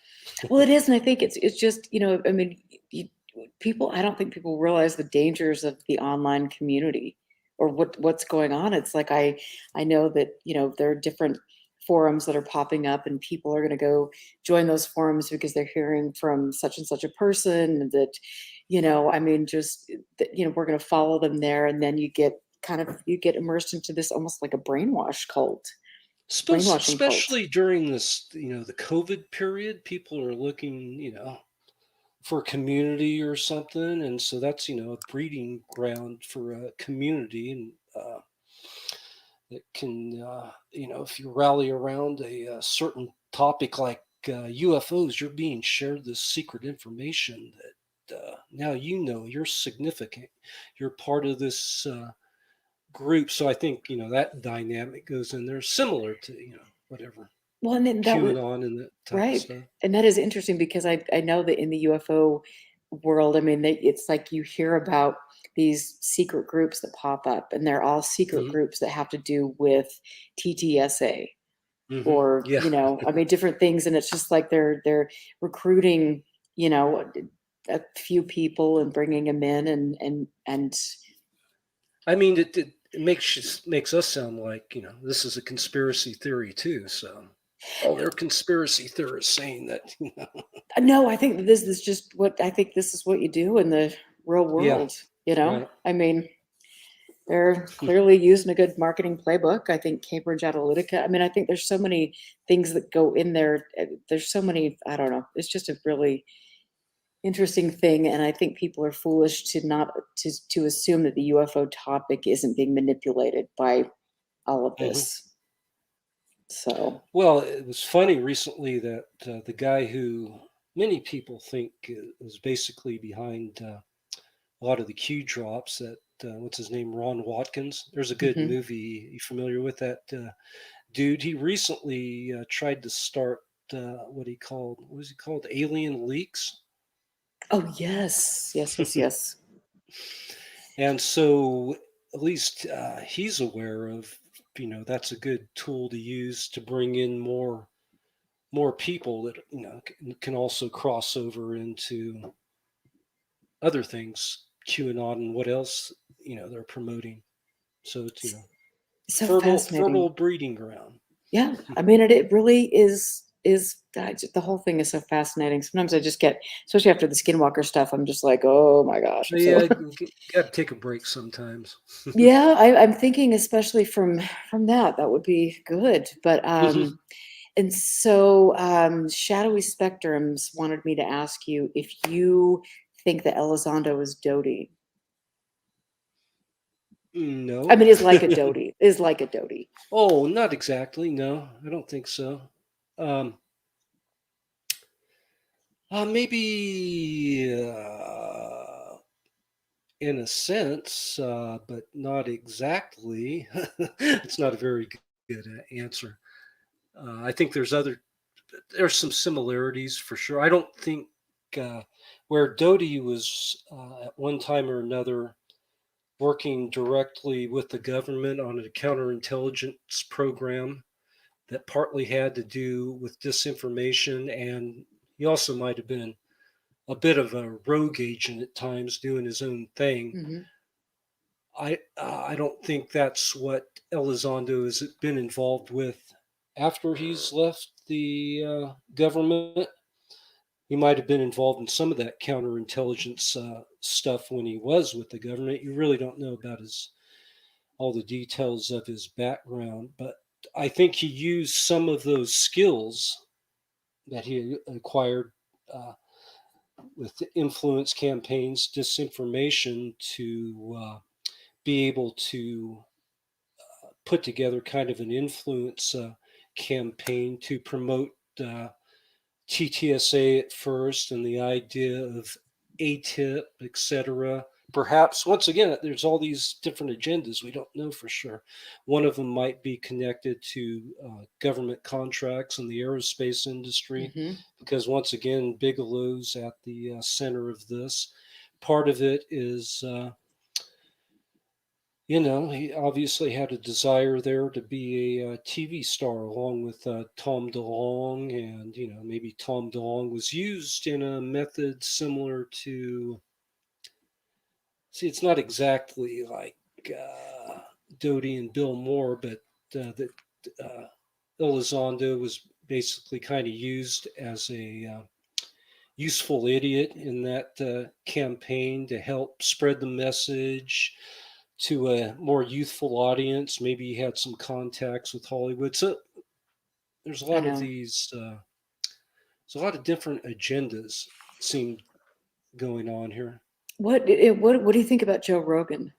well, it is, and I think it's just I mean, people. I don't think people realize the dangers of the online community or what's going on. It's like I know that there are different forums that are popping up, and people are going to go join those forums because they're hearing from such and such a person that I mean, just we're going to follow them there, and then you get immersed into this almost like a brainwashing cult. Especially during this, the COVID period, people are looking, for community or something, and so that's a breeding ground for a community, and it can if you rally around a certain topic like UFOs, you're being shared this secret information that now you're significant, you're part of this group. So I think that dynamic goes in there, similar to whatever Well, and then that was QAnon and that type of right, stuff. and that is interesting because I know that in the UFO world, I mean, it's like you hear about these secret groups that pop up, and they're all secret Hmm. groups that have to do with TTSA Hmm. or, Yeah. I mean, different things, and it's just like they're recruiting, a few people and bringing them in, and I mean, it makes us sound like this is a conspiracy theory too. So, oh, they're conspiracy theorists saying that. no, I think that this is just what I think this is what you do in the real Yeah, world. right. I mean, they're clearly using a good marketing playbook. I think Cambridge Analytica. I mean, I think there's so many things that go in there. There's so many. I don't know. It's just a really interesting thing, and I think people are foolish to not to assume that the UFO topic isn't being manipulated by all of Hmm. this. So, Well, it was funny recently that the guy who many people think is basically behind a lot of the Q drops, that what's his name, Ron Watkins. There's a good mhm. movie. You familiar with that dude? He recently tried to start what was he called, Alien Leaks. Oh yes, yes, yes, yes. And so at least he's aware of, that's a good tool to use to bring in more people that can also cross over into other things, QAnon and what else they're promoting. So it's So fertile fascinating. breeding ground. Yeah, I mean, it really is the whole thing is so fascinating. Sometimes I just get, especially after the Skinwalker stuff, I'm just like, oh my gosh, I'm Yeah, so got to take a break sometimes. yeah. I'm thinking, especially from that would be good. But and so Shadowy Spectrums wanted me to ask you if you think that Elizondo is doty. I No. mean, is like a doty, is like a doty. Oh, not exactly. No, I don't think so. Um, maybe in a sense, but not exactly. It's not a very good answer. I think there's some similarities for sure. I don't think uh, where Doty was at one time or another working directly with the government on a counterintelligence program that partly had to do with disinformation, and he also might have been a bit of a rogue agent at times doing his own thing. Hmm. I don't think that's what Elizondo has been involved with after he's left the government. He might have been involved in some of that counterintelligence stuff when he was with the government. You really don't know about all the details of his background, but I think he used some of those skills that he acquired with influence campaigns, disinformation, to be able to put together kind of an influence campaign to promote TTSA at first and the idea of ATIP, etc. Perhaps, once again, there's all these different agendas. We don't know for sure. One of them might be connected to government contracts in the aerospace industry, because once again, Bigelow's at the center of this. Part of it is, he obviously had a desire there to be a TV star along with Tom DeLonge, and maybe Tom DeLonge was used in a method similar to. See, it's not exactly like Doty and Bill Moore, but that Elizondo was basically kind of used as a useful idiot in that campaign to help spread the message to a more youthful audience. Maybe he had some contacts with Hollywood. So there's a lot of these, there's a lot of different agendas seem going on here. What do you think about Joe Rogan?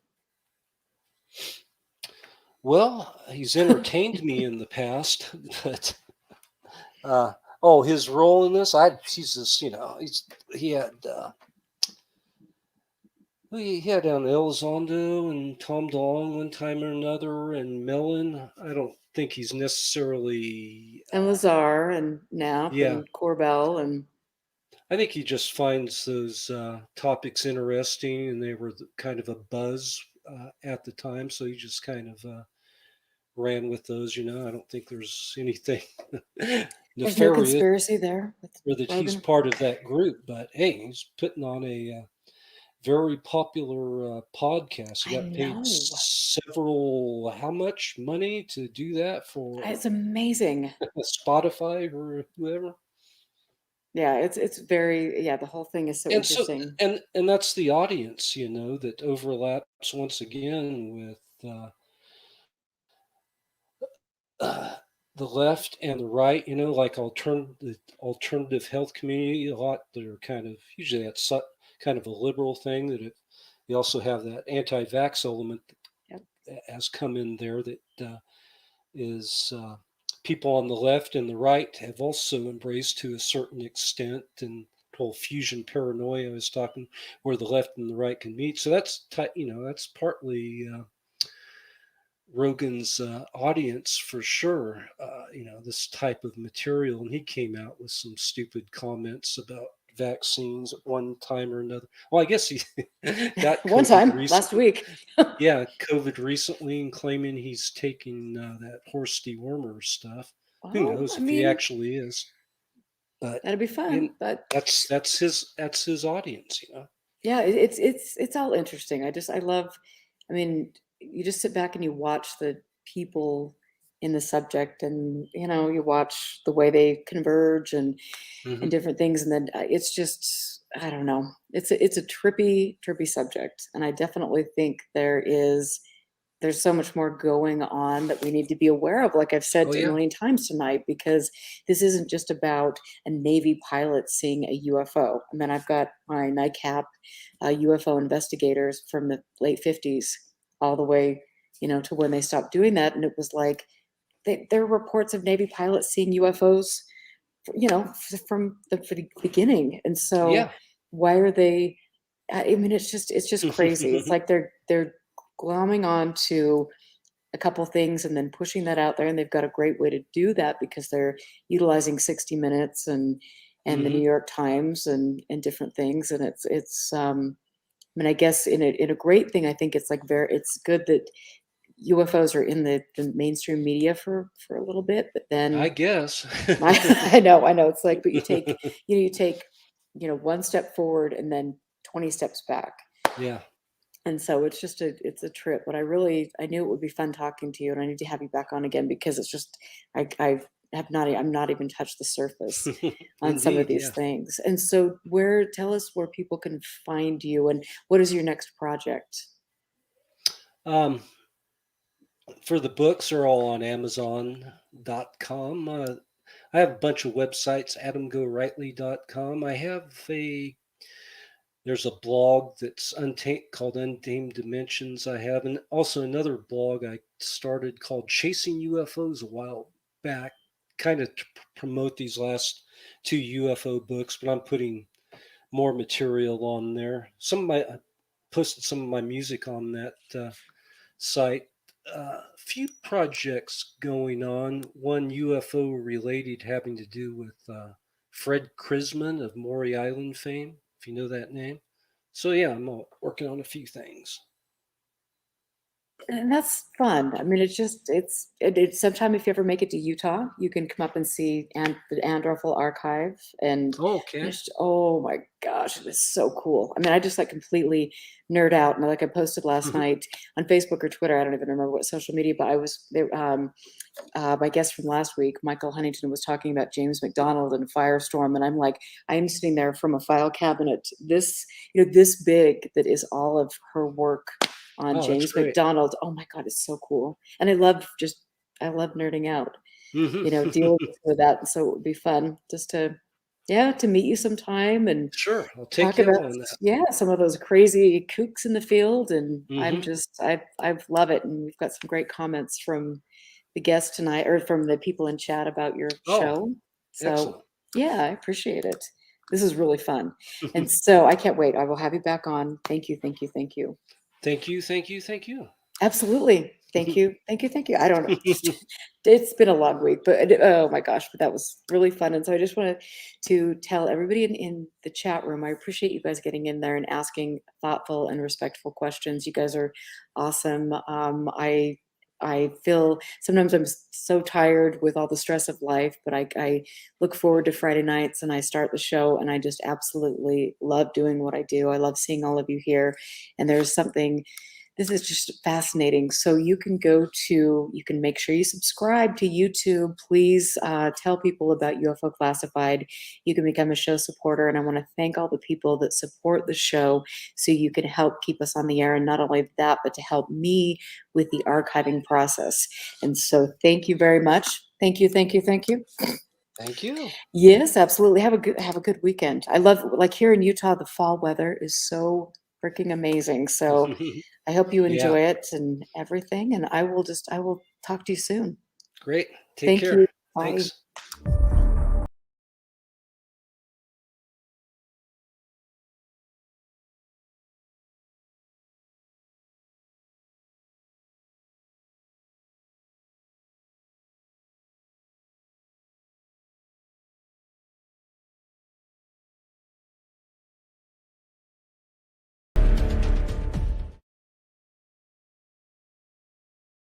Well, he's entertained me in the past, but his role in this, he had Elizondo and Tom DeLonge one time or another, and Mellon. I don't think he's necessarily and Lazar and Knapp and Corbell, and I think he just finds those topics interesting, and they were kind of a buzz at the time, so he just kind of ran with those. I don't think there's anything there's no nefarious conspiracy there. or that he's part of that group. But hey, he's putting on a very popular podcast. He got paid several, how much money to do that for? It's amazing. Spotify or whoever. Yeah, it's very, the whole thing is so interesting. And that's the audience, that overlaps once again with the left and the right, like the alternative health community, a lot that are usually that's kind of a liberal thing, that they also have that anti-vax element that has come in there, that is people on the left and the right have also embraced to a certain extent, and whole fusion paranoia I was talking, where the left and the right can meet. So that's that's partly Rogan's audience for sure. This type of material, and he came out with some stupid comments about vaccines at one time or another. Well, I guess he got one time last week. COVID recently, and claiming he's taking that horse dewormer stuff. Who knows if he actually is? But that'd be fun. But that's his audience, Yeah, it's all interesting. I love. I mean, you just sit back and you watch the people in the subject, and you watch the way they converge and different things, and then it's just, I don't know, it's a trippy subject, and I definitely think there's so much more going on that we need to be aware of, like I've said a million times tonight, because this isn't just about a Navy pilot seeing a UFO. I mean, I've got my nightcap UFO investigators from the late 50s all the way, to when they stopped doing that. And it was like, there are reports of Navy pilots seeing UFOs, from the beginning. And so why are they, I mean, it's just crazy. It's like they're glomming on to a couple things and then pushing that out there, and they've got a great way to do that because they're utilizing 60 Minutes and the New York Times and different things. And it's I mean, I guess in a great thing, I think it's like it's good that UFOs are in the mainstream media for a little bit, but then I guess I know it's like, but you take one step forward and then 20 steps back. Yeah. And so it's a trip, but I knew it would be fun talking to you, and I need to have you back on again because it's just, I'm not even touched the surface on some of Indeed, these yeah. things. And so tell us where people can find you and what is your next project? Um, for the books are all on Amazon.com. I have a bunch of websites, adamgorightly.com. There's a blog that's called Untamed Dimensions. I have, and also another blog I started called Chasing UFOs a while back, kind of to promote these last two UFO books, but I'm putting more material on there. I posted some of my music on that site. A few projects going on. One UFO related, having to do with Fred Krisman of Maury Island fame, if you know that name. So yeah, I'm working on a few things. And that's fun. I mean, it's sometime if you ever make it to Utah, you can come up and see the Andorful Archive and Okay. oh my gosh, it is so cool. I mean, I just like completely nerd out. And like I posted last Mhm. night on Facebook or Twitter, I don't even remember what social media, but I was there. My guest from last week, Michael Huntington, was talking about James McDonald and Firestorm, and I'm like, I am sitting there from a file cabinet this big that is all of her work on Oh, that's James great. McDonald. Oh my God, it's so cool. And I love nerding out, Hmm. dealing with that. And so it would be fun just to meet you sometime and Sure, I'll take talk you about, up on that. some of those crazy kooks in the field. And Hmm. I love it. And we've got some great comments from the guests tonight or from the people in chat about your Oh, show. So excellent. yeah, I appreciate it. This is really fun. And so I can't wait. I will have you back on. Thank you. Thank you. Thank you. Thank you, thank you, thank you. Absolutely. Thank you. Thank you. Thank you. I don't know. It's been a long week, but oh my gosh, but that was really fun. And so I just wanted to tell everybody in the chat room, I appreciate you guys getting in there and asking thoughtful and respectful questions. You guys are awesome. I feel sometimes I'm so tired with all the stress of life, but I look forward to Friday nights and I start the show and I just absolutely love doing what I do. I love seeing all of you here. And there's something this is just fascinating. So you can make sure you subscribe to YouTube. Please tell people about UFO Classified. You can become a show supporter. And I want to thank all the people that support the show so you can help keep us on the air. And not only that, but to help me with the archiving process. And so thank you very much. Thank you, thank you, thank you. Thank you. Yes, absolutely. Have a good weekend. I love like here in Utah, the fall weather is so freaking amazing. So I hope you Yeah, enjoy it and everything. And I will talk to you soon. great. Take Thank you. care. Bye. Thanks.